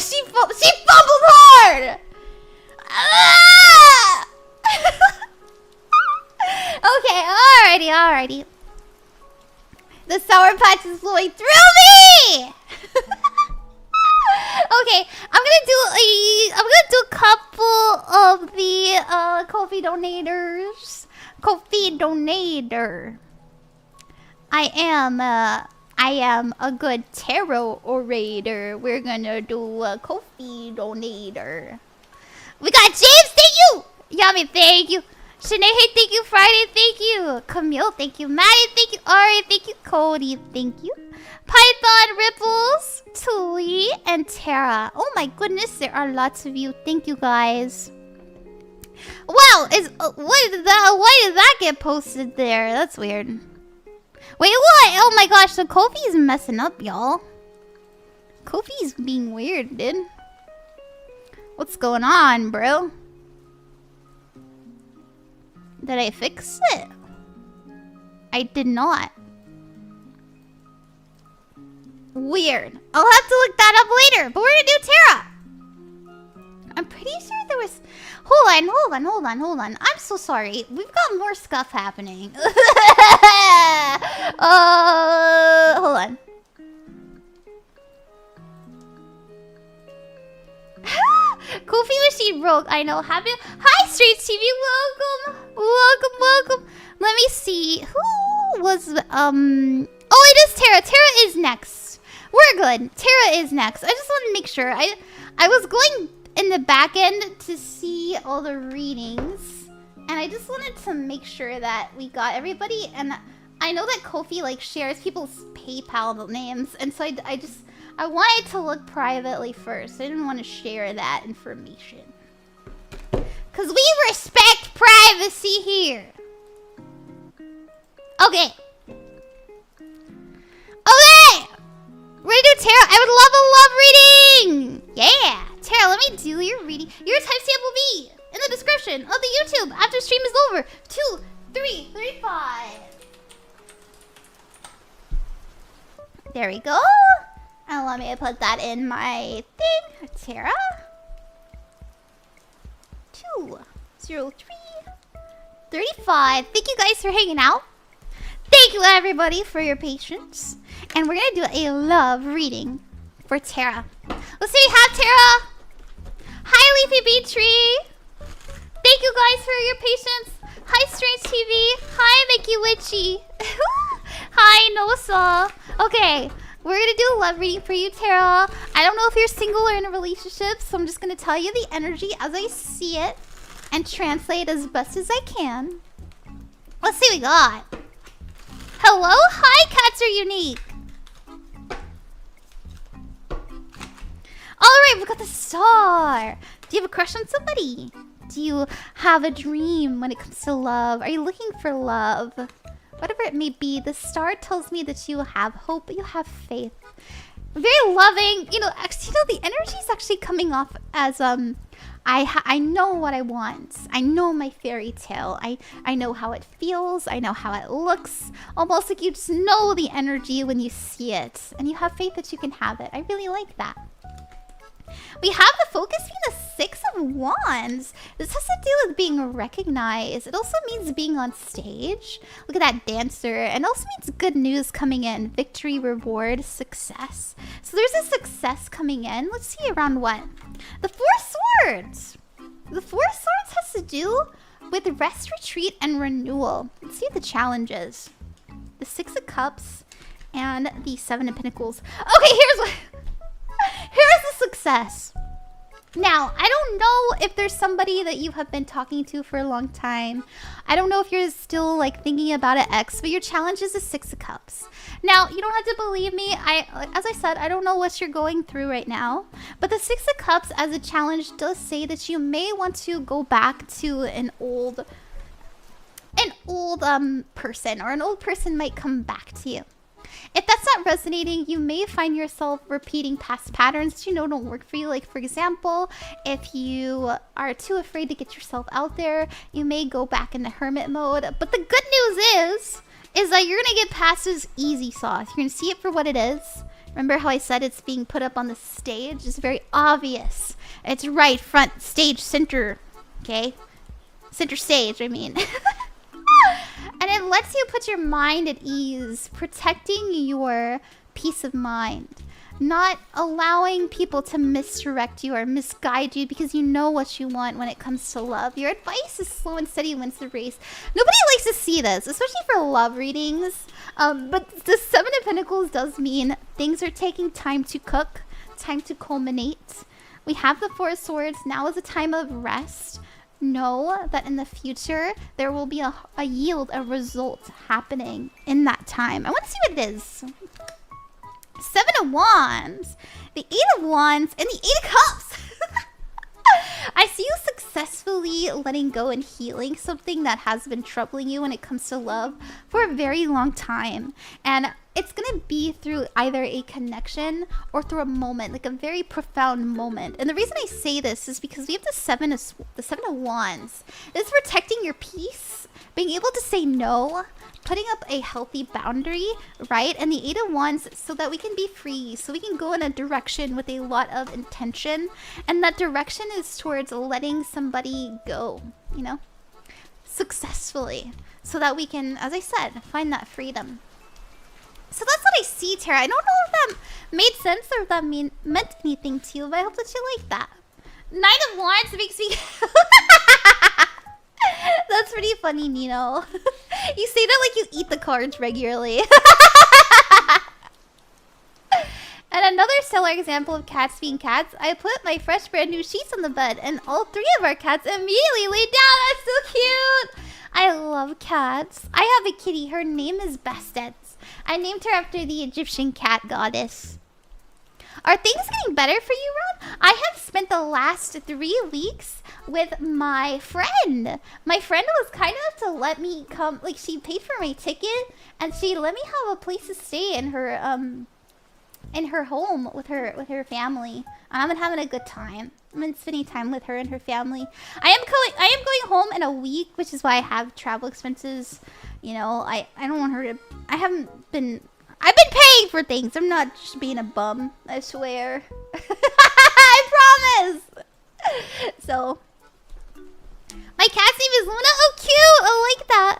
Speaker 1: She fumbled hard! Ah! Okay, alrighty. The Sour Patch is flowing through me! Okay, I'm gonna do a couple of the Ko-fi donators. Ko-fi donator. I am a good tarot orator. We're gonna do a Ko-fi donator. We got James, thank you! Yummy, thank you. Shenayhey, thank you. Friday, thank you. Camille, thank you. Maddie, thank you. Ari, thank you. Cody, thank you. Python, Ripples, Tuli, and Terra. Oh my goodness, there are lots of you. Thank you, guys. Wow, why did that get posted there? That's weird. Wait, what? Oh my gosh, so Kofi's messing up, y'all. Kofi's being weird, dude. What's going on, bro? Did I fix it? I did not. Weird. I'll have to look that up later, but we're gonna do Terra. I'm pretty sure there was... Hold on. I'm so sorry. We've got more stuff happening. Hold on. Kofi machine broke. I know. Hi, Straight TV. Welcome. Let me see. Who was... Oh, it is Terra. Terra is next. We're good. Terra is next. I just want to make sure. I was going in the back end to see all the readings, and I just wanted to make sure that we got everybody. And I know that Kofi like shares people's PayPal names, and so I wanted to look privately first. I didn't want to share that information because we respect privacy here. Okay. We're gonna do Terra. I would love a love reading. Yeah. Terra, let me do your reading. Your timestamp will be in the description of the YouTube after stream is over. 2, 3, 35. There we go. And let me put that in my thing. Terra. 2, 0, 3, 35. Thank you guys for hanging out. Thank you everybody for your patience. And we're gonna do a love reading for Terra. Let's see, we have Terra. Hi, Leafy Bee Tree. Thank you guys for your patience. Hi, Strange TV. Hi, Mickey Witchy. Hi, Nosa. Okay, we're gonna do a love reading for you, Terra. I don't know if you're single or in a relationship, so I'm just gonna tell you the energy as I see it and translate as best as I can. Let's see what we got. Hello? Hi, cats are unique. Alright, we got the star. Do you have a crush on somebody? Do you have a dream when it comes to love? Are you looking for love? Whatever it may be, the star tells me that you have hope, you have faith. Very loving. You know, actually, the energy is actually coming off as I know what I want. I know my fairy tale. I know how it feels. I know how it looks. Almost like you just know the energy when you see it, and you have faith that you can have it. I really like that. We have the focus being the Six of Wands. This has to do with being recognized. It also means being on stage. Look at that dancer. And also means good news coming in. Victory, reward, success. So there's a success coming in. Let's see around what? The Four Swords. The Four Swords has to do with rest, retreat, and renewal. Let's see the challenges. The Six of Cups and the Seven of Pentacles. Okay, here's what... Here's the success. Now, I don't know if there's somebody that you have been talking to for a long time. I don't know if you're still like thinking about an ex, but your challenge is the Six of Cups. Now, you don't have to believe me. As I said, I don't know what you're going through right now. But the Six of Cups as a challenge does say that you may want to go back to an old person, or an old person might come back to you. If that's not resonating, you may find yourself repeating past patterns that you know don't work for you. Like, for example, if you are too afraid to get yourself out there, you may go back into hermit mode. But the good news is that you're going to get past this easy sauce. You're going to see it for what it is. Remember how I said it's being put up on the stage? It's very obvious. It's right front, stage, center. Okay? Center stage, I mean. And it lets you put your mind at ease, protecting your peace of mind. Not allowing people to misdirect you or misguide you because you know what you want when it comes to love. Your advice is slow and steady wins the race. Nobody likes to see this, especially for love readings. But the Seven of Pentacles does mean things are taking time to cook, time to culminate. We have the Four Swords. Now is a time of rest. Know that in the future, there will be a yield, a result happening in that time. I want to see what it is. Seven of Wands, the Eight of Wands, and the Eight of Cups. I see you successfully letting go and healing something that has been troubling you when it comes to love for a very long time. And it's going to be through either a connection or through a moment, like a very profound moment. And the reason I say this is because we have the Seven of Wands. This is protecting your peace, being able to say no, putting up a healthy boundary, right? And the Eight of Wands so that we can be free, so we can go in a direction with a lot of intention. And that direction is towards letting somebody go, you know, successfully. So that we can, as I said, find that freedom. So that's what I see, Terra. I don't know if that made sense or if that meant anything to you, but I hope that you like that. Nine of Wands makes me... That's pretty funny, Nino. You say that like you eat the cards regularly. And another stellar example of cats being cats, I put my fresh brand new sheets on the bed and all three of our cats immediately laid down. That's so cute. I love cats. I have a kitty. Her name is Bastet. I named her after the Egyptian cat goddess. Are things getting better for you, Ron? I have spent the last 3 weeks with my friend. My friend was kind enough to let me come. Like, she paid for my ticket and she let me have a place to stay in her home with her family. And I've been having a good time. I've been spending time with her and her family. I am going home in a week, which is why I have travel expenses. You know, I don't want her to... I've been paying for things. I'm not just being a bum. I swear. I promise. So, my cat's name is Luna. Oh, cute. I like that.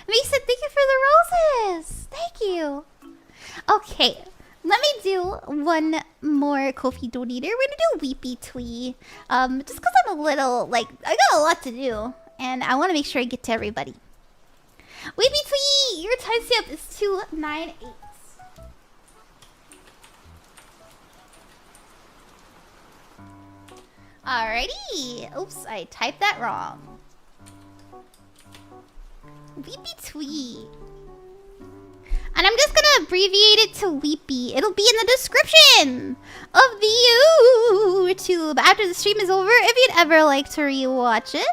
Speaker 1: Mason, thank you for the roses. Thank you. Okay. Let me do one more Ko-fi donator. We're gonna do Weepy Twee. Just because I'm a little, like, I got a lot to do. and I want to make sure I get to everybody. Weepy Twee, your timestamp is 298. Alrighty. Oops, I typed that wrong. Weepy Twee. And I'm just gonna abbreviate it to Weepy. It'll be in the description of the YouTube after the stream is over if you'd ever like to rewatch it.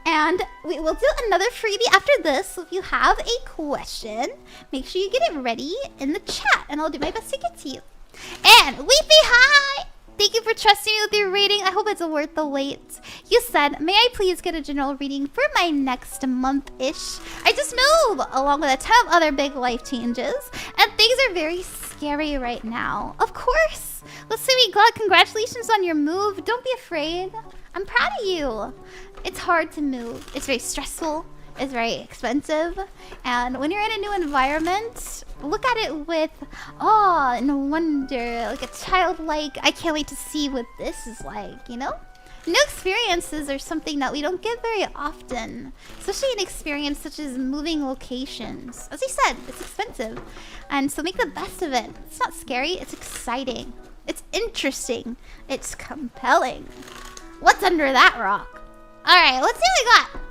Speaker 1: And we will do another freebie after this. So if you have a question, make sure you get it ready in the chat and I'll do my best to get to you. And Weepy, hi! Thank you for trusting me with your reading. I hope it's worth the wait. You said, may I please get a general reading for my next month-ish? I just moved along with a ton of other big life changes. And things are very scary right now. Of course. Let's say we got congratulations on your move. Don't be afraid. I'm proud of you. It's hard to move. It's very stressful. It's very expensive. And when you're in a new environment, look at it with awe and wonder, like a childlike, I can't wait to see what this is like, you know? New experiences are something that we don't get very often, especially an experience such as moving locations. As I said, it's expensive, and so make the best of it. It's not scary, it's exciting. It's interesting. It's compelling. What's under that rock? Alright, let's see what we got.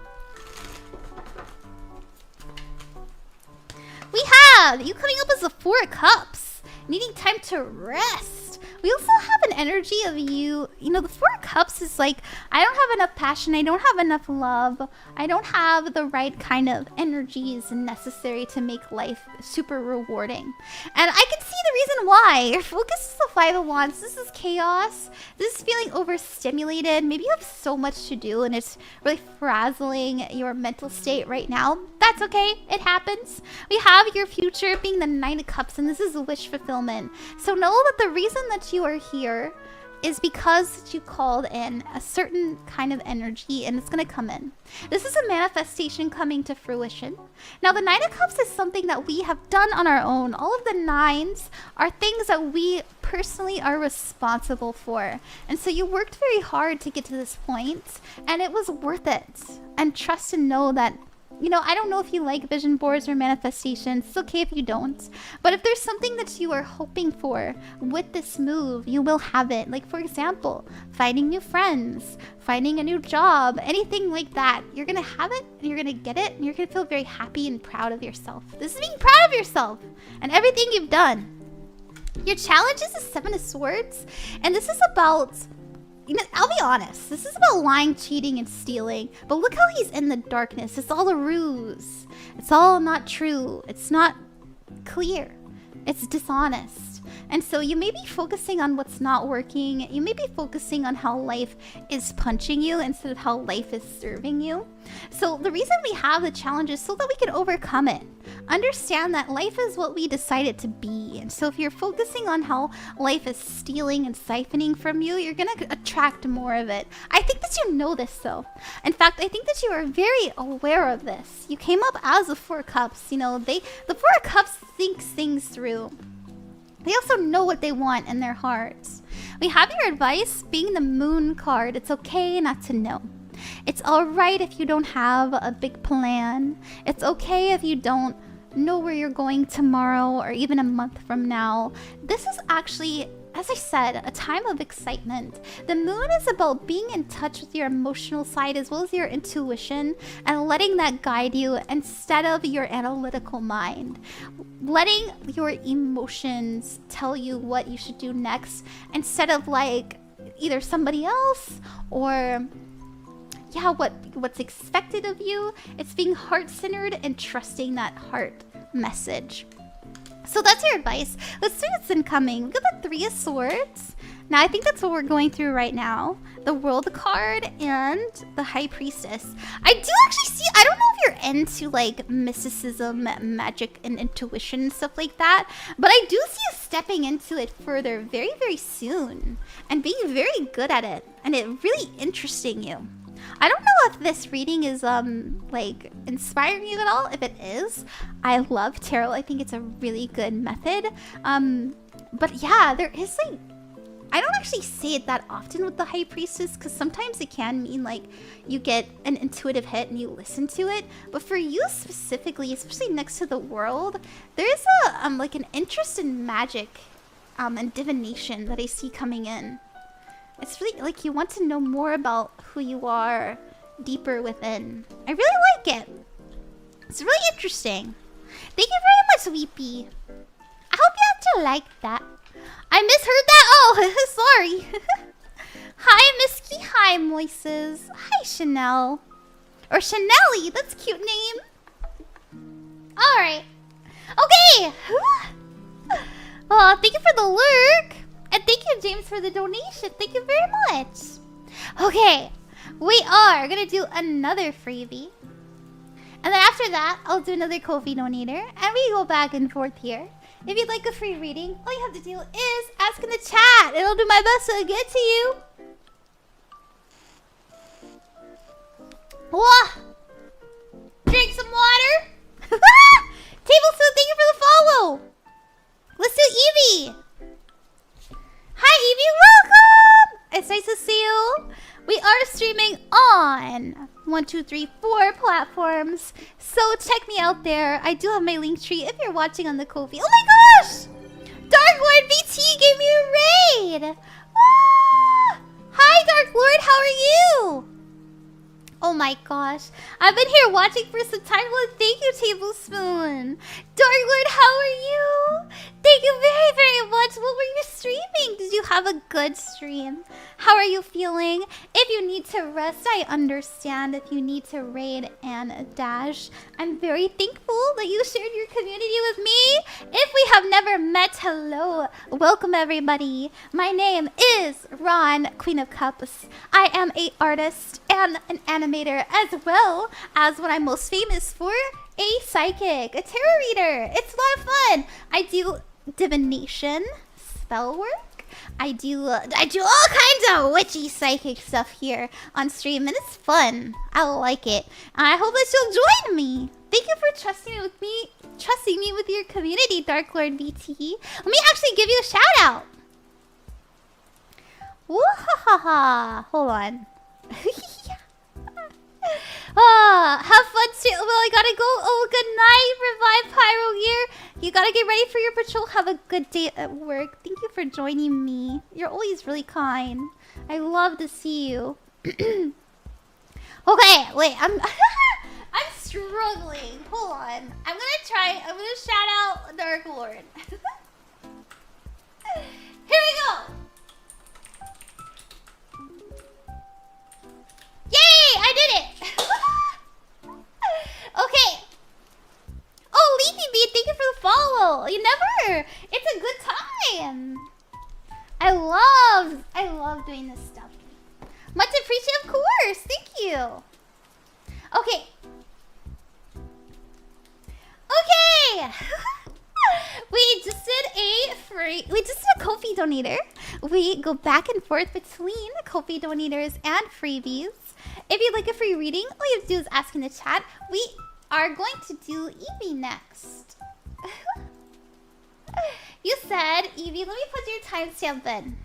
Speaker 1: We have you coming up as the 4 of Cups, needing time to rest. We also have an energy of you know, the 4 of Cups is like, I don't have enough passion, I don't have enough love, I don't have the right kind of energies necessary to make life super rewarding. And I can see the reason why. Your focus is the 5 of Wands. This is chaos. This is feeling overstimulated. Maybe you have so much to do and it's really frazzling your mental state right now. That's okay. It happens. We have your future being the 9 of Cups, and this is a wish fulfillment. So know that the reason that you are here is because you called in a certain kind of energy and it's going to come in. This is a manifestation coming to fruition. Now, the 9 of Cups is something that we have done on our own. All of the 9s are things that we personally are responsible for. And so you worked very hard to get to this point, and it was worth it. And trust and know that, you know, I don't know if you like vision boards or manifestations. It's okay if you don't. But if there's something that you are hoping for with this move, you will have it. Like, for example, finding new friends, finding a new job, anything like that. You're going to have it, and you're going to get it, and you're going to feel very happy and proud of yourself. This is being proud of yourself and everything you've done. Your challenge is the 7 of Swords, and this is about... You know, I'll be honest, this is about lying, cheating, and stealing. But look how he's in the darkness. It's all a ruse. It's all not true. It's not clear. It's dishonest. And so you may be focusing on what's not working. You may be focusing on how life is punching you instead of how life is serving you. So the reason we have the challenge is so that we can overcome it. Understand that life is what we decide it to be. And so if you're focusing on how life is stealing and siphoning from you, you're going to attract more of it. I think that you know this, though. In fact, I think that you are very aware of this. You came up as the 4 of Cups. You know, the 4 of Cups thinks things through. They also know what they want in their hearts. We have your advice being the Moon card. It's okay not to know. It's alright if you don't have a big plan. It's okay if you don't know where you're going tomorrow or even a month from now. This is actually, as I said, a time of excitement. The moon is about being in touch with your emotional side as well as your intuition and letting that guide you instead of your analytical mind. Letting your emotions tell you what you should do next instead of like either somebody else or yeah, what's expected of you. It's being heart-centered and trusting that heart message. So that's your advice. Let's see what's incoming. Look at the 3 of Swords. Now, I think that's what we're going through right now. The World card and the High Priestess. I do actually see, I don't know if you're into like mysticism, magic, and intuition and stuff like that, but I do see you stepping into it further very, very soon and being very good at it and it really interesting you. I don't know if this reading is like inspiring you at all. If it is, I love tarot. I think it's a really good method. But yeah, there is like, I don't actually say it that often with the High Priestess because sometimes it can mean like you get an intuitive hit and you listen to it. But for you specifically, especially next to the world, there's a like an interest in magic and divination that I see coming in. It's really like you want to know more about who you are deeper within. I really like it. It's really interesting. Thank you very much, Weepy. I hope you actually like that. I misheard that. Oh, sorry. Hi, Misky. Hi, Moises. Hi, Chanel. Or Chanelly. That's a cute name. Alright. Okay. Oh, thank you for the lurk. And thank you, James, for the donation. Thank you very much. Okay. We are going to do another freebie. And then after that, I'll do another Ko-fi donator. And we go back and forth here. If you'd like a free reading, all you have to do is ask in the chat. It'll do my best to get to you. Whoa! Drink some water. Tablespoon, thank you for the follow. Let's do Evee. Hi, Evee. Welcome. It's nice to see you. We are streaming on 1, 2, 3, 4 platforms. So check me out there. I do have my link tree if you're watching on the Ko-fi. Oh my gosh! Dark Lord VT gave me a raid. Ah! Hi, Dark Lord. How are you? Oh my gosh. I've been here watching for some time. Well, thank you, Tablespoon. Dark Lord, how are you? Thank you very, very much. What were you streaming? Did you have a good stream? How are you feeling? If you need to rest, I understand. If you need to raid and dash, I'm very thankful that you shared your community with me. If we have never met, hello. Welcome, everybody. My name is Ron, Queen of Cups. I am an artist and an animator, as well as what I'm most famous for, a psychic, a tarot reader. It's a lot of fun. I do divination, spell work. I do all kinds of witchy psychic stuff here on stream, and it's fun. I like it. I hope that you'll join me. Thank you for trusting me with your community, Dark Lord BT. Let me actually give you a shout out. Woo-ha-ha-ha. Hold on. Have fun too. Well, I gotta go. Oh, good night, Revive Pyro here. You gotta get ready for your patrol. Have a good day at work. Thank you for joining me. You're always really kind. I love to see you. Okay, wait. I'm struggling. Hold on. I'm gonna shout out Dark Lord. Here we go. Yay! I did it! Okay. Oh, Leafy Beat, thank you for the follow. You never. It's a good time. I love doing this stuff. Much appreciated, of course. Thank you. Okay. Okay. We just did a Ko-fi donator. We go back and forth between Ko-fi donators and freebies. If you'd like a free reading, all you have to do is ask in the chat. We are going to do Evee next. You said, Evee, let me put your timestamp in.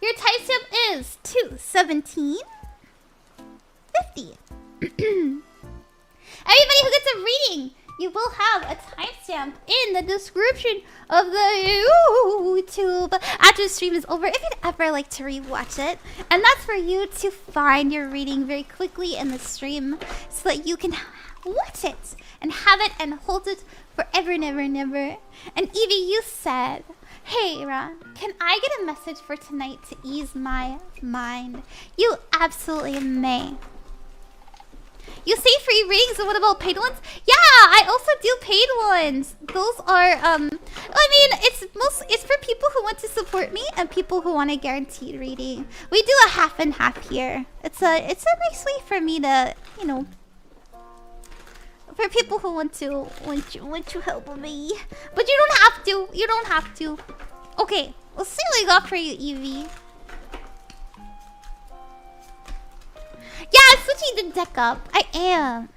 Speaker 1: Your timestamp is 2/17/50. Everybody who gets a reading, you will have a timestamp in the description of the YouTube after the stream is over, if you'd ever like to rewatch it. And that's for you to find your reading very quickly in the stream so that you can watch it and have it and hold it forever and ever and ever. And Evee, you said, hey Ron, can I get a message for tonight to ease my mind? You absolutely may. You say free readings, so what about paid ones? Yeah, I also do paid ones. Those are, I mean, it's for people who want to support me and people who want a guaranteed reading. We do a half and half here. It's a nice way for me to, you know, for people who want to help me. But you don't have to. You don't have to. Okay, let's see what I got for you, Evee. Yeah, I'm switching the deck up. I am.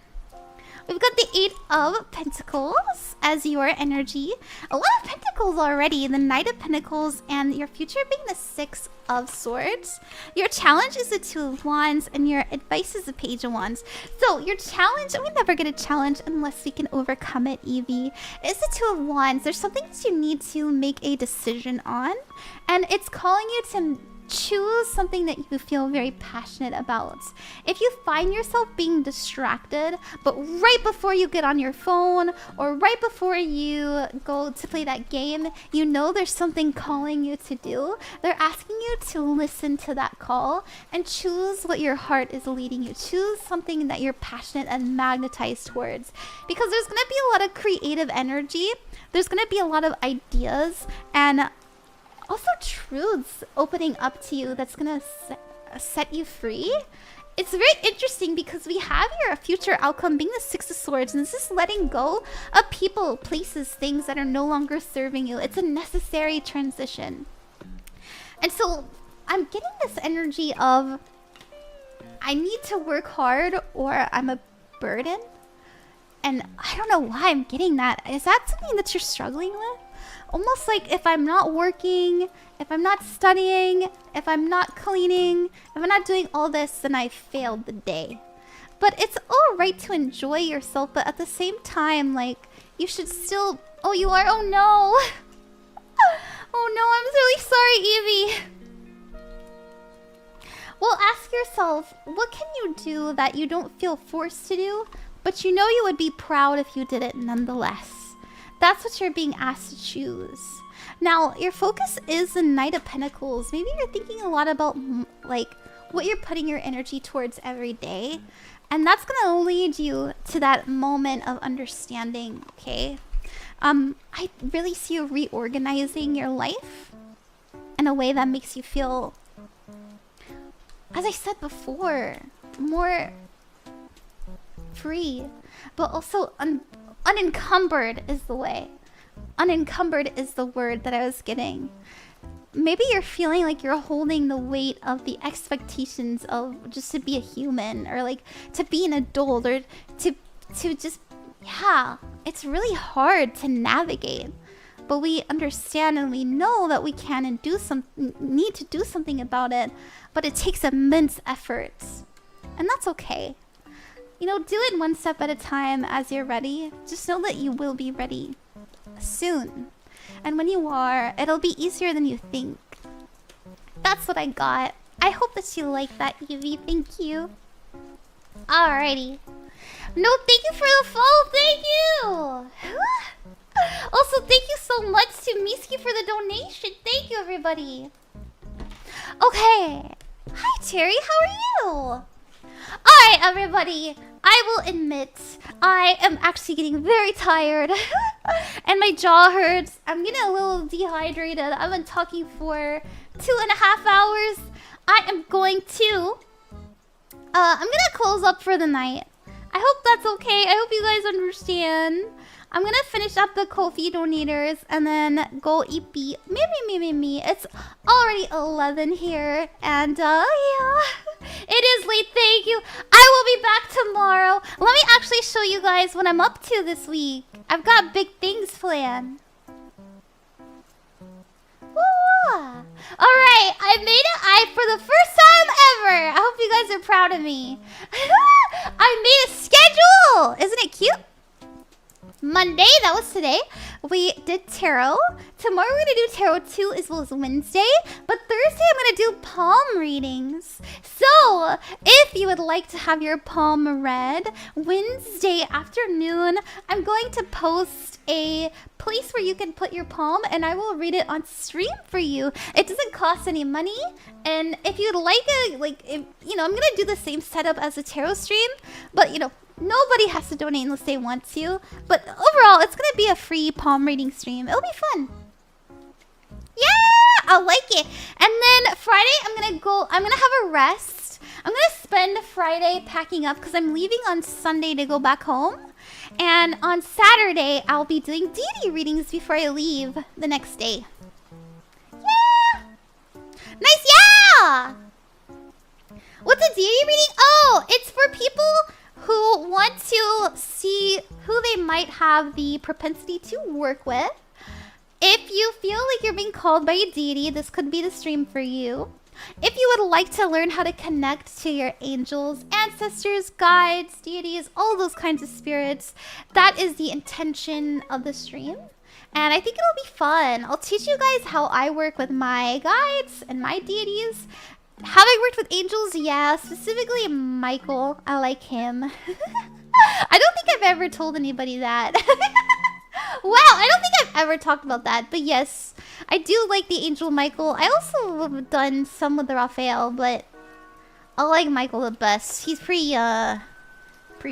Speaker 1: We've got the 8 of Pentacles as your energy. A lot of Pentacles already. The Knight of Pentacles and your future being the 6 of Swords. Your challenge is the 2 of Wands and your advice is the Page of Wands. So your challenge, we never get a challenge unless we can overcome it, Evie. It's the 2 of Wands. There's something that you need to make a decision on. And it's calling you to choose something that you feel very passionate about. If you find yourself being distracted, but right before you get on your phone or right before you go to play that game, you know there's something calling you to do. They're asking you to listen to that call and choose what your heart is leading you. Choose something that you're passionate and magnetized towards. Because there's going to be a lot of creative energy. There's going to be a lot of ideas and also truths opening up to you that's gonna set you free. It's very interesting because we have your future outcome being the 6 of Swords, and this is letting go of people, places, things that are no longer serving you. It's a necessary transition. And so I'm getting this energy of I need to work hard or I'm a burden. And I don't know why I'm getting that. Is that something that you're struggling with? Almost like if I'm not working, if I'm not studying, if I'm not cleaning, if I'm not doing all this, then I failed the day. But it's all right to enjoy yourself, but at the same time, like, you should still... Oh, you are? Oh, no. Oh, no, I'm really sorry, Evie. Well, ask yourself, what can you do that you don't feel forced to do, but you know you would be proud if you did it nonetheless? That's what you're being asked to choose. Now, your focus is the Knight of Pentacles. Maybe you're thinking a lot about like what you're putting your energy towards every day. And that's going to lead you to that moment of understanding, okay? I really see you reorganizing your life in a way that makes you feel, as I said before, more free, but also unencumbered is the way. Unencumbered is the word that I was getting. Maybe you're feeling like you're holding the weight of the expectations of just to be a human or like to be an adult or to just, yeah, it's really hard to navigate. But we understand and we know that we can and need to do something about it, but it takes immense efforts. And that's okay. You know, do it one step at a time as you're ready. Just know that you will be ready soon. And when you are, it'll be easier than you think. That's what I got. I hope that you like that, Evie. Thank you. Alrighty. No, thank you for the follow. Thank you. Also, thank you so much to Miski for the donation. Thank you, everybody. Okay. Hi, Terry. How are you? Alright, everybody, I will admit I am actually getting very tired and my jaw hurts. I'm getting a little dehydrated. I've been talking for 2.5 hours. I am going to I'm gonna close up for the night. I hope that's okay. I hope you guys understand. I'm gonna finish up the Ko-fi donators and then go eat beat. Me. It's already 11 here. And yeah. It is late, thank you. I will be back tomorrow. Let me actually show you guys what I'm up to this week. I've got big things planned. Alright, I made it for the first time ever. I hope you guys are proud of me. I made a schedule. Isn't it cute? Monday, that was today, we did tarot. Tomorrow we're gonna do tarot too, as well as Wednesday. But Thursday I'm gonna do palm readings. So if you would like to have your palm read, Wednesday afternoon I'm going to post a place where you can put your palm and I will read it on stream for you. It doesn't cost any money, and if you'd like it, I'm gonna do the same setup as a tarot stream, but nobody has to donate unless they want to. But overall, it's gonna be a free palm reading stream. It'll be fun. Yeah, I like it. And then Friday, I'm gonna have a rest. I'm gonna spend Friday packing up because I'm leaving on Sunday to go back home. And on Saturday, I'll be doing deity readings before I leave the next day. Yeah. Nice, yeah. What's a deity reading? Oh, it's for people who want to see who they might have the propensity to work with. If you feel like you're being called by a deity, this could be the stream for you. If you would like to learn how to connect to your angels, ancestors, guides, deities, all those kinds of spirits, that is the intention of the stream. And I think it'll be fun. I'll teach you guys how I work with my guides and my deities. Have I worked with angels? Yeah, specifically Michael. I like him. I don't think I've ever told anybody that. Wow, I don't think I've ever talked about that. But yes, I do like the angel Michael. I also have done some with the Raphael, but I like Michael the best. He's pretty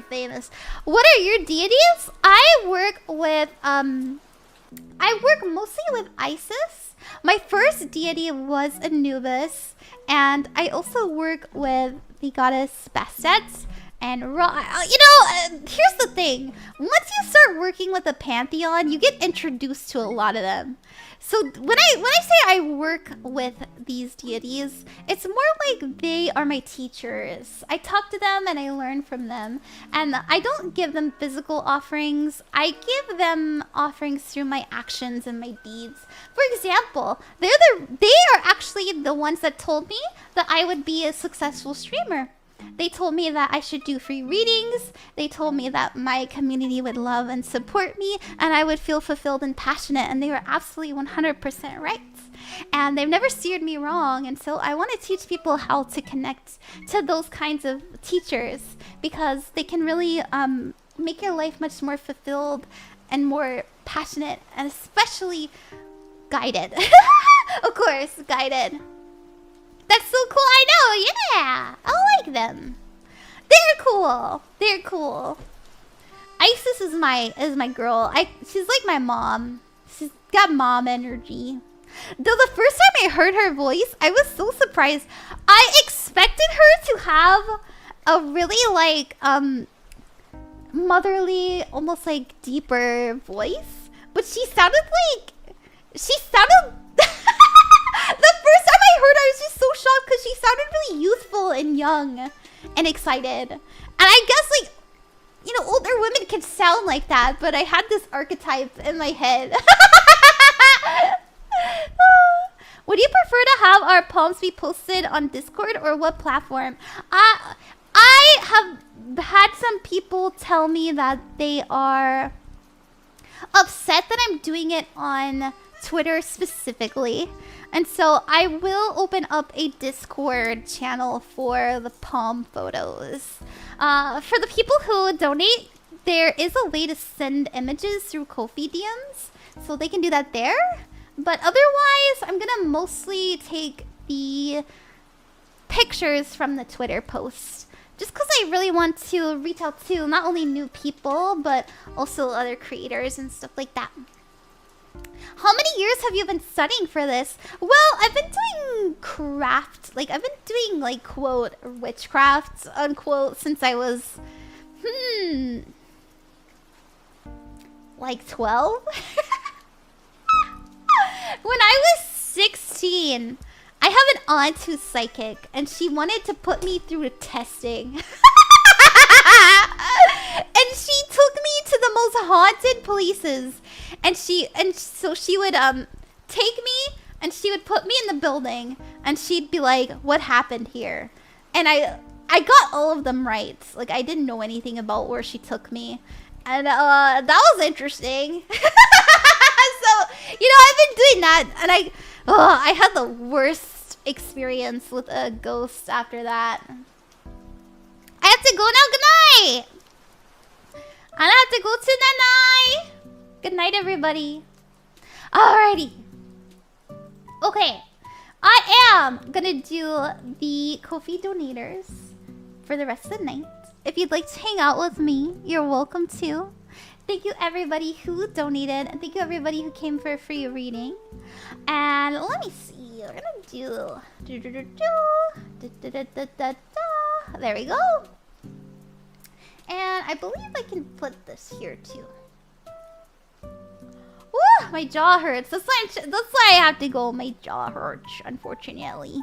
Speaker 1: famous. What are your deities? I work mostly with Isis. My first deity was Anubis, and I also work with the goddess Bastet and Ra. You know, here's the thing. Once you start working with the pantheon, you get introduced to a lot of them. So when I say I work with these deities, it's more like they are my teachers. I talk to them and I learn from them. And I don't give them physical offerings. I give them offerings through my actions and my deeds. For example, they are actually the ones that told me that I would be a successful streamer. They told me that I should do free readings. They told me that my community would love and support me, and I would feel fulfilled and passionate, and they were absolutely 100% right. And they've never steered me wrong, and so I want to teach people how to connect to those kinds of teachers, because they can really make your life much more fulfilled and more passionate, and especially guided. Of course, guided. That's so cool, I know, yeah! I like them. They're cool. They're cool. Isis is my girl. She's like my mom. She's got mom energy. Though the first time I heard her voice, I was so surprised. I expected her to have a really like motherly, almost like deeper voice. But she sounded the first time I heard her, I was just so shocked because she sounded really youthful and young and excited. And I guess, like, you know, older women can sound like that, but I had this archetype in my head. Would you prefer to have our poems be posted on Discord or what platform? I have had some people tell me that they are upset that I'm doing it on Twitter specifically. And so I will open up a Discord channel for the palm photos. For the people who donate, there is a way to send images through Ko-fi DMs, so they can do that there. But otherwise, I'm gonna mostly take the pictures from the Twitter posts. Just because I really want to reach out to not only new people, but also other creators and stuff like that. How many years have you been studying for this? Well, I've been doing craft. Like, I've been doing, like, quote, witchcraft, unquote, since I was, like 12? When I was 16, I have an aunt who's psychic, and she wanted to put me through testing. And she took me to the most haunted places. And so she would take me and she would put me in the building and she'd be like, what happened here? And I got all of them right. Like, I didn't know anything about where she took me. And that was interesting. So, you know, I've been doing that, and I had the worst experience with a ghost after that. I have to go now. Good night. I have to go to Nanai. Good night, everybody. Alrighty. Okay. I am gonna do the Ko-fi donators for the rest of the night. If you'd like to hang out with me, you're welcome to. Thank you, everybody who donated. And thank you, everybody who came for a free reading. And let me see. We're gonna do... There we go. And I believe I can put this here too. Woo, my jaw hurts. That's why I have to go. My jaw hurts, unfortunately.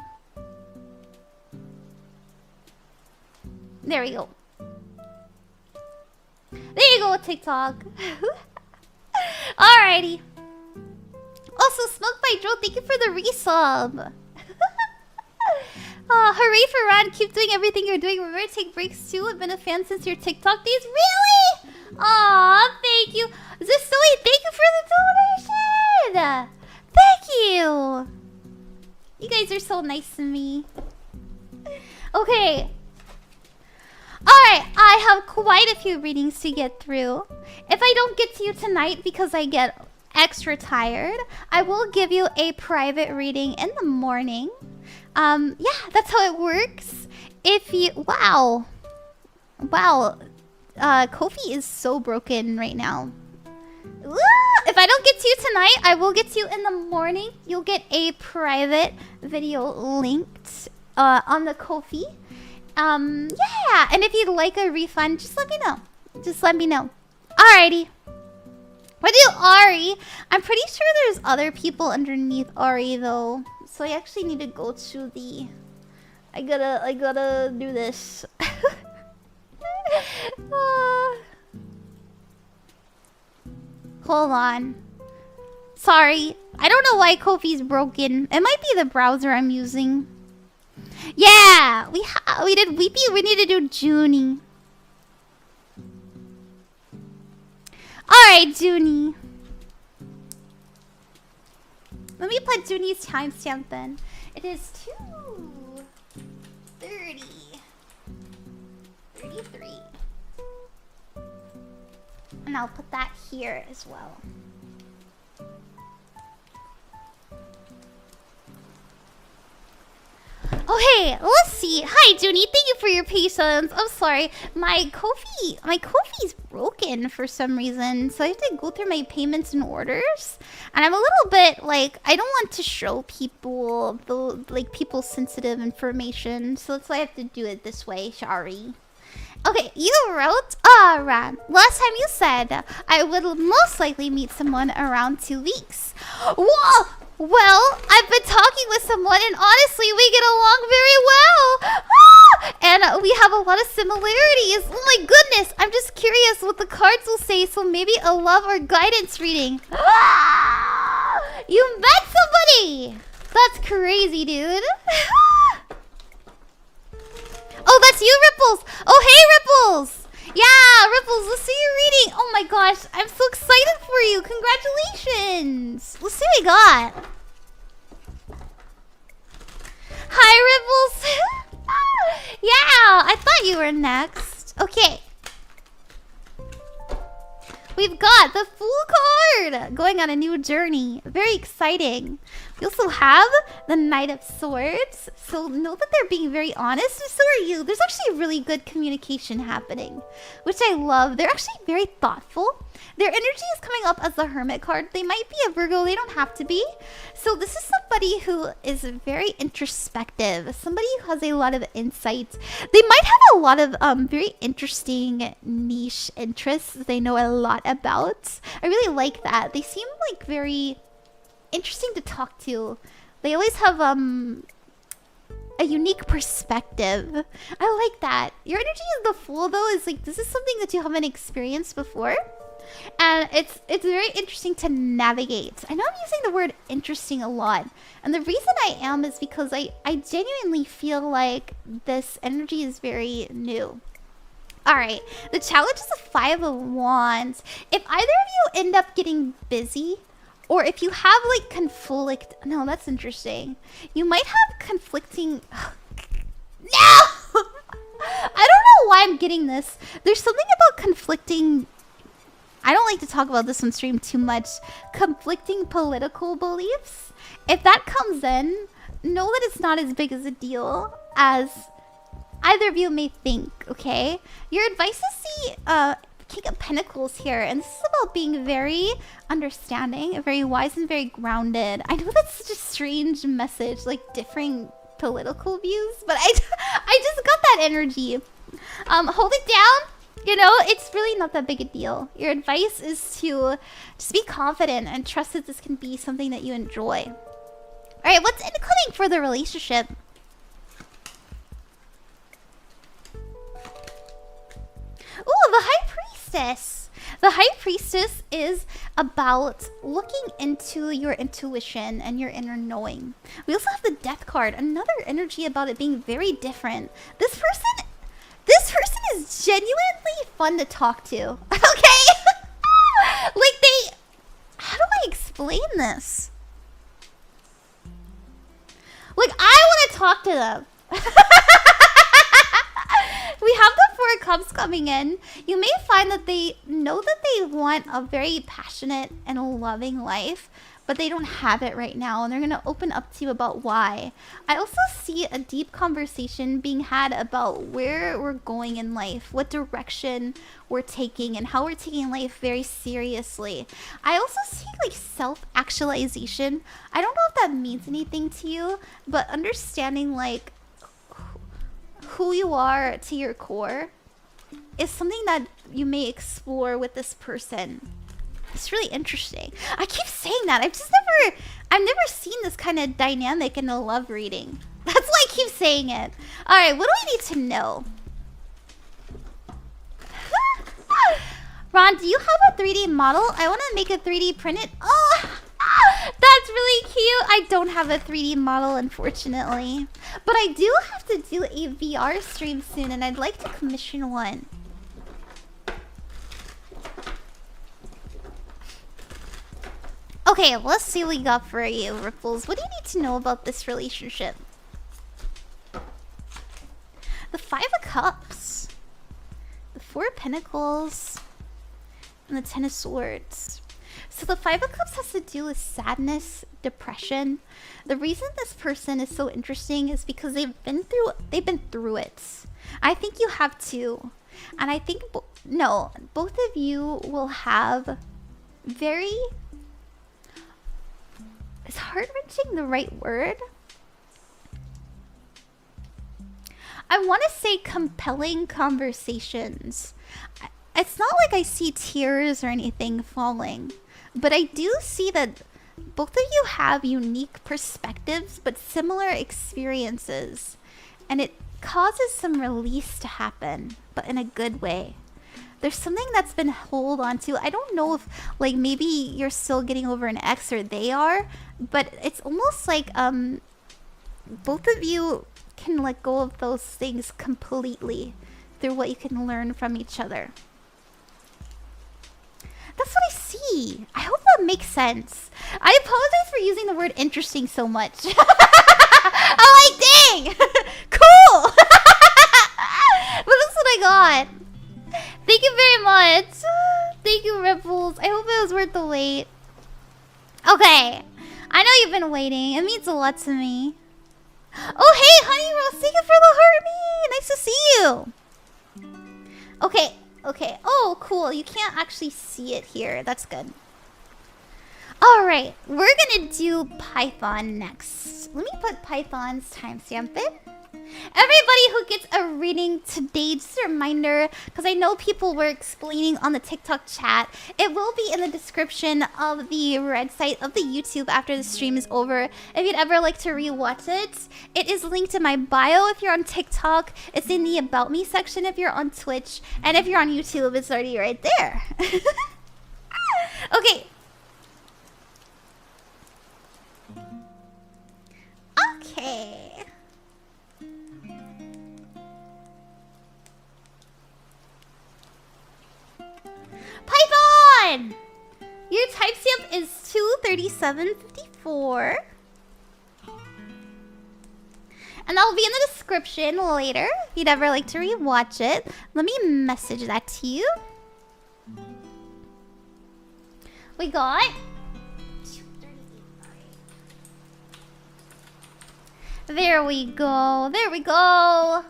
Speaker 1: There we go. There you you go with TikTok. Alrighty. Also, Smoke by Joe, thank you for the resub. Hooray for Ron. Keep doing everything you're doing. Remember to take breaks too. I've been a fan since your TikTok days. Really? Aw, thank you. Is this silly? Thank you for the donation. Thank you. You guys are so nice to me. Okay. Alright, I have quite a few readings to get through. If I don't get to you tonight because I get extra tired, I will give you a private reading in the morning. Yeah, that's how it works. If you... Wow. Wow. Kofi is so broken right now. If I don't get to you tonight, I will get to you in the morning. You'll get a private video linked on the Kofi. Yeah, and if you'd like a refund, just let me know. Just let me know. Alrighty. What do Ari? I'm pretty sure there's other people underneath Ari though. So I actually need to go to the... I gotta do this. Hold on. Sorry. I don't know why Kofi's broken. It might be the browser I'm using. Yeah! We did Weepy. We need to do Junie. Alright, Junie. Let me put Junie's timestamp then. It is 2:30. 33. And I'll put that here as well. Okay, let's see. Hi, Junie. Thank you for your patience. I'm sorry. My Kofi's broken for some reason, so I have to go through my payments and orders. And I'm a little bit like, I don't want to show people people's sensitive information, so that's why I have to do it this way. Sorry. Okay, you wrote, Ron, last time you said I would most likely meet someone around 2 weeks. Whoa! Well, I've been talking with someone and honestly, we get along very well. And we have a lot of similarities. Oh my goodness, I'm just curious what the cards will say, so maybe a love or guidance reading. You met somebody! That's crazy, dude. Oh, that's you, Ripples. Oh, hey, Ripples. Yeah, Ripples, let's see your reading. Oh my gosh, I'm so excited for you. Congratulations. Let's see what we got. Hi, Ripples. Yeah, I thought you were next. Okay. We've got the Fool card. Going on a new journey. Very exciting. We also have the Knight of Swords. So know that they're being very honest, and so are you. There's actually really good communication happening, which I love. They're actually very thoughtful. Their energy is coming up as the Hermit card. They might be a Virgo. They don't have to be. So this is somebody who is very introspective. Somebody who has a lot of insights. They might have a lot of very interesting niche interests they know a lot about. I really like that. They seem like very interesting to talk to. They always have a unique perspective. I like that. Your energy as the Fool though is like, this is something that you haven't experienced before. And it's very interesting to navigate. I know I'm using the word interesting a lot. And the reason I am is because I genuinely feel like this energy is very new. Alright, the challenge is a 5 of Wands. If either of you end up getting busy, or if you have like conflict... No, that's interesting. You might have conflicting... No! I don't know why I'm getting this. There's something about conflicting... I don't like to talk about this on stream too much. Conflicting political beliefs. If that comes in, know that it's not as big as a deal as either of you may think, okay? Your advice is the King of Pentacles here, and this is about being very understanding, very wise, and very grounded. I know that's such a strange message, like differing political views, but I just got that energy. Hold it down. You know, it's really not that big a deal. Your advice is to just be confident and trust that this can be something that you enjoy. Alright, what's incoming for the relationship? Ooh, the High Priestess. The High Priestess is about looking into your intuition and your inner knowing. We also have the Death card, another energy about it being very different. This person is genuinely fun to talk to. Okay? Like how do I explain this? Like, I want to talk to them. We have the Four Cups coming in. You may find that they know that they want a very passionate and loving life, but they don't have it right now, and they're going to open up to you about why. I also see a deep conversation being had about where we're going in life, what direction we're taking, and how we're taking life very seriously. I also see like self-actualization. I don't know if that means anything to you, but understanding like who you are to your core is something that you may explore with this person. It's really interesting. I keep saying that. I've never seen this kind of dynamic in a love reading. That's why I keep saying it. Alright, what do I need to know? Ron, do you have a 3D model? I want to make a 3D printed. Oh, that's really cute. I don't have a 3D model, unfortunately. But I do have to do a VR stream soon, and I'd like to commission one. Okay, let's see what we got for you, Ripples. What do you need to know about this relationship? The Five of Cups, the Four of Pentacles, and the Ten of Swords. So the Five of Cups has to do with sadness, depression. The reason this person is so interesting is because they've been through it. I think you have too. And I think both of you will have very... Is heart-wrenching the right word? I want to say compelling conversations. It's not like I see tears or anything falling, but I do see that both of you have unique perspectives but similar experiences, and it causes some release to happen, but in a good way. There's something that's been held on to. I don't know if like maybe you're still getting over an ex or they are, but it's almost like both of you can let go of those things completely through what you can learn from each other. That's what I see. I hope that makes sense. I apologize for using the word interesting so much. I'm like, dang, cool. But that's what I got. Thank you very much. Thank you, Ripples. I hope it was worth the wait. Okay. I know you've been waiting. It means a lot to me. Oh, hey, Honey Rose. Thank you for the heart me. Nice to see you. Okay. Okay. Oh, cool. You can't actually see it here. That's good. Alright. We're gonna do Python next. Let me put Python's timestamp in. Everybody who gets a reading today, just a reminder, because I know people were explaining on the TikTok chat, it will be in the description of the red site of the YouTube after the stream is over. If you'd ever like to rewatch it, it is linked in my bio if you're on TikTok. It's in the About Me section if you're on Twitch. And if you're on YouTube, it's already right there. Okay. Okay. Python! Your timestamp is 2:37:54. And that will be in the description later if you'd ever like to rewatch it. Let me message that to you. We got 2:38. There we go. There we go.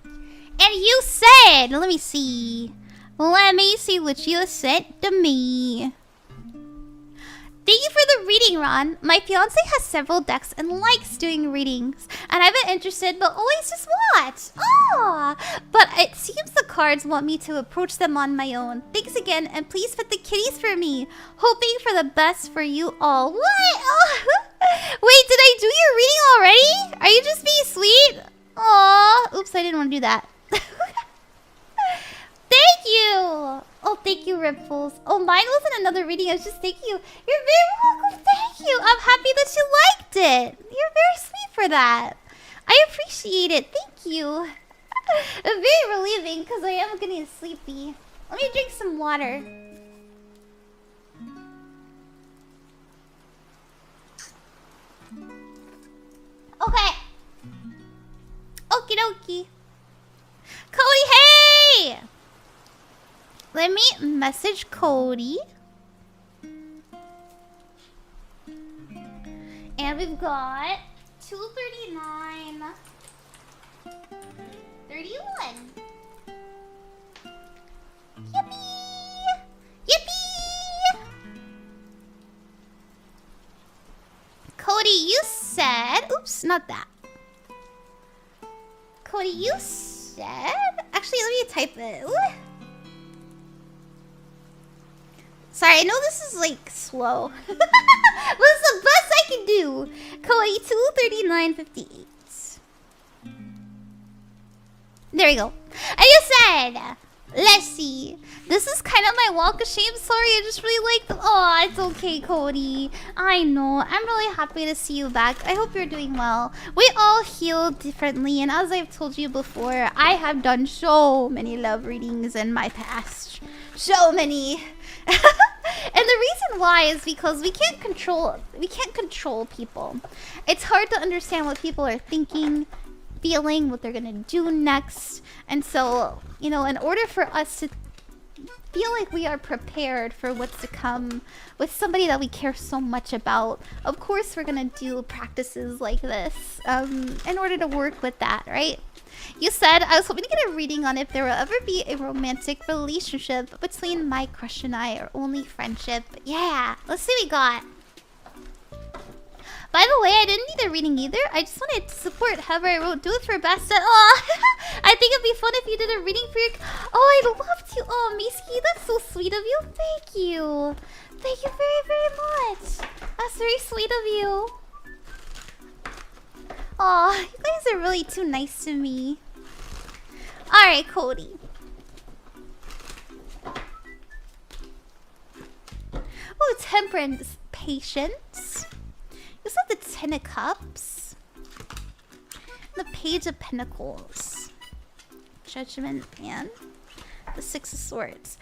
Speaker 1: And you said, let me see. Let me see what you sent to me. Thank you for the reading, Ron. My fiance has several decks and likes doing readings. And I've been interested, but always just watch. Ah, but it seems the cards want me to approach them on my own. Thanks again, and please pet the kitties for me. Hoping for the best for you all. What? Oh. Wait, did I do your reading already? Are you just being sweet? Aw. Oops, I didn't want to do that. Thank you! Oh, thank you, Ripples. Oh, mine wasn't another reading. I was just thanking you. You're very welcome. Thank you. I'm happy that you liked it. You're very sweet for that. I appreciate it. Thank you. It's very relieving because I am getting sleepy. Let me drink some water. Okay. Okie dokie. Codi, hey! Let me message Codi. And we've got 239. 31. Yippee! Yippee! Codi, you said... Oops, not that. Codi, you said... Actually, let me type it. Ooh. Sorry, I know this is like slow. But it's the best I can do. Codi 239.58. There we go. And you said, let's see. This is kind of my walk of shame. Sorry, I just really like the... Oh, it's okay, Codi. I know. I'm really happy to see you back. I hope you're doing well. We all heal differently. And as I've told you before, I have done so many love readings in my past. So many. And the reason why is because we can't control people. It's hard to understand what people are thinking, feeling, what they're gonna do next. And so, you know, in order for us to feel like we are prepared for what's to come with somebody that we care so much about, of course we're gonna do practices like this in order to work with that, right? You said, I was hoping to get a reading on if there will ever be a romantic relationship between my crush and I, or only friendship. Yeah, let's see what we got. By the way, I didn't need a reading either. I just wanted to support whoever I wrote. Do it for best. Oh, I think it'd be fun if you did a reading for your... Oh, I'd love to. Oh, Miski, that's so sweet of you. Thank you. Thank you very, very much. That's very sweet of you. Oh, you guys are really too nice to me. Alright, Codi. Oh, temperance, patience. You said the Ten of Cups. The Page of Pentacles. Judgment and the Six of Swords.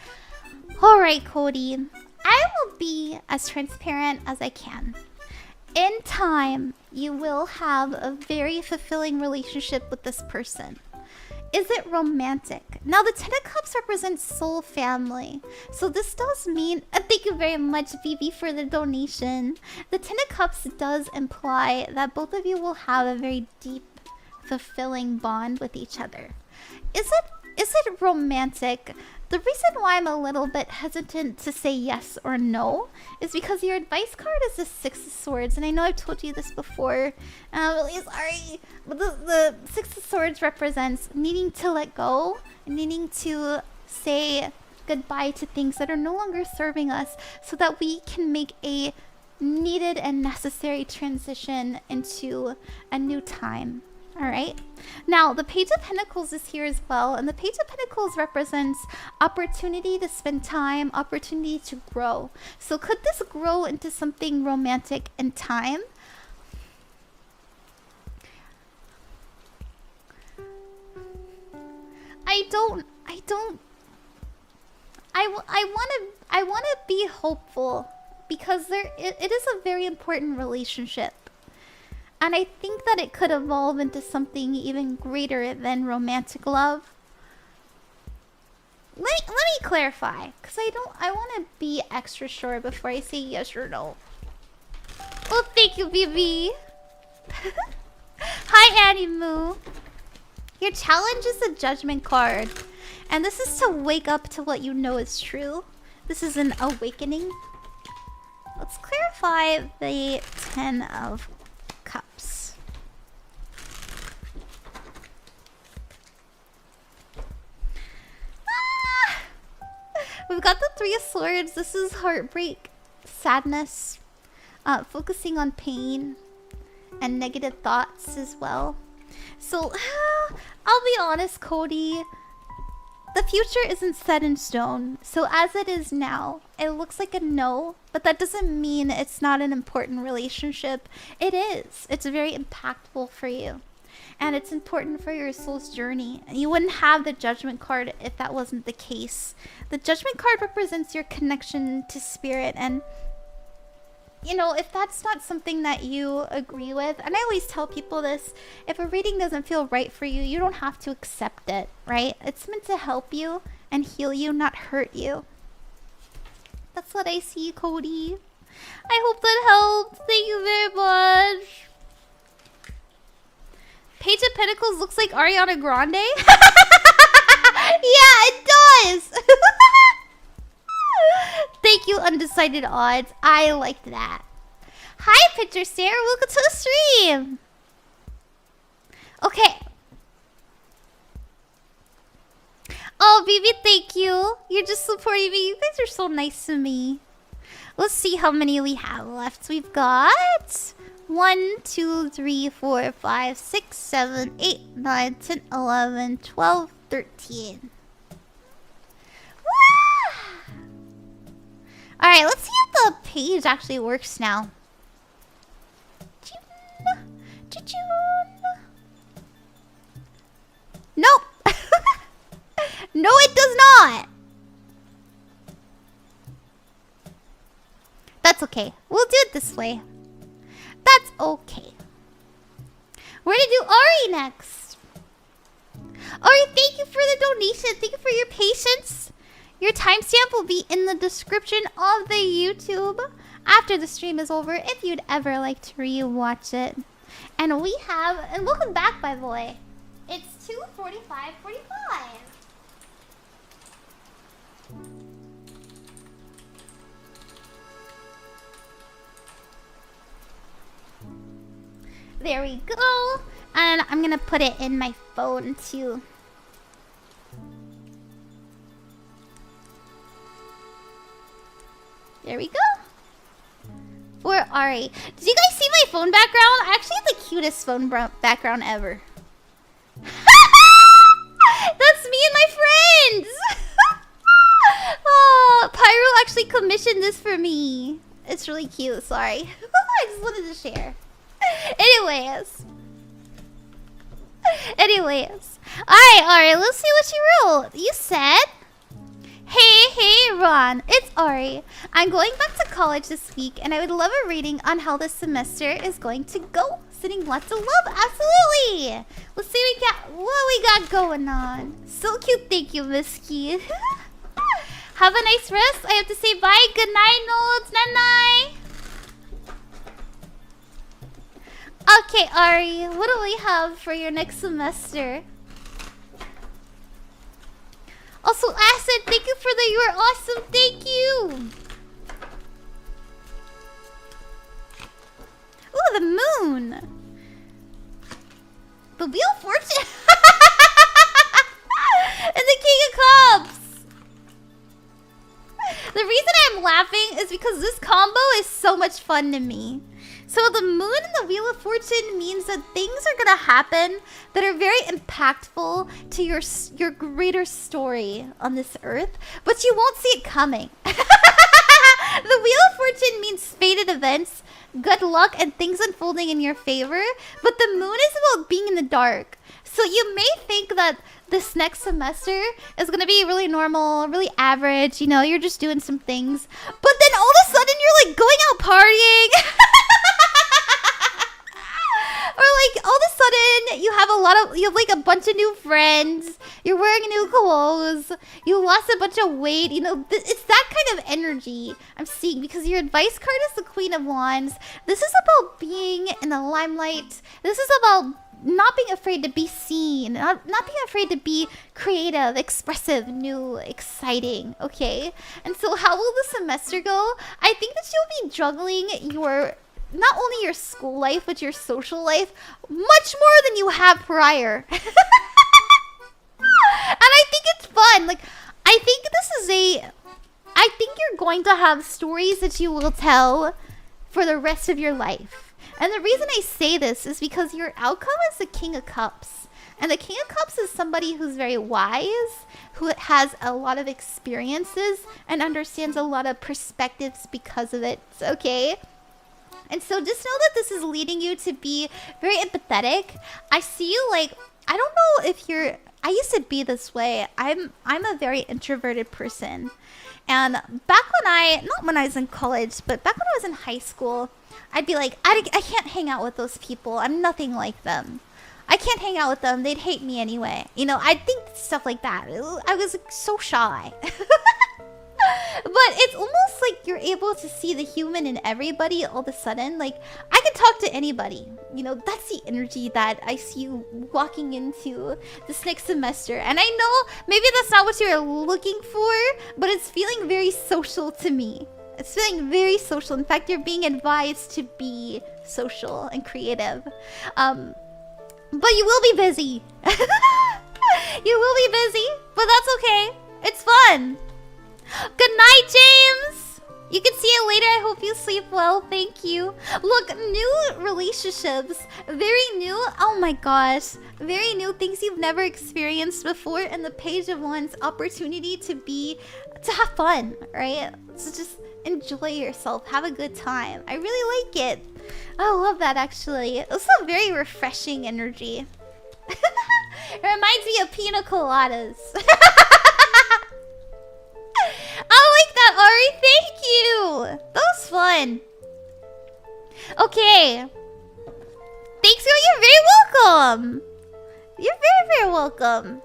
Speaker 1: Alright, Codi. I will be as transparent as I can. In time, you will have a very fulfilling relationship with this person. Is it romantic? Now, the Ten of Cups represents soul family. So this does mean... thank you very much, Evee, for the donation. The Ten of Cups does imply that both of you will have a very deep, fulfilling bond with each other. Is it romantic? The reason why I'm a little bit hesitant to say yes or no is because your advice card is the Six of Swords. And I know I've told you this before. And I'm really sorry. But the Six of Swords represents needing to let go. Needing to say goodbye to things that are no longer serving us. So that we can make a needed and necessary transition into a new time. Alright. Now, the Page of Pentacles is here as well. And the Page of Pentacles represents opportunity to spend time, opportunity to grow. So could this grow into something romantic in time? I want to be hopeful because it is a very important relationship. And I think that it could evolve into something even greater than romantic love. Let me clarify, because I want to be extra sure before I say yes or no. Well, thank you, BB. Hi, Annie Moo. Your challenge is a judgment card. And this is to wake up to what you know is true. This is an awakening. Let's clarify the Ten of Cups. Ah! We've got the Three of Swords. This is heartbreak, sadness, focusing on pain and negative thoughts as well. So, I'll be honest, Codi. The future isn't set in stone, so as it is now, it looks like a no, but that doesn't mean it's not an important relationship. It is. It's very impactful for you. And it's important for your soul's journey. You wouldn't have the judgment card if that wasn't the case. The judgment card represents your connection to spirit, and you know, if that's not something that you agree with, and I always tell people this, if a reading doesn't feel right for you, you don't have to accept it, right? It's meant to help you and heal you, not hurt you. That's what I see, Codi. I hope that helps. Thank you very much. Page of Pentacles looks like Ariana Grande. Yeah, it does. Thank you, Undecided Odds. I liked that. Hi, Picture Sarah. Welcome to the stream. Okay. Oh, baby, thank you. You're just supporting me. You guys are so nice to me. Let's see how many we have left. We've got 1, 2, 3, 4, 5, 6, 7, 8, 9, 10, 11, 12, 13. Alright, let's see if the page actually works now. Nope. No, it does not. That's okay. We'll do it this way. That's okay. We're gonna do Ari next. Ari, thank you for the donation. Thank you for your patience. Your timestamp will be in the description of the YouTube after the stream is over if you'd ever like to re-watch it. And we have, and welcome back, by the way. It's 2:45:45. There we go. And I'm gonna put it in my phone too. There we go. For Ari. Did you guys see my phone background? I actually have the cutest phone background ever. That's me and my friends. Oh, Pyro actually commissioned this for me. It's really cute. Sorry. I just wanted to share. Anyways. Alright, let's see what you wrote. You said, Hey, Ron. It's Ari. I'm going back to college this week, and I would love a reading on how this semester is going to go. Sending lots of love. Absolutely. Let's see what we got going on. So cute. Thank you, Miss Key. Have a nice rest. I have to say bye. Good night, Nodes. Night. Okay, Ari. What do we have for your next semester? Also, Acid, thank you for the you are awesome. Thank you. Ooh, the moon. The Wheel of Fortune. And the King of Cups. The reason I'm laughing is because this combo is so much fun to me. So the moon and the Wheel of Fortune means that things are gonna happen that are very impactful to your greater story on this earth, but you won't see it coming. The Wheel of Fortune means fated events, good luck, and things unfolding in your favor, but the moon is about being in the dark. So you may think that this next semester is gonna be really normal, really average, you know, you're just doing some things, but then all of a sudden you're like going out partying. Or like all of a sudden you have like a bunch of new friends, you're wearing new clothes, you lost a bunch of weight, you know, it's that kind of energy I'm seeing because your advice card is the Queen of Wands. This is about being in the limelight. This is about not being afraid to be seen, not being afraid to be creative, expressive, new, exciting, okay? And so how will the semester go? I think that you'll be juggling not only your school life, but your social life much more than you have prior. And I think it's fun. Like, I think you're going to have stories that you will tell for the rest of your life. And the reason I say this is because your outcome is the King of Cups. And the King of Cups is somebody who's very wise, who has a lot of experiences and understands a lot of perspectives because of it, okay? And so just know that this is leading you to be very empathetic. I see you like, I don't know if you're, I used to be this way. I'm a very introverted person. And back when not when I was in college, but back when I was in high school, I'd be like, I can't hang out with those people. I'm nothing like them. I can't hang out with them. They'd hate me anyway. You know, I'd think stuff like that. I was so shy. But it's almost like you're able to see the human in everybody all of a sudden. Like, I can talk to anybody. You know, that's the energy that I see you walking into this next semester. And I know maybe that's not what you're looking for, but it's feeling very social to me. It's feeling very social. In fact, you're being advised to be social and creative. But you will be busy. You will be busy, but that's okay. It's fun. Good night, James. You can see you later. I hope you sleep well. Thank you. Look, new relationships. Very new. Oh my gosh. Very new things you've never experienced before. And the page of one's opportunity to have fun, right? So just enjoy yourself. Have a good time. I really like it. I love that, actually. It's a very refreshing energy. It reminds me of pina coladas. I like that, Ari. Thank you. That was fun. Okay. Thanks, girl. You're very welcome. You're very, very welcome.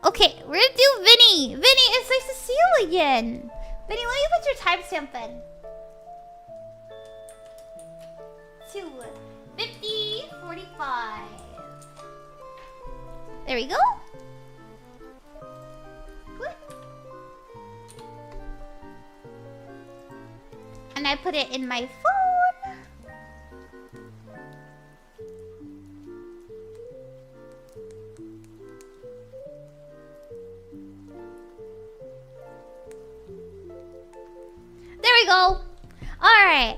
Speaker 1: Okay, we're gonna do Vinny. Vinny, it's nice to see you again. Vinny, let me put your timestamp in. 2:50:45. There we go. Good. And I put it in my phone. There we go. Alright.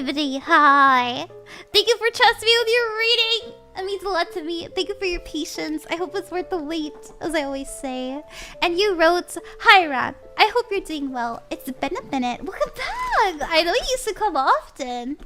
Speaker 1: Vinny. Hi. Thank you for trusting me with your reading. It means a lot to me. Thank you for your patience. I hope it's worth the wait, as I always say. And you wrote, "Hi, Ron. I hope you're doing well. It's been a minute. Welcome back. I know you used to come often.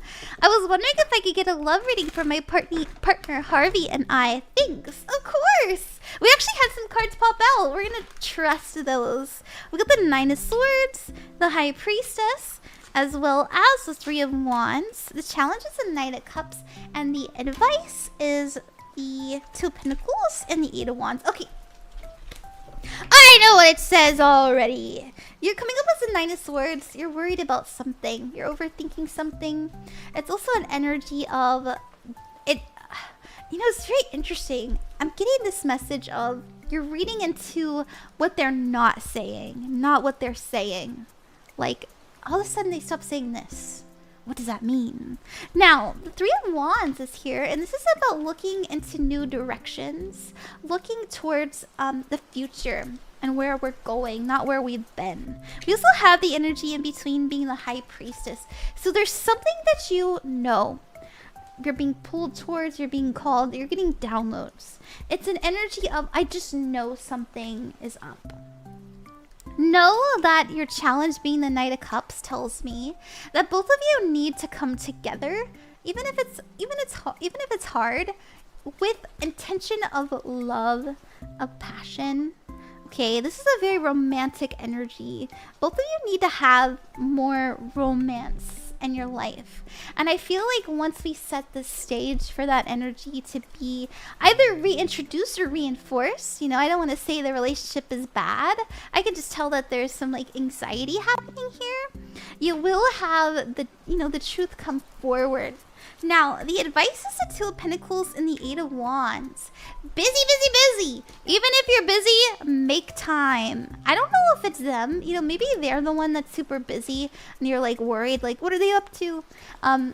Speaker 1: I was wondering if I could get a love reading for my partner Harvey and I." Thanks. Of course. We actually had some cards pop out. We're gonna trust those. We got the Nine of Swords, the High Priestess, as well as the Three of Wands. The challenge is the Knight of Cups, and the advice is the Two of Pentacles and the Eight of Wands. Okay. I know what it says already. You're coming up as a Nine of Swords. You're worried about something. You're overthinking something. It's also an energy of it. You know, it's very interesting. I'm getting this message of you're reading into what they're not saying, not what they're saying. Like, all of a sudden they stop saying this. What does that mean? Now, the Three of Wands is here, and this is about looking into new directions, looking towards the future and where we're going, not where we've been. We also have the energy in between being the High Priestess. So there's something that you know. You're being pulled towards, you're being called, you're getting downloads. It's an energy of, I just know something is up. Know that your challenge being the Knight of Cups tells me that both of you need to come together, even if it's hard, with intention of love, of passion. Okay, this is a very romantic energy. Both of you need to have more romance in your life. And I feel like once we set the stage for that energy to be either reintroduced or reinforced, you know, I don't want to say the relationship is bad. I can just tell that there's some like anxiety happening here. You will have the, you know, the truth come forward. Now, the advice is the Two of Pentacles and the Eight of Wands. Busy, busy, busy. Even if you're busy, make time. I don't know if it's them. You know, maybe they're the one that's super busy and you're like worried, like, what are they up to? I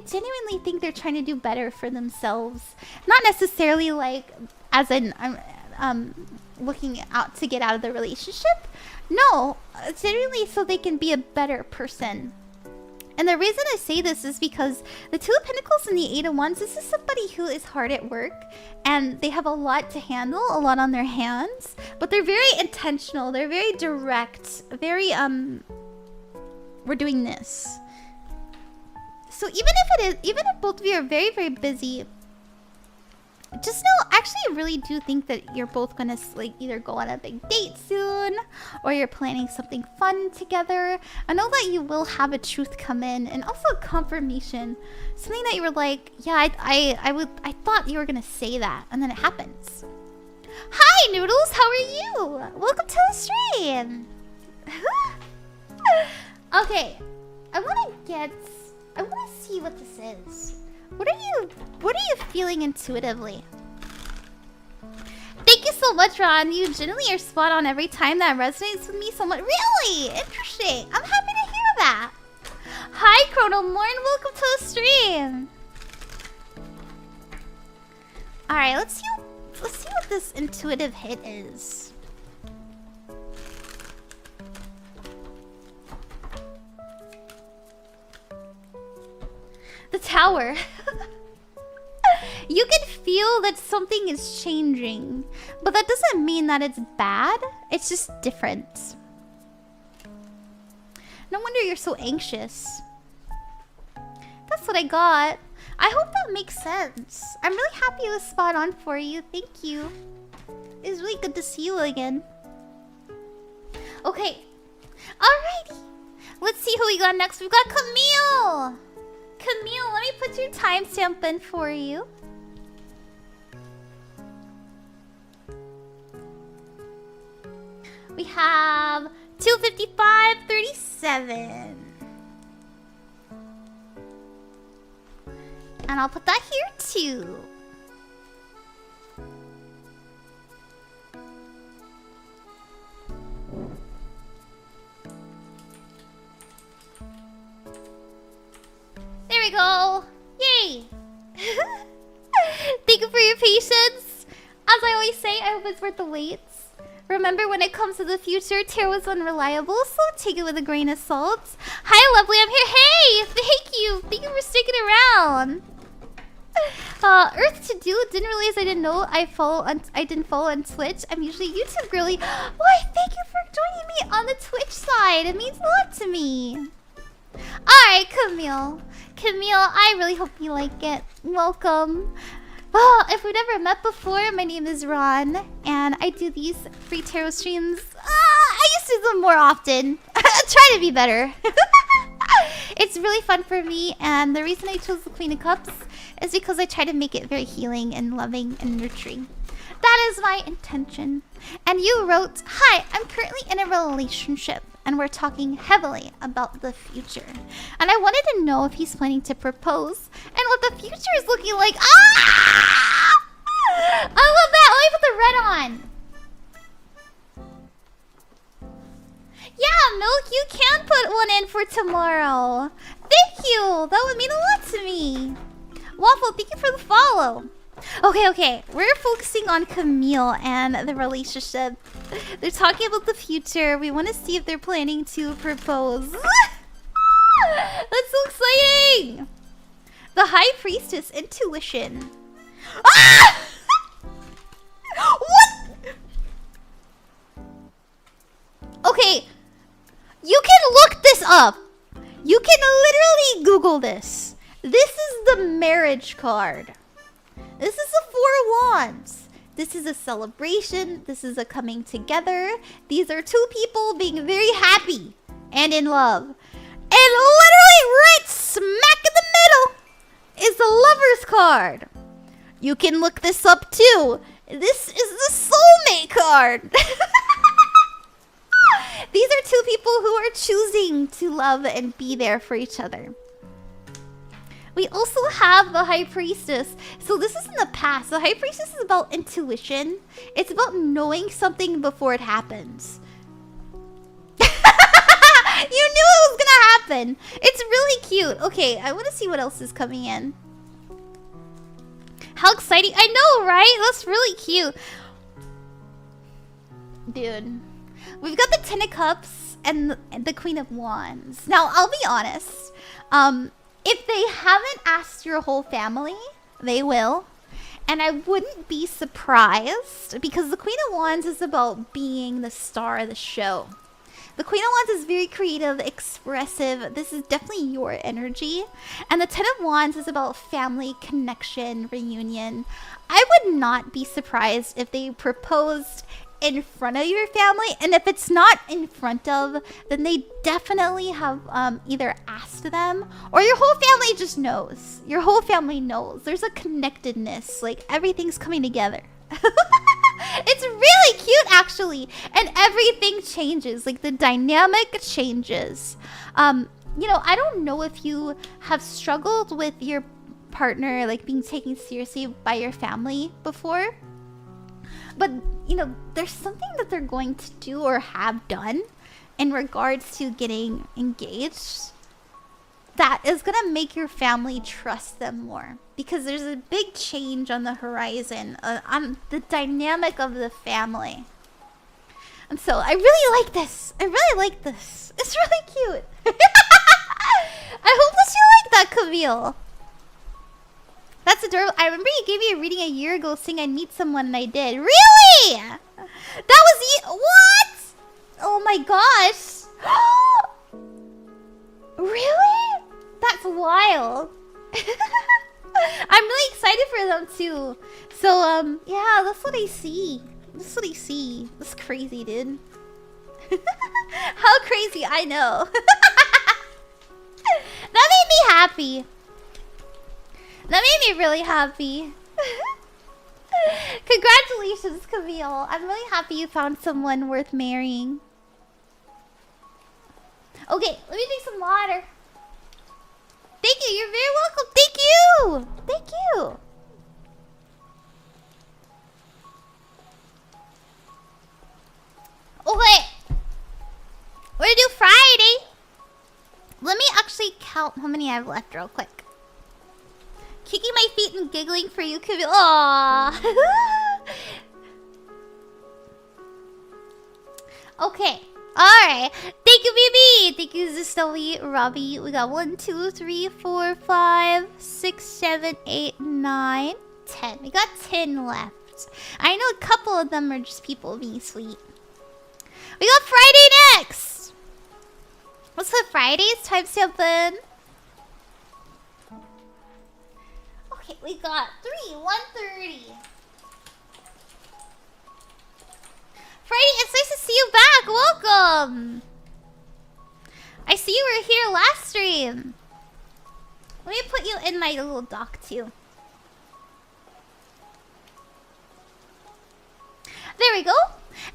Speaker 1: genuinely think they're trying to do better for themselves. Not necessarily like, as in, looking out to get out of the relationship. No, genuinely so they can be a better person. And the reason I say this is because the Two of Pentacles and the Eight of Wands, this is somebody who is hard at work and they have a lot to handle, a lot on their hands, but they're very intentional, they're very direct, very we're doing this. So even if both of you are very, very busy, just know, actually, I really do think that you're both gonna like either go on a big date soon, or you're planning something fun together. I know that you will have a truth come in, and also a confirmation, something that you were like, yeah, I thought you were gonna say that, and then it happens. Hi, Noodles, how are you? Welcome to the stream. Okay, I want to see what this is. What are you feeling intuitively? Thank you so much, Ron. You generally are spot on every time. That resonates with me so much. Really? Interesting. I'm happy to hear that. Hi, Chrono Morn. Welcome to the stream. Alright, let's see what this intuitive hit is. The Tower. You can feel that something is changing, but that doesn't mean that it's bad. It's just different. No wonder you're so anxious. That's what I got. I hope that makes sense. I'm really happy it was spot on for you. Thank you. It was really good to see you again. Okay. Alrighty. Let's see who we got next. We've got Camille. Camille, let me put your timestamp in for you. We have 2:55:37. And I'll put that here too. There we go. Yay. Thank you for your patience. As I always say, I hope it's worth the wait. Remember, when it comes to the future, Terra was unreliable, so take it with a grain of salt. Hi, lovely, I'm here. Hey, thank you. Thank you for sticking around. Earth to do. Didn't realize I didn't know I didn't follow on Twitch. I'm usually YouTube girly. Why, thank you for joining me on the Twitch side. It means a lot to me. Alright, Camille. Camille, I really hope you like it. Welcome. Well, if we've never met before, my name is Ron, and I do these free tarot streams. I used to do them more often. Try to be better. It's really fun for me, and the reason I chose the Queen of Cups is because I try to make it very healing and loving and nurturing. That is my intention. And you wrote, hi, I'm currently in a relationship, and we're talking heavily about the future. And I wanted to know if he's planning to propose and what the future is looking like. Ah! I love that. Let me put the red on. Yeah, Milk, you can put one in for tomorrow. Thank you. That would mean a lot to me. Waffle, thank you for the follow. Okay. We're focusing on Camille and the relationship. They're talking about the future. We want to see if they're planning to propose. That's so exciting! The High Priestess, intuition. Ah! What? Okay, you can look this up. You can literally Google this. This is the marriage card. This is the Four of Wands. This is a celebration. This is a coming together. These are two people being very happy and in love. And literally right smack in the middle is the Lover's card. You can look this up too. This is the Soulmate card. These are two people who are choosing to love and be there for each other. We also have the High Priestess. So this is in the past. The High Priestess is about intuition. It's about knowing something before it happens. You knew it was gonna happen. It's really cute. Okay, I want to see what else is coming in. How exciting. I know, right? That's really cute. Dude. We've got the Ten of Cups and the Queen of Wands. Now, I'll be honest. If they haven't asked your whole family, they will. And I wouldn't be surprised because the Queen of Wands is about being the star of the show. The Queen of Wands is very creative, expressive. This is definitely your energy. And the Ten of Wands is about family, connection, reunion. I would not be surprised if they proposed in front of your family. And if it's not in front of, then they definitely have either asked them or your whole family just knows. Your whole family knows. There's a connectedness. Like, everything's coming together. It's really cute, actually, and everything changes. Like, the dynamic changes. You know, I don't know if you have struggled with your partner, like, being taken seriously by your family before, but you know, there's something that they're going to do or have done in regards to getting engaged that is gonna make your family trust them more, because there's a big change on the horizon on the dynamic of the family. And so I really like this. I really like this. It's really cute. I hope that you like that, Camille. That's adorable. I remember you gave me a reading a year ago saying I'd meet someone, and I did. Really? That was what? Oh my gosh. Really? That's wild. I'm really excited for them too. So yeah, that's what I see. That's what I see. That's crazy, dude. How crazy, I know. That made me happy. That made me really happy. Congratulations, Camille. I'm really happy you found someone worth marrying. Okay, let me drink some water. Thank you. You're very welcome. Thank you. Thank you. Okay. We're gonna do Friday. Let me actually count how many I have left real quick. Kicking my feet and giggling for you, Camille. Aww. Okay. Alright. Thank you, BB. Thank you, Zistowi, Robbie. We got 1, 2, 3, 4, 5, 6, 7, 8, 9, 10. We got 10 left. I know a couple of them are just people being sweet. We got Friday next. Let's put Friday's timestamp in. Okay, we got 1:30. Friday, it's nice to see you back. Welcome. I see you were here last stream. Let me put you in my little dock too. There we go.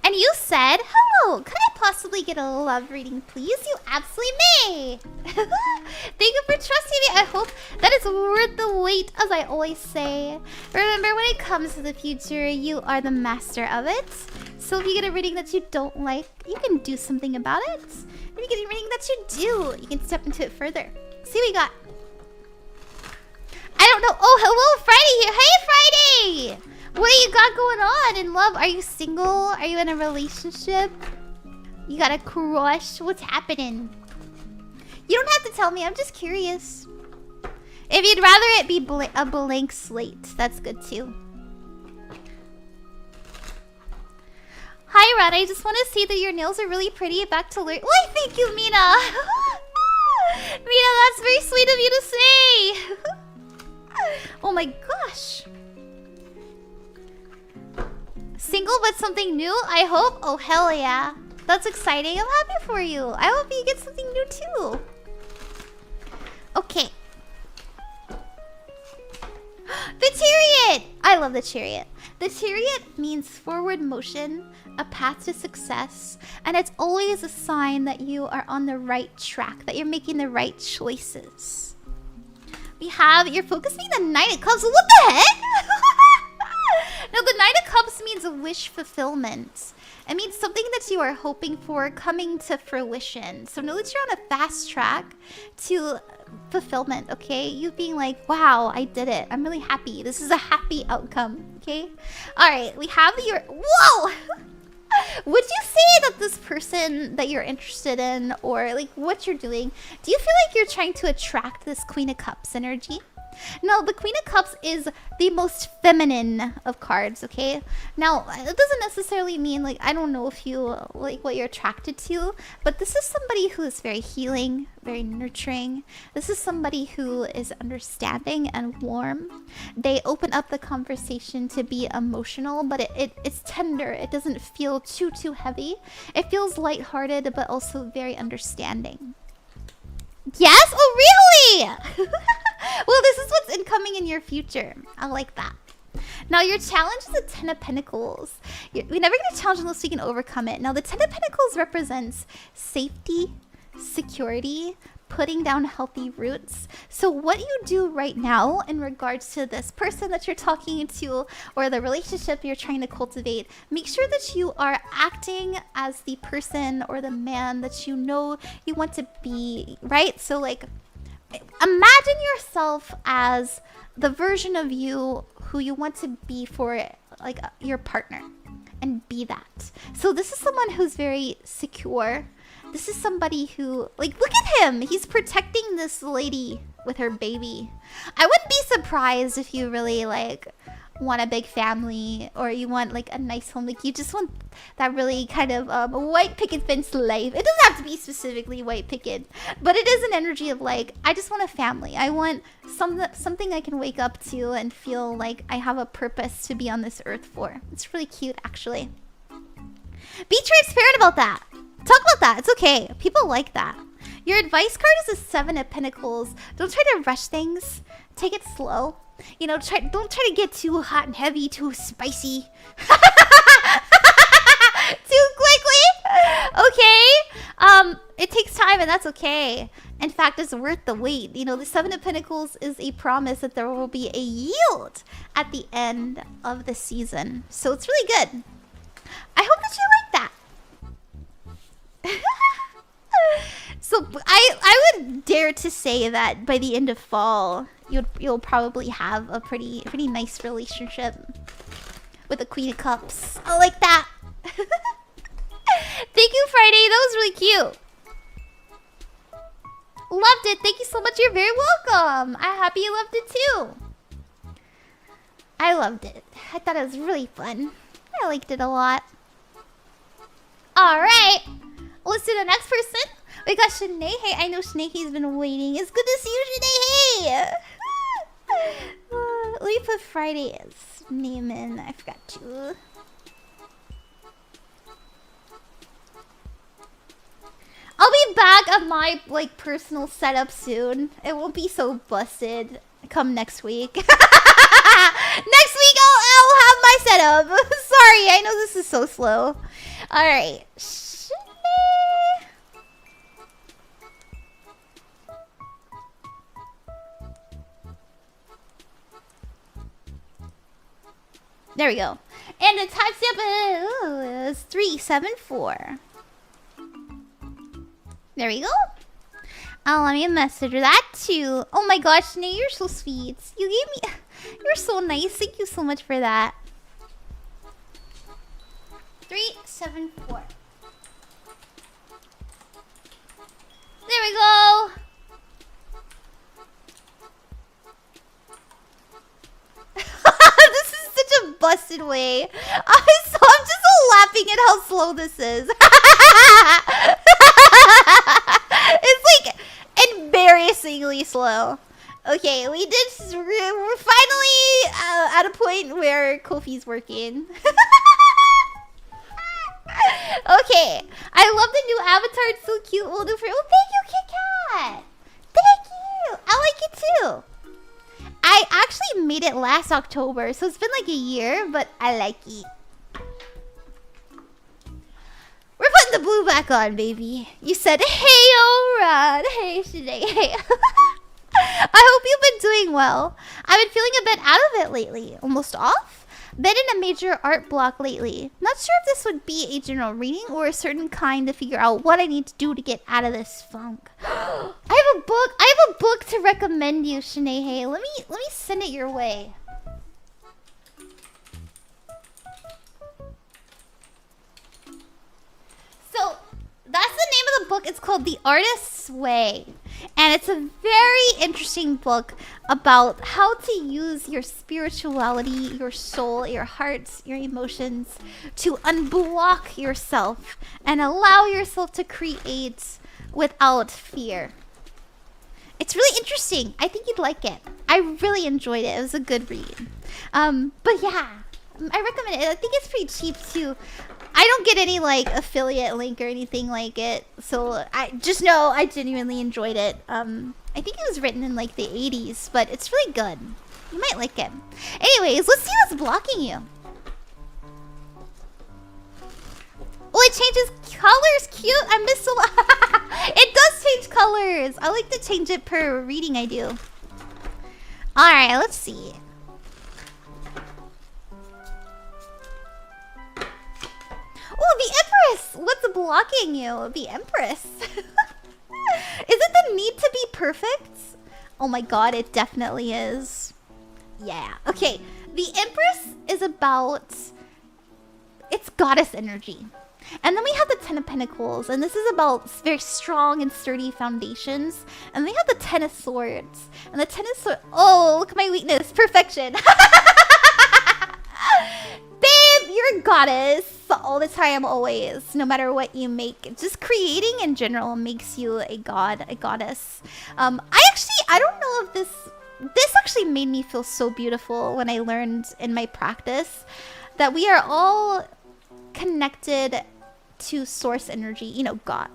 Speaker 1: And you said, hello, could I possibly get a love reading, please? You absolutely may. Thank you for trusting me. I hope that is worth the wait, as I always say. Remember, when it comes to the future, you are the master of it. So if you get a reading that you don't like, you can do something about it. If you get a reading that you do, you can step into it further. See what we got. I don't know. Oh, hello, Friday here. Hey, Friday. What do you got going on in love? Are you single? Are you in a relationship? You got a crush? What's happening? You don't have to tell me. I'm just curious. If you'd rather it be a blank slate, that's good too. Hi, Ron. I just want to say that your nails are really pretty. Back to learn. Why, thank you, Mina. Mina, that's very sweet of you to say. Oh my gosh. Single but something new, I hope. Oh, hell yeah. That's exciting. I'm happy for you. I hope you get something new too. Okay. The Chariot! I love the Chariot. The Chariot means forward motion, a path to success, and it's always a sign that you are on the right track, that you're making the right choices. We have, you're focusing the Knight of Cups. What the heck? No, the Knight of Cups means a wish fulfillment. It means something that you are hoping for coming to fruition. So know that you're on a fast track to fulfillment, okay? You being like, wow, I did it. I'm really happy. This is a happy outcome, okay? All right, we have your... Whoa! Would you say that this person that you're interested in, or like what you're doing, do you feel like you're trying to attract this Queen of Cups energy? No, the Queen of Cups is the most feminine of cards, okay? Now, it doesn't necessarily mean, like, I don't know if you like what you're attracted to, but this is somebody who is very healing, very nurturing. This is somebody who is understanding and warm. They open up the conversation to be emotional, but it's tender. It doesn't feel too heavy. It feels lighthearted, but also very understanding. Yes? Oh, really? Well, this is what's incoming in your future. I like that. Now, your challenge is the Ten of Pentacles. We never get a challenge unless we can overcome it. Now, the Ten of Pentacles represents safety, security, putting down healthy roots. So what you do right now in regards to this person that you're talking to or the relationship you're trying to cultivate, make sure that you are acting as the person or the man that you know you want to be, right? So like, imagine yourself as the version of you who you want to be for like your partner, and be that. So this is someone who's very secure. This is somebody who, like, look at him. He's protecting this lady with her baby. I wouldn't be surprised if you really, like, want a big family, or you want, like, a nice home. Like, you just want that really kind of white picket fence life. It doesn't have to be specifically white picket, but it is an energy of, like, I just want a family. I want something I can wake up to and feel like I have a purpose to be on this earth for. It's really cute, actually. Be transparent about that. Talk about that. It's okay. People like that. Your advice card is a Seven of Pentacles. Don't try to rush things. Take it slow. You know, don't try to get too hot and heavy, too spicy. Too quickly. Okay? It takes time, and that's okay. In fact, it's worth the wait. You know, the Seven of Pentacles is a promise that there will be a yield at the end of the season. So it's really good. I hope that you like that. So I would dare to say that by the end of fall, you'll probably have a pretty nice relationship with the Queen of Cups. I like that. Thank you, Friday. That was really cute. Loved it. Thank you so much. You're very welcome. I'm happy you loved it too. I loved it. I thought it was really fun. I liked it a lot. Alright. Let's do the next person. We got Shenayhey. I know Shenayhey's been waiting. It's good to see you, Shenayhey. Let me put Friday's name in. I forgot to. I'll be back at my like personal setup soon. It won't be so busted come next week. Next week I'll have my setup. Sorry, I know this is so slow. Alright. There we go. And the timestamp is 374. There we go. Oh, let me message that too. Oh my gosh, Nate, you're so sweet. You gave me... You're so nice. Thank you so much for that. 374. There we go. This is such a busted way. I'm just laughing at how slow this is. It's like embarrassingly slow. Okay, we're finally at a point where Kofi's working. Okay, I love the new avatar. It's so cute. We'll do for. Oh, thank you, Kit Kat. Thank you. I like it too. I actually made it last October, so it's been like a year, but I like it. We're putting the blue back on, baby. You said, hey, alright. Hey, Shenayhey. I hope you've been doing well. I've been feeling a bit out of it lately. Almost off? Been in a major art block lately. Not sure if this would be a general reading or a certain kind to figure out what I need to do to get out of this funk. I have a book. I have a book to recommend you, Shenayhey. Let me send it your way. called The Artist's Way. And it's a very interesting book about how to use your spirituality, your soul, your hearts, your emotions to unblock yourself and allow yourself to create without fear. It's really interesting. I think you'd like it. I really enjoyed it. It was a good read. But yeah, I recommend it. I think it's pretty cheap too. I don't get any like affiliate link or anything like it, so I just know I genuinely enjoyed it. I think it was written in like the 80s, but it's really good. You might like it. Anyways, let's see what's blocking you. Oh, it changes colors. Cute. I missed a lot. It does change colors. I like to change it per reading I do. All right, let's see. Oh, the Empress! What's blocking you? The Empress. Is it the need to be perfect? Oh my god, it definitely is. Yeah. Okay, the Empress is about... It's goddess energy. And then we have the Ten of Pentacles, and this is about very strong and sturdy foundations. And we have the Ten of Swords. And the Ten of Swords... Oh, look at my weakness. Perfection. Babe, you're a goddess all the time, always. No matter what you make. Just creating in general makes you a god, a goddess. I don't know if this actually made me feel so beautiful when I learned in my practice that we are all connected to source energy, you know, God.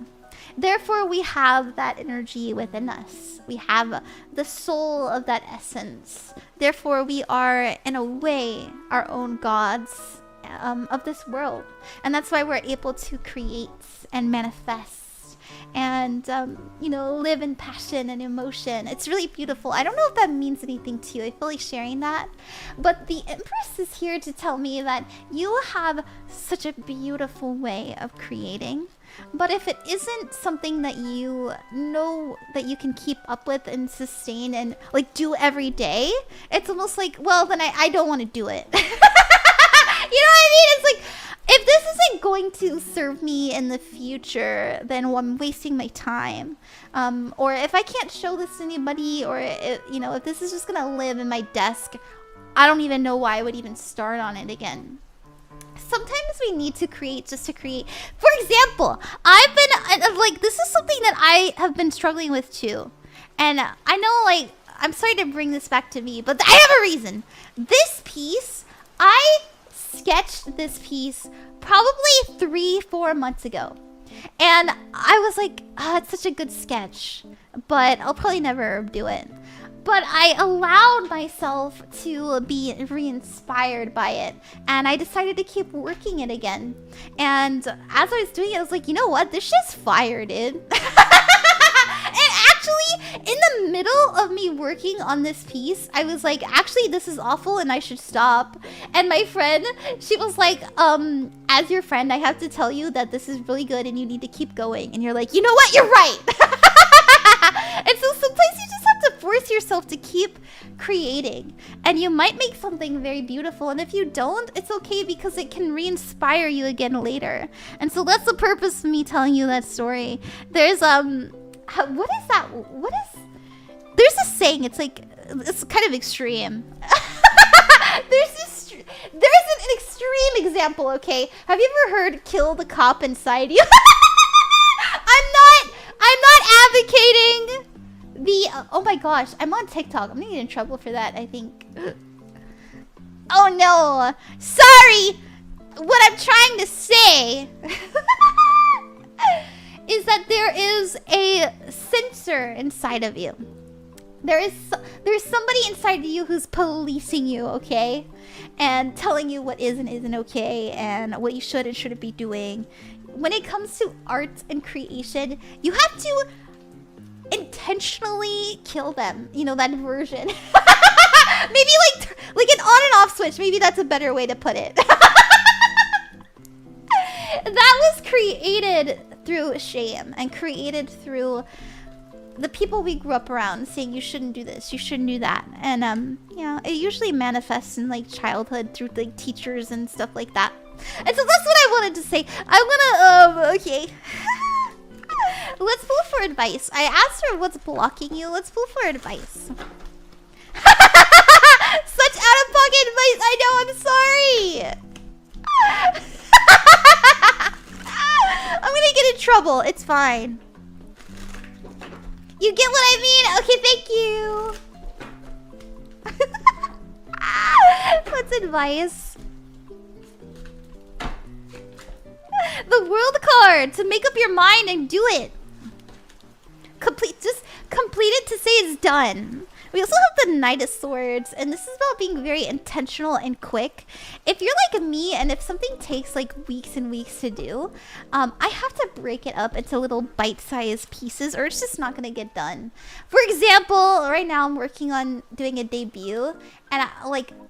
Speaker 1: Therefore, we have that energy within us. We have the soul of that essence. Therefore, we are, in a way, our own gods of this world. And that's why we're able to create and manifest and, you know, live in passion and emotion. It's really beautiful. I don't know if that means anything to you. I feel like sharing that. But the Empress is here to tell me that you have such a beautiful way of creating. But if it isn't something that you know that you can keep up with and sustain and like do every day, it's almost like, well, then I don't want to do it. You know what I mean? It's like, if this isn't going to serve me in the future, then I'm wasting my time. Or if I can't show this to anybody, or you know, if this is just gonna live in my desk, I don't even know why I would even start on it again. Sometimes we need to create just to create. For example, I've been like, this is something that I have been struggling with too. And I know, like, I'm sorry to bring this back to me, but I have a reason. This piece, I sketched this piece probably 3-4 months ago. And I was like, oh, it's such a good sketch, but I'll probably never do it. But I allowed myself to be re-inspired by it. And I decided to keep working it again. And as I was doing it, I was like, you know what? This shit's fire, dude. And actually, in the middle of me working on this piece, I was like, actually, this is awful and I should stop. And my friend, she was like, as your friend, I have to tell you that this is really good and you need to keep going. And you're like, you know what? You're right. And so sometimes you just have to force yourself to keep creating. And you might make something very beautiful. And if you don't, it's okay because it can re-inspire you again later. And so that's the purpose of me telling you that story. There's, what is that? What is... There's a saying, it's like, it's kind of extreme. There's an extreme example, okay? Have you ever heard kill the cop inside you? I'm not advocating the... oh my gosh, I'm on TikTok. I'm gonna get in trouble for that, I think. Oh no. Sorry. What I'm trying to say is that there is a censor inside of you. There's somebody inside of you who's policing you, okay? And telling you what is and isn't okay and what you should and shouldn't be doing. When it comes to art and creation, you have to intentionally kill them. You know, that version. Maybe like an on and off switch. Maybe that's a better way to put it. That was created through shame and created through the people we grew up around saying you shouldn't do this, you shouldn't do that. And you know, it usually manifests in like childhood through like teachers and stuff like that. And so that's what I wanted to say. I wanna okay. Let's pull for advice. I asked her what's blocking you. Let's pull for advice. Such out-of-pocket advice. I know, I'm sorry. I'm gonna get in trouble. It's fine. You get what I mean? Okay, thank you. What's advice? The world card to make up your mind and do it. Just complete it to say it's done. We also have the Knight of Swords, and this is about being very intentional and quick. If you're like me, and if something takes like weeks and weeks to do, I have to break it up into little bite-sized pieces, or it's just not gonna get done. For example, right now I'm working on doing a debut, and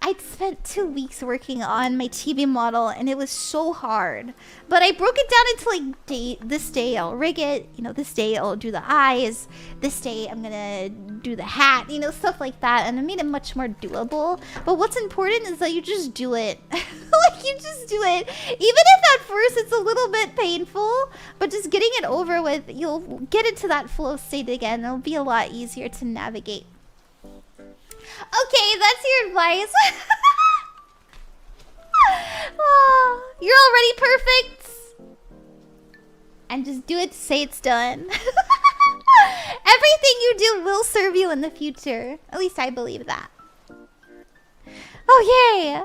Speaker 1: I'd spent 2 weeks working on my TV model, and it was so hard. But I broke it down into like this day I'll rig it, this day I'll do the eyes, this day I'm gonna do the hat, stuff like that, and it made it much more doable. But what's important is that you just do it. You just do it. Even if at first it's a little bit painful, but just getting it over with, you'll get into that flow state again. It'll be a lot easier to navigate. Okay, that's your advice. Oh, you're already perfect. And just do it to say it's done. Everything you do will serve you in the future. At least I believe that. Oh, yay.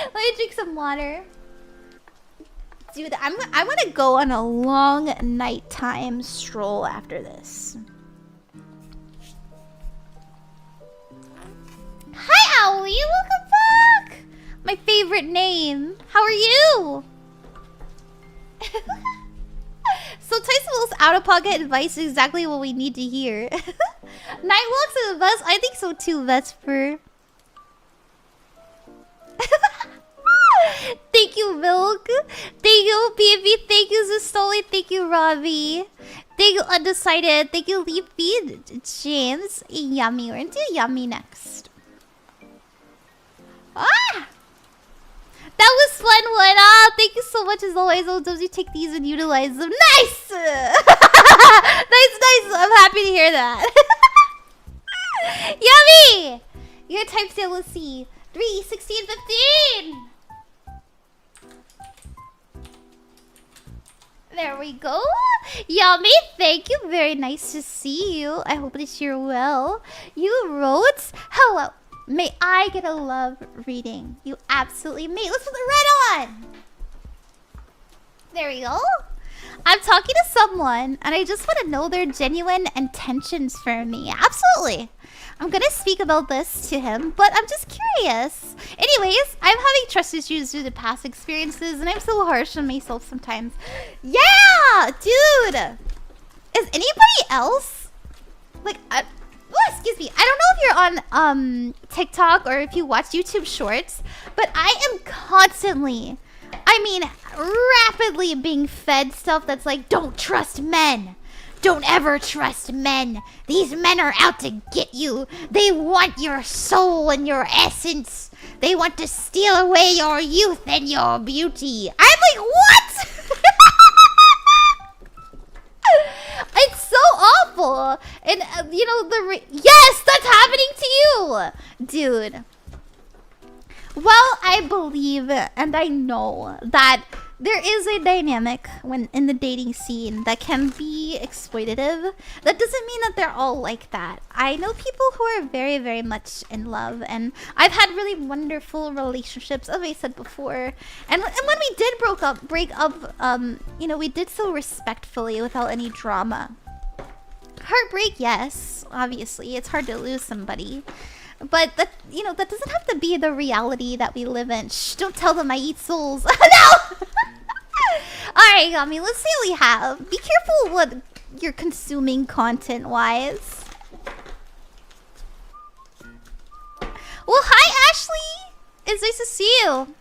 Speaker 1: Let me drink some water. Dude, I want to go on a long nighttime stroll after this. Hi, Owlie. Welcome back. My favorite name. How are you? So Tyson's out-of-pocket advice is exactly what we need to hear. Night walks are the best. I think so too, Vesper. Thank you, Milk. Thank you, Evee. Thank you, Zastoli. Thank you, Robbie. Thank you, Undecided. Thank you, Leafy, James, and Yummy. We're gonna do Yummy next. Ah! That was fun one. Ah, thank you so much as always. Oh, those you take these and utilize them. Nice! Nice. I'm happy to hear that. Yummy! Your type sale, let's see. 3, 16, 15. There we go. Yummy, thank you. Very nice to see you. I hope that you're well. You wrote, hello. May I get a love reading? You absolutely may. Let's put the red on. There we go. I'm talking to someone, and I just want to know their genuine intentions for me. Absolutely. I'm going to speak about this to him, but I'm just curious. Anyways, I'm having trust issues due to past experiences, and I'm so harsh on myself sometimes. Yeah, dude. Is anybody else like... oh, excuse me. I don't know if you're on TikTok or if you watch YouTube Shorts, but I am constantly, rapidly being fed stuff that's like, don't trust men. Don't ever trust men. These men are out to get you. They want your soul and your essence. They want to steal away your youth and your beauty. I'm like, what? It's so awful. And, yes, that's happening to you. Dude. Well, I believe and I know that there is a dynamic when in the dating scene that can be exploitative. That doesn't mean that they're all like that. I know people who are very, very much in love, and I've had really wonderful relationships, as I said before. And when we did break up, we did so respectfully without any drama. Heartbreak, yes, obviously. It's hard to lose somebody. But that doesn't have to be the reality that we live in. Shh, don't tell them I eat souls. No! Alright, Gami, let's see what we have. Be careful what you're consuming content-wise. Well, hi, Ashley! It's nice to see you.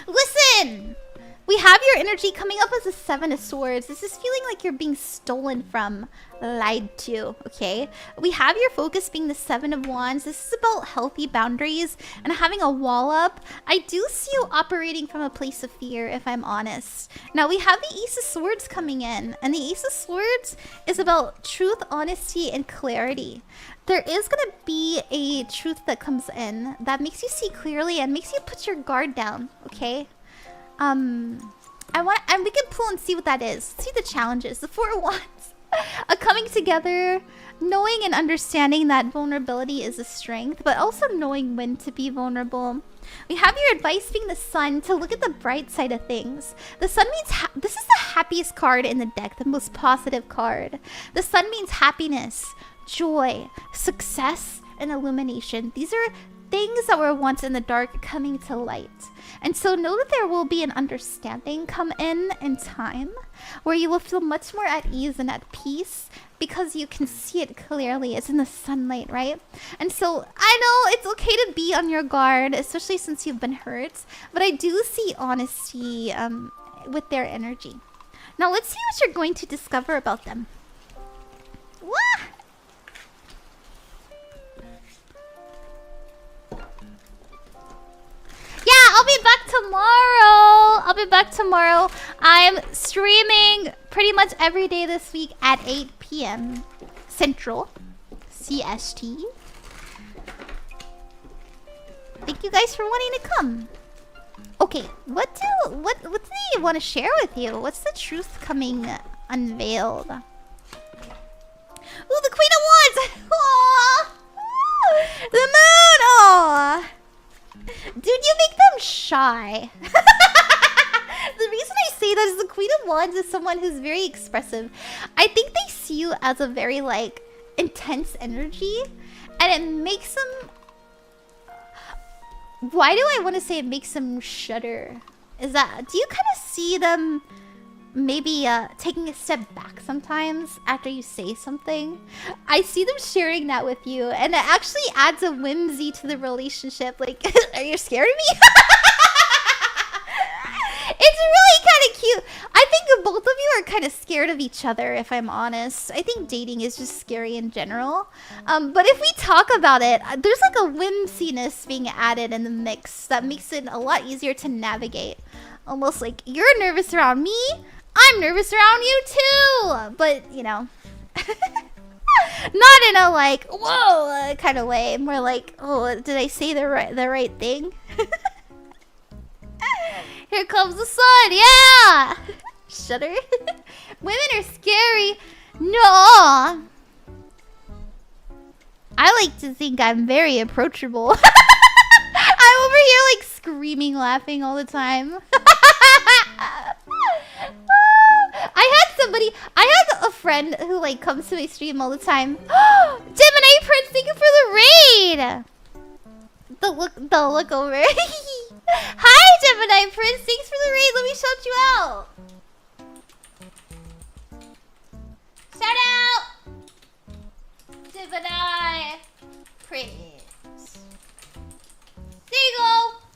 Speaker 1: Listen! We have your energy coming up as a 7 of Swords. This is feeling like you're being stolen from, lied to, okay? We have your focus being the 7 of Wands. This is about healthy boundaries and having a wall up. I do see you operating from a place of fear, if I'm honest. Now, we have the Ace of Swords coming in, and the Ace of Swords is about truth, honesty, and clarity. There is going to be a truth that comes in that makes you see clearly and makes you put your guard down, okay? And we can pull and see what that is. See the challenges. The 4 of Wands. Coming together, knowing and understanding that vulnerability is a strength, but also knowing when to be vulnerable. We have your advice being the Sun to look at the bright side of things. The Sun means this is the happiest card in the deck, the most positive card. The Sun means happiness, joy, success, and illumination. These are things that were once in the dark coming to light. And so know that there will be an understanding come in time where you will feel much more at ease and at peace because you can see it clearly. It's in the sunlight, right? And so I know it's okay to be on your guard, especially since you've been hurt, but I do see honesty with their energy. Now let's see what you're going to discover about them. What? Yeah, I'll be back tomorrow. I'm streaming pretty much every day this week at 8 p.m. Central CST. Thank you guys for wanting to come. Okay, what do you want to share with you? What's the truth coming unveiled? Ooh, the Queen of Wands! Aww! The moon! Aww! Dude, you make them shy. The reason I say that is the Queen of Wands is someone who's very expressive. I think they see you as a very, like, intense energy. And it makes them... Why do I want to say it makes them shudder? Is that... Do you kind of see them maybe taking a step back sometimes after you say something? I see them sharing that with you, and it actually adds a whimsy to the relationship. Like, are you scared of me? It's really kind of cute. I think both of you are kind of scared of each other, if I'm honest. I think dating is just scary in general. But if we talk about it, there's like a whimsiness being added in the mix that makes it a lot easier to navigate. Almost like you're nervous around me, I'm nervous around you too. But, you know, not in a like, whoa kind of way. More like, oh, did I say the right thing? Here comes the sun, yeah! Shudder. Women are scary. No. I like to think I'm very approachable. I'm over here like screaming, laughing all the time. I had a friend who like comes to my stream all the time. Gemini Prince, thank you for the raid. The look over. Hi, Gemini Prince. Thanks for the raid. Let me shout you out. Shout out, Gemini Prince. There you go.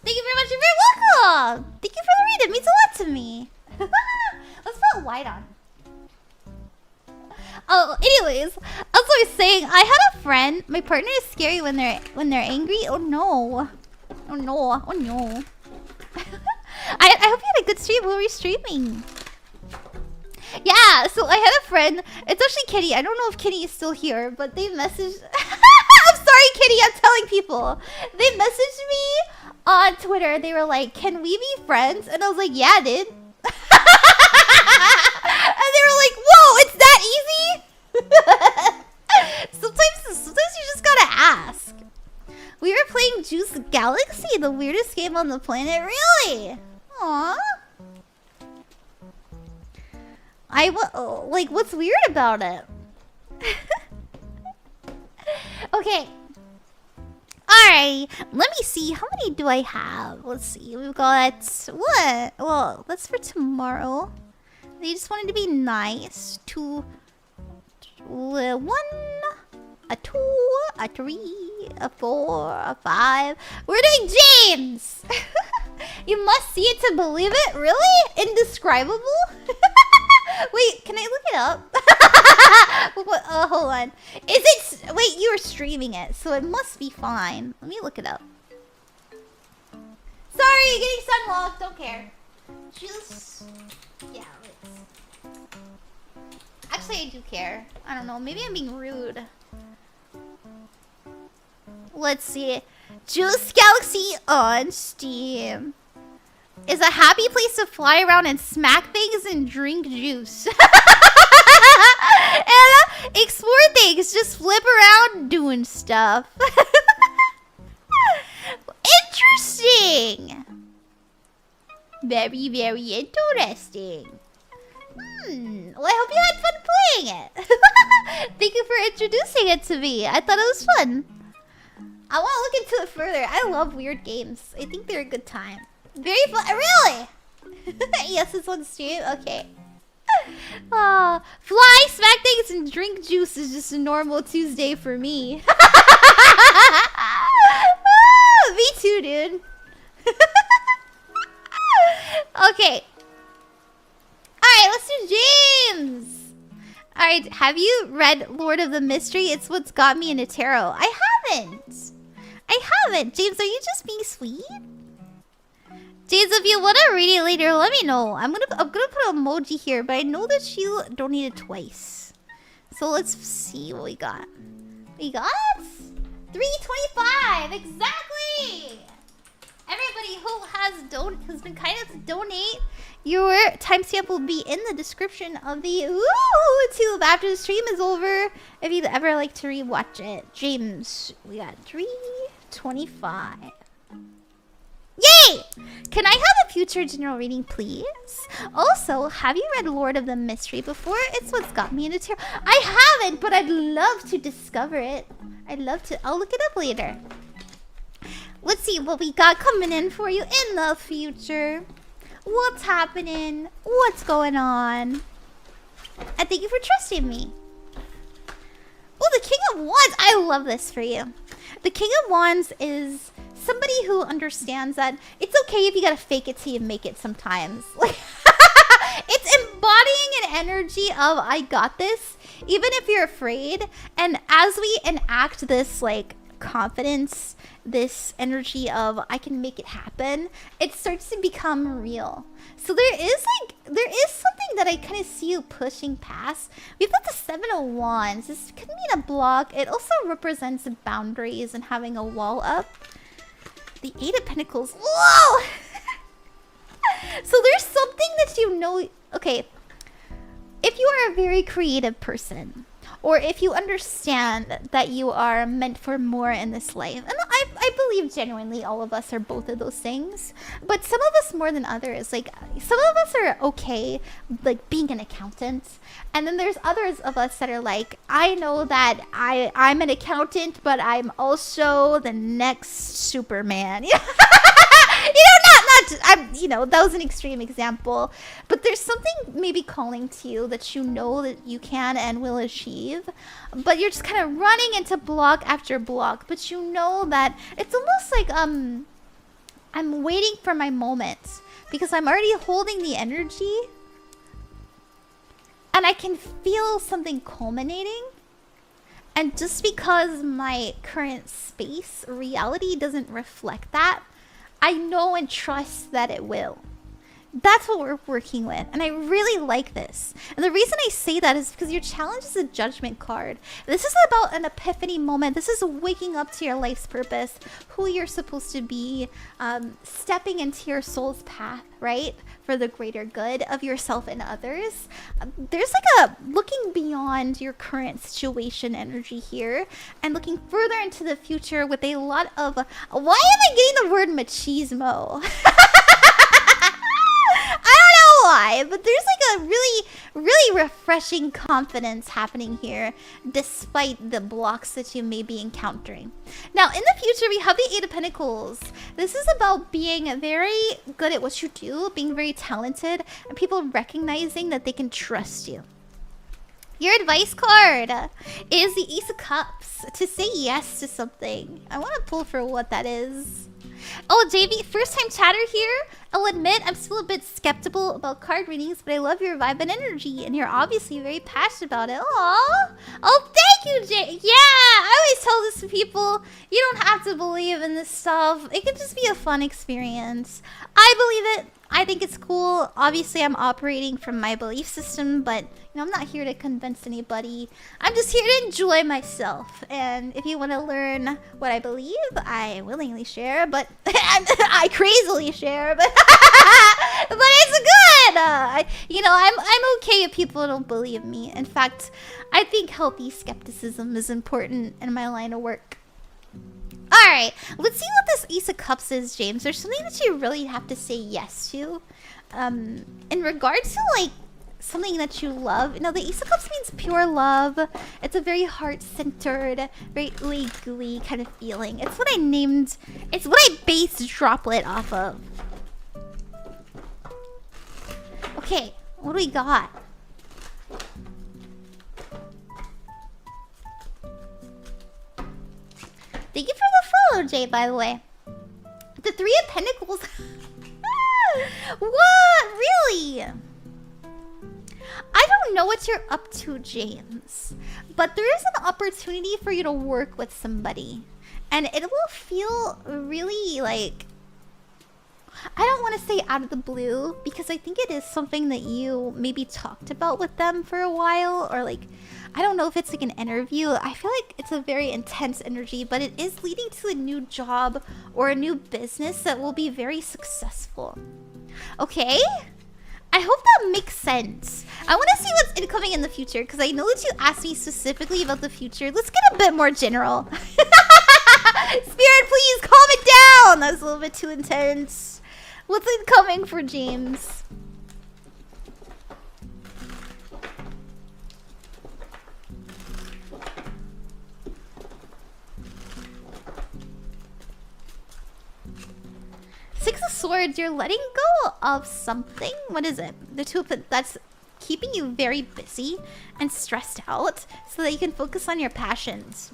Speaker 1: Thank you very much. You're very welcome. Thank you for the raid. It means a lot to me. Let's put white on. Oh, anyways, as I was saying, I had a friend. My partner is scary when they're angry. Oh no. Oh no. Oh no. I hope you had a good stream. What were you streaming? Yeah, so I had a friend. It's actually Kitty. I don't know if Kitty is still here, but they messaged... I'm sorry, Kitty. I'm telling people. They messaged me on Twitter. They were like, can we be friends? And I was like, yeah, dude. And they were like, whoa, it's that easy? Sometimes you just gotta ask. We were playing Juice Galaxy, the weirdest game on the planet. Really? Aww. Like, what's weird about it? Okay. Alright, let me see. How many do I have? Let's see. We've got... What? Well, that's for tomorrow. They just wanted to be nice. 2... 1... A 2... A 3... A 4... A 5... We're doing James! You must see it to believe it? Really? Indescribable? Wait, can I look it up? What, hold on. Is it... Wait, you were streaming it, so it must be fine. Let me look it up. Sorry, getting sunwalked. Don't care. Just... Yeah, let's... Actually, I do care. I don't know. Maybe I'm being rude. Let's see. Juice Galaxy on Steam is a happy place to fly around and smack things and drink juice. And explore things. Just flip around doing stuff. Interesting. Very, very interesting. Well, I hope you had fun playing it. Thank you for introducing it to me. I thought it was fun. I want to look into it further. I love weird games. I think they're a good time. Very fun. Really? Yes, it's on stream. Okay. Fly, smack things, and drink juice is just a normal Tuesday for me. Me too, dude. Okay. Alright, let's do James. Alright, have you read Lord of the Mystery? It's what's got me into tarot. I haven't. James, are you just being sweet? James, if you want to read it later, let me know. I'm gonna put an emoji here, but I know that she donated twice. So let's see what we got. We got 325 exactly. Everybody who has been kind enough to donate, your timestamp will be in the description of the tube after the stream is over. If you'd ever like to rewatch it, James, we got 325. Yay! Can I have a future general reading, please? Also, have you read Lord of the Mystery before? It's what's got me into tarot. I haven't, but I'd love to discover it. I'll look it up later. Let's see what we got coming in for you in the future. What's happening? What's going on? And thank you for trusting me. Oh, the King of Wands. I love this for you. The King of Wands is somebody who understands that it's okay if you gotta fake it till you make it sometimes. Like, it's embodying an energy of I got this, even if you're afraid. And as we enact this, like, confidence, this energy of I can make it happen, it starts to become real. So there is something that I kind of see you pushing past. We've got the 7 of Wands. This could mean a block. It also represents boundaries and having a wall up. The 8 of Pentacles. Whoa! So there's something that you know. Okay, if you are a very creative person, or if you understand that you are meant for more in this life, and I believe genuinely all of us are both of those things, but some of us more than others. Like, some of us are okay, like, being an accountant, and then there's others of us that are like, I know that I'm an accountant, but I'm also the next Superman. That was an extreme example, but there's something maybe calling to you that you know that you can and will achieve, but you're just kind of running into block after block. But you know that it's almost like I'm waiting for my moment because I'm already holding the energy, and I can feel something culminating. And just because my current space reality doesn't reflect that, I know and trust that it will. That's what we're working with, and I really like this. And the reason I say that is because your challenge is a judgment card. This is about an epiphany moment. This is waking up to your life's purpose, who you're supposed to be, stepping into your soul's path, right? For the greater good of yourself and others. There's like a looking beyond your current situation energy here, and looking further into the future with a lot of, why am I getting the word machismo? I don't know why, but there's like a really, really refreshing confidence happening here, despite the blocks that you may be encountering. Now, in the future, we have the 8 of Pentacles. This is about being very good at what you do, being very talented, and people recognizing that they can trust you. Your advice card is the Ace of Cups, to say yes to something. I want to pull for what that is. Oh, JV, first time chatter here. I'll admit I'm still a bit skeptical about card readings, but I love your vibe and energy, and you're obviously very passionate about it. Aww. Oh, thank you, Jay. Yeah, I always tell this to people. You don't have to believe in this stuff. It can just be a fun experience. I believe it. I think it's cool. Obviously, I'm operating from my belief system, but I'm not here to convince anybody. I'm just here to enjoy myself. And if you want to learn what I believe, I willingly share, but I crazily share, but but it's good. I'm okay if people don't believe me. In fact, I think healthy skepticism is important in my line of work. Alright, let's see what this Ace of Cups is, James. There's something that you really have to say yes to. In regards to, like, something that you love. The Ace of Cups means pure love. It's a very heart-centered, very ooey-gooey kind of feeling. It's what I based Droplet off of. Okay, what do we got? Thank you for the follow, Jay, by the way. The Three of Pentacles. What? Really? I don't know what you're up to, James. But there is an opportunity for you to work with somebody. And it will feel really like... I don't want to say out of the blue, because I think it is something that you maybe talked about with them for a while, or like, I don't know if it's like an interview. I feel like it's a very intense energy, but it is leading to a new job or a new business that will be very successful. Okay? I hope that makes sense. I want to see what's incoming in the future, because I know that you asked me specifically about the future. Let's get a bit more general. Spirit, please calm it down. That was a little bit too intense. What's incoming for James? Six of Swords, you're letting go of something. What is it? The two of it that's keeping you very busy and stressed out so that you can focus on your passions.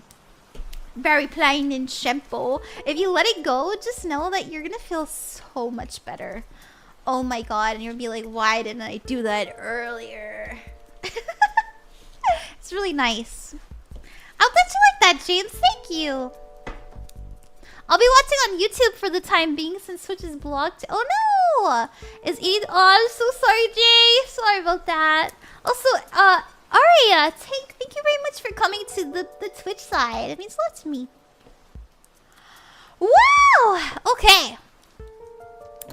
Speaker 1: Very plain and simple. If you let it go, just know that you're gonna feel so much better. Oh my god, and you'll be like, why didn't I do that earlier? It's really nice. I'll bet you like that, James. Thank you. I'll be watching on YouTube for the time being since Twitch is blocked. Oh no! Is Eid? Oh, I'm so sorry, Jay. Sorry about that. Also, Aria, thank you very much for coming to the Twitch side. It means a lot to me. Wow! Okay.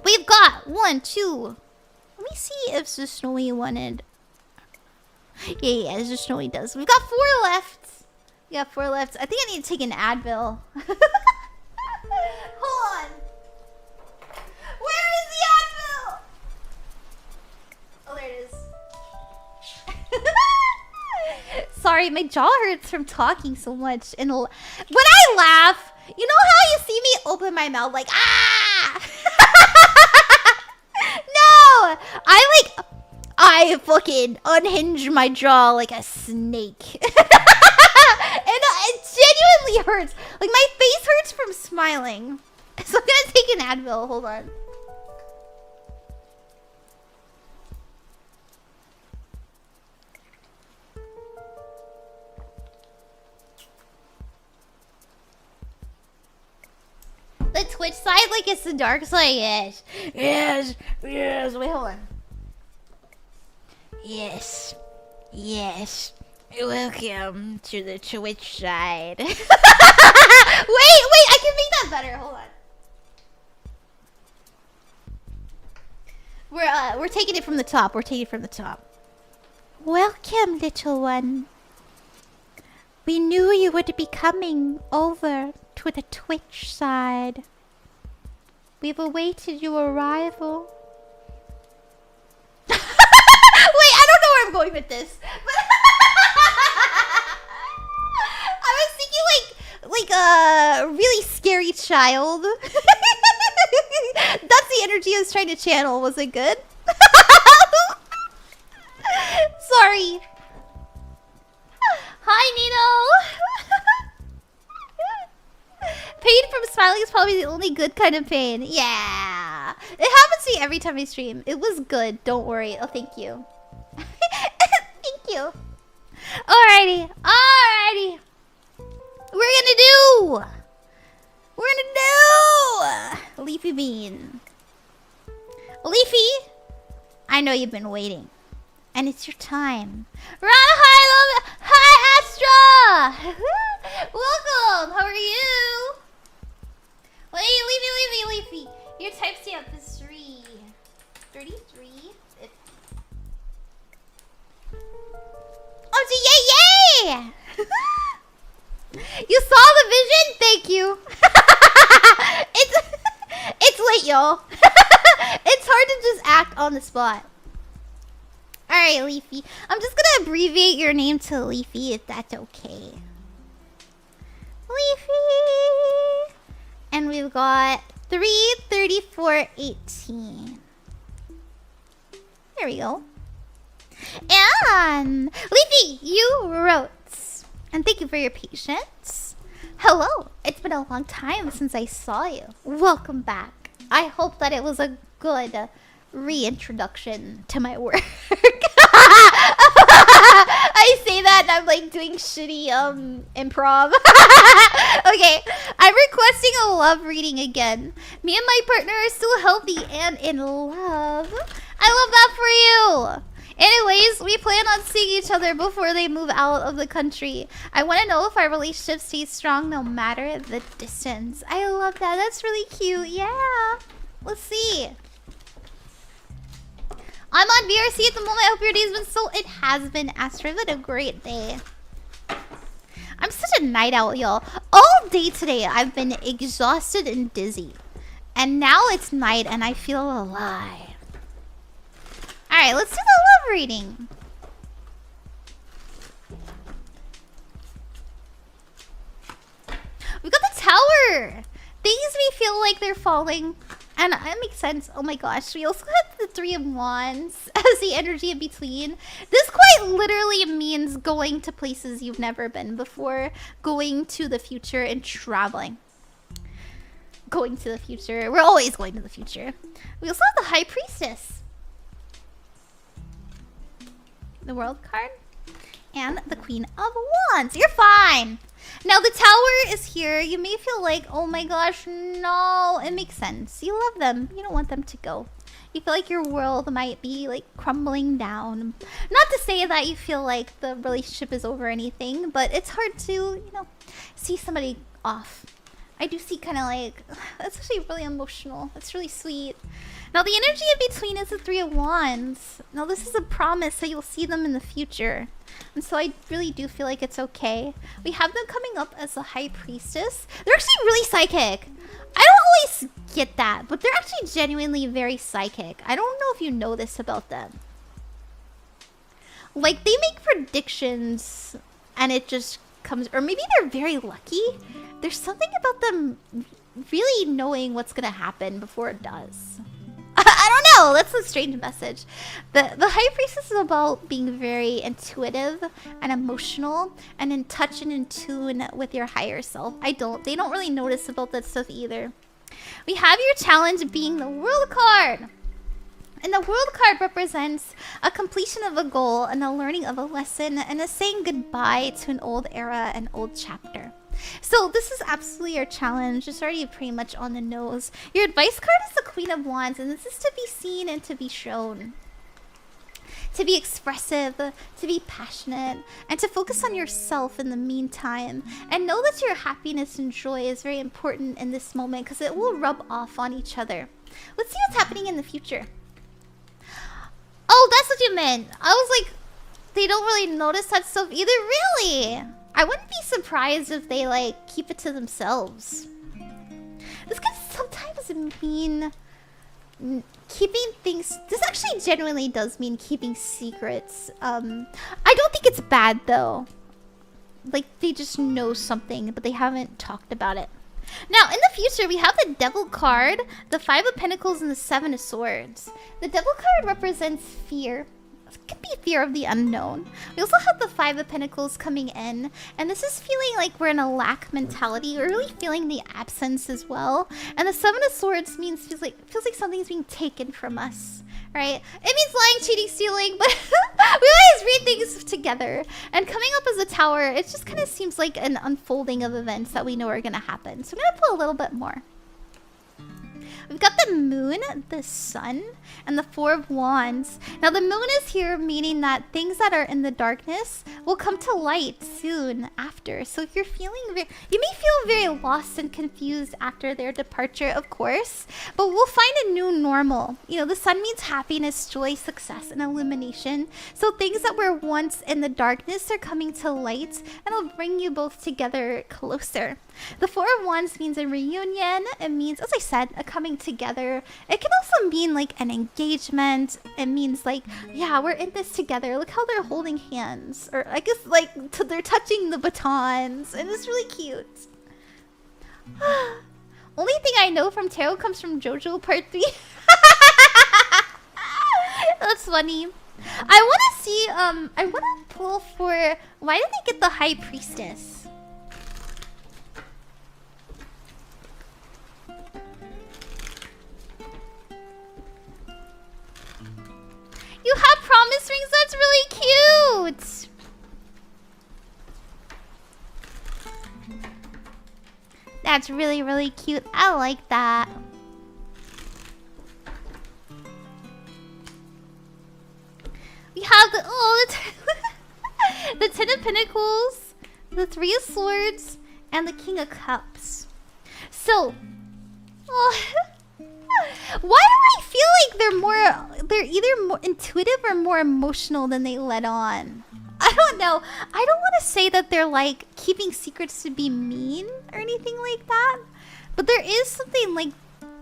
Speaker 1: We've got 1, 2. Let me see if the Snowy wanted. Yeah, the Snowy does. We've got 4 left. We got 4 left. I think I need to take an Advil. Hold on. Where is the Advil? Oh, there it is. Sorry, my jaw hurts from talking so much. And when I laugh, you know how you see me open my mouth like, ah! No! I fucking unhinge my jaw like a snake. And it genuinely hurts. Like, my face hurts from smiling. So I'm gonna take an Advil. Hold on. The Twitch side, like it's the dark side. Yes. Yes. Yes. Wait, hold on. Yes. Yes. Welcome to the Twitch side. Wait, I can make that better. Hold on. We're taking it from the top. We're taking it from the top. Welcome, little one. We knew you would be coming over to the Twitch side. We've awaited your arrival. Wait, I don't know where I'm going with this. But I was thinking like a really scary child. That's the energy I was trying to channel. Was it good? Sorry. Hi, Nino. Pain from smiling is probably the only good kind of pain. Yeah. It happens to me every time I stream. It was good. Don't worry. Oh, thank you. Thank you. Alrighty. Alrighty. We're gonna do Leafy Bean. Leafy, I know you've been waiting. And it's your time. Run, hi, Astra! Welcome! How are you? Wait, Leafy. Your type stamp is 33. Oh, yay! You saw the vision? Thank you. It's late, y'all. It's hard to just act on the spot. Alright, Leafy. I'm just gonna abbreviate your name to Leafy if that's okay. Leafy! And we've got 33418. There we go. And Leafy, you wrote. And thank you for your patience. Hello. It's been a long time since I saw you. Welcome back. I hope that it was a good reintroduction to my work. I say that and I'm like doing shitty improv. Okay, I'm requesting a love reading again. Me and my partner are still healthy and in love. I love that for you. Anyways, we plan on seeing each other before they move out of the country. I want to know if our relationship stays strong no matter the distance. I love that. That's really cute. Yeah. Let's see. I'm on VRC at the moment. I hope your day's been so... It has been, Astra. It's been a great day. I'm such a night owl, y'all. All day today, I've been exhausted and dizzy. And now it's night and I feel alive. Alright, let's do the love reading. We've got the tower. Things may feel like they're falling. And that makes sense. Oh my gosh. We also have the 3 of Wands as the energy in between. This quite literally means going to places you've never been before. Going to the future and traveling. Going to the future. We're always going to the future. We also have the High Priestess. The World card. And the Queen of Wands. You're fine. Now the tower is here. You may feel like, oh my gosh, no. It makes sense. You love them. You don't want them to go. You feel like your world might be like crumbling down. Not to say that you feel like the relationship is over or anything, but it's hard to, you know, see somebody off. I do see kind of like, that's actually really emotional. That's really sweet. Now the energy in between is the 3 of Wands. Now this is a promise that you'll see them in the future. And so I really do feel like it's okay. We have them coming up as the High Priestess. They're actually really psychic. I don't always get that, but they're actually genuinely very psychic. I don't know if you know this about them. Like, they make predictions and it just comes... Or maybe they're very lucky. There's something about them really knowing what's going to happen before it does. I don't know. That's a strange message. The High Priestess is about being very intuitive and emotional and in touch and in tune with your higher self. They don't really notice about that stuff either. We have your challenge being the World card. And the World card represents a completion of a goal and a learning of a lesson and a saying goodbye to an old era and old chapter. So this is absolutely your challenge. It's already pretty much on the nose. Your advice card is the Queen of Wands, and this is to be seen and to be shown. To be expressive, to be passionate, and to focus on yourself in the meantime. And know that your happiness and joy is very important in this moment because it will rub off on each other. Let's see what's happening in the future. Oh, that's what you meant. I was like, they don't really notice that stuff either. Really? I wouldn't be surprised if they, like, keep it to themselves. This can sometimes mean keeping things... This actually genuinely does mean keeping secrets. I don't think it's bad, though. Like, they just know something, but they haven't talked about it. Now, in the future, we have the Devil card, the 5 of Pentacles, and the 7 of Swords. The Devil card represents fear, could be fear of the unknown. We also have the Five of Pentacles coming in, and this is feeling like we're in a lack mentality. We're really feeling the absence as well. And the Seven of Swords feels like something's being taken from us, right? It means lying, cheating, stealing, but we always read things together. And coming up as a Tower, it just kind of seems like an unfolding of events that we know are going to happen. So I'm going to put a little bit more. We've got the Moon, the Sun, and the Four of Wands. Now the Moon is here, meaning that things that are in the darkness will come to light soon after. So if you're feeling you may feel very lost and confused after their departure, of course, but we'll find a new normal. You know, the Sun means happiness, joy, success, and illumination. So things that were once in the darkness are coming to light, and it'll bring you both together closer. The Four of Wands means a reunion. It means, as I said, a coming together. It can also mean like an engagement. It means like, yeah, we're in this together. Look how they're holding hands. Or I guess like they're touching the batons. And it's really cute. Only thing I know from tarot comes from JoJo Part 3. That's funny. I want to see, I want to pull for, why did they get the High Priestess? You have promise rings? That's really cute! That's really, really cute. I like that. We have the... Oh, the Ten of Pentacles, the Three of Swords, and the King of Cups. So... Oh... Why do I feel like they're either more intuitive or more emotional than they let on? I don't know. I don't want to say that they're like keeping secrets to be mean or anything like that, but there is something like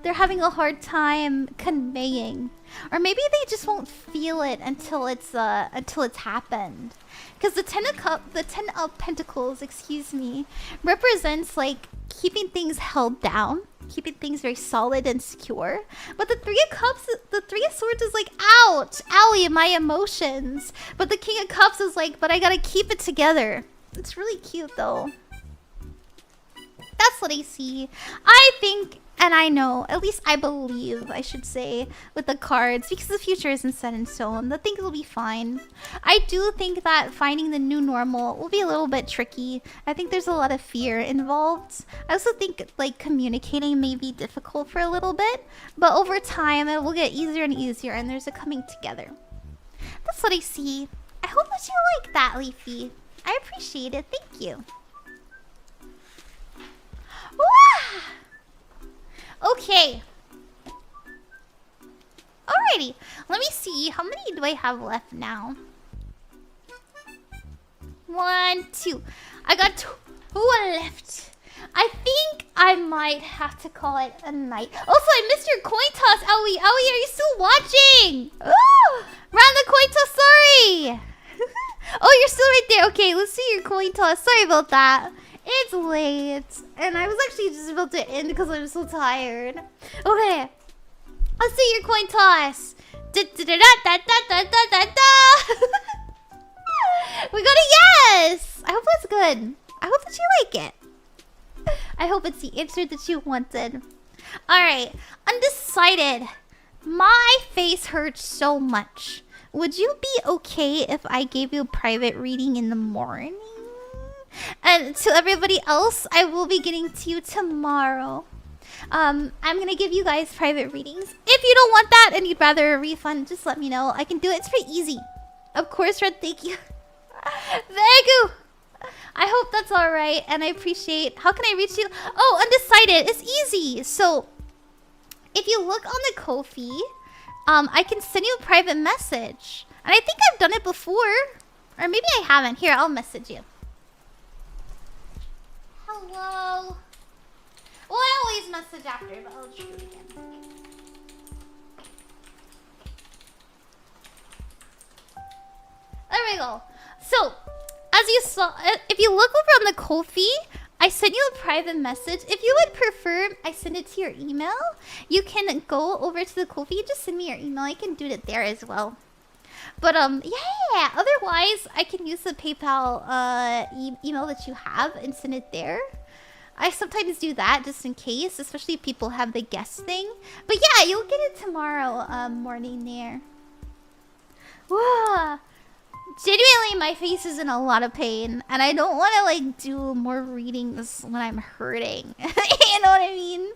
Speaker 1: they're having a hard time conveying, or maybe they just won't feel it until it's happened. Because the Ten of Pentacles, excuse me, represents like keeping things held down, keeping things very solid and secure. But the Three of Cups, the Three of Swords is like, ouch, owie, my emotions. But the King of Cups is like, but I gotta keep it together. It's really cute though. That's what I see. I think, and I know, at least I believe, I should say, with the cards, because the future isn't set in stone, that things will be fine. I do think that finding the new normal will be a little bit tricky. I think there's a lot of fear involved. I also think like communicating may be difficult for a little bit, but over time it will get easier and easier, and there's a coming together. That's what I see. I hope that you like that, Leafy. I appreciate it. Thank you. Okay. Alrighty. Let me see. How many do I have left now? 1, 2. I got 2 left. I think I might have to call it a night. Also, I missed your coin toss, Owie. Owie, are you still watching? Oh, round the coin toss. Sorry. Oh, you're still right there. Okay, let's see your coin toss. Sorry about that. It's late, and I was actually just about to end because I'm so tired. Okay, let's see your coin toss. We got a yes! I hope that's good. I hope that you like it. I hope it's the answer that you wanted. Alright, undecided. My face hurts so much. Would you be okay if I gave you a private reading in the morning? And to everybody else, I will be getting to you tomorrow. I'm gonna give you guys private readings. If you don't want that and you'd rather a refund, just let me know. I can do it. It's pretty easy. Of course, Red, thank you. Thank you. I hope that's alright, and I appreciate... How can I reach you? Oh, undecided. It's easy. So, if you look on the Ko-fi, I can send you a private message. And I think I've done it before. Or maybe I haven't. Here, I'll message you. Hello. Well, I always message after, but I'll do it again. There we go. So, as you saw, if you look over on the Ko-fi, I sent you a private message. If you would prefer I send it to your email, you can go over to the Ko-fi and just send me your email. I can do it there as well. But yeah. Otherwise, I can use the PayPal email that you have and send it there. I sometimes do that just in case, especially if people have the guest thing. But yeah, you'll get it tomorrow morning there. Whoa. Genuinely, my face is in a lot of pain, and I don't want to like do more readings when I'm hurting. You know what I mean?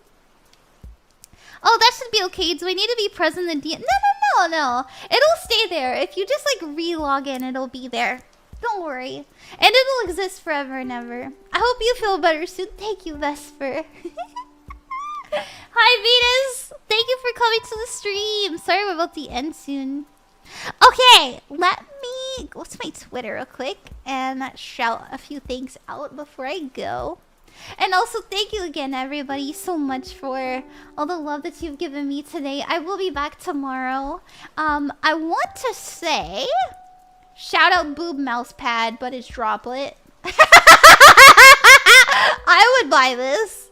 Speaker 1: Oh, that should be okay. Do I need to be present in the DM? No. It'll stay there. If you just like re-log in, it'll be there. Don't worry. And it'll exist forever and ever. I hope you feel better soon. Thank you, Vesper. Hi, Venus. Thank you for coming to the stream. Sorry we're about to end soon. Okay, let me go to my Twitter real quick and shout a few things out before I go. And also, thank you again, everybody, so much for all the love that you've given me today. I will be back tomorrow. I want to say, shout out Boob Mousepad, but it's Droplet. I would buy this.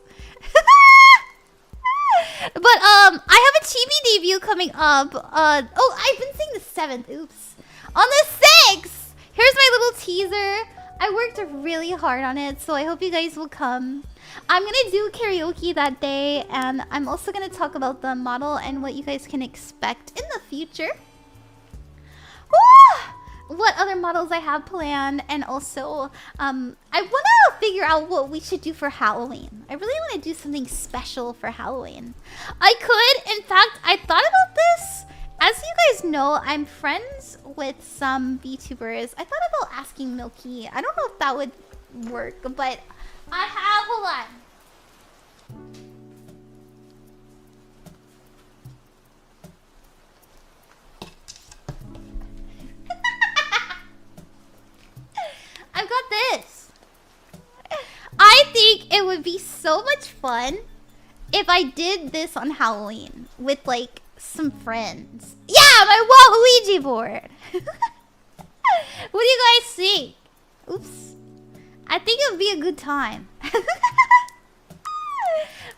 Speaker 1: But I have a chibi debut coming up. Oh, I've been saying the 7th. Oops. On the 6th. Here's my little teaser. I worked really hard on it, so I hope you guys will come. I'm gonna do karaoke that day, and I'm also gonna talk about the model and what you guys can expect in the future. Woo! What other models I have planned, and also I want to figure out what we should do for Halloween. I really want to do something special for Halloween. I could, in fact, I thought about this. As you guys know, I'm friends with some VTubers. I thought about asking Milky. I don't know if that would work, but I have, hold on. I've got this. I think it would be so much fun if I did this on Halloween with like some friends. Yeah, my Waluigi board. What do you guys think? Oops. I think it would be a good time.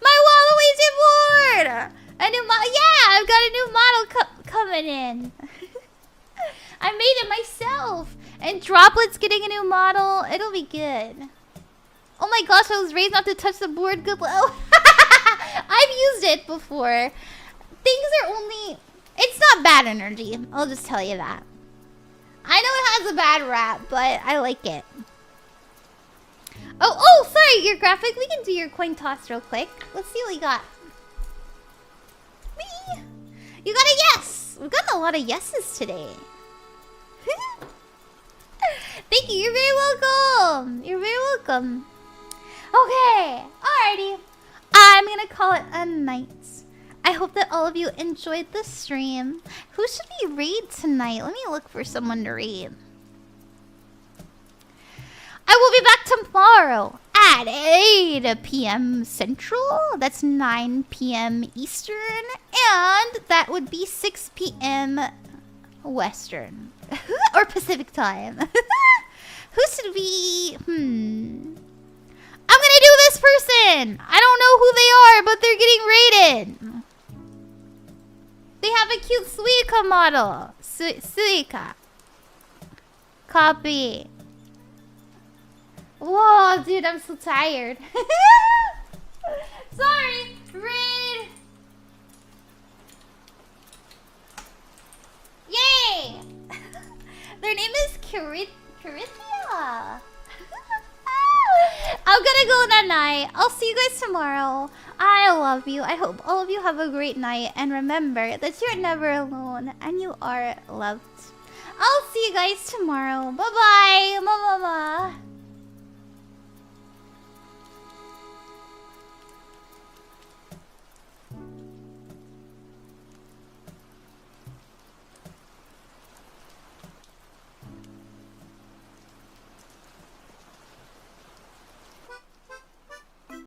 Speaker 1: My Waluigi board. A new model. Yeah, I've got a new model coming in. I made it myself. And Droplet's getting a new model. It'll be good. Oh my gosh, I was raised not to touch the board. Good luck. I've used it before. Things are only... It's not bad energy. I'll just tell you that. I know it has a bad rap, but I like it. Oh, sorry, your graphic. We can do your coin toss real quick. Let's see what we got. Whee! You got a yes. We've gotten a lot of yeses today. Thank you. You're very welcome. You're very welcome. Okay. Alrighty. I'm going to call it a night. I hope that all of you enjoyed the stream. Who should we raid tonight? Let me look for someone to raid. I will be back tomorrow at 8 p.m. Central. That's 9 p.m. Eastern. And that would be 6 p.m. Western. Or Pacific time. Who should we... I'm gonna do this person! I don't know who they are, but they're getting rated. They have a cute Suica model. Suica. Copy. Whoa, dude, I'm so tired. Sorry. Raid. Yay! Their name is Carithia. I'm gonna go that night. I'll see you guys tomorrow. I love you. I hope all of you have a great night. And remember that you're never alone and you are loved. I'll see you guys tomorrow. Bye-bye. Bye-bye.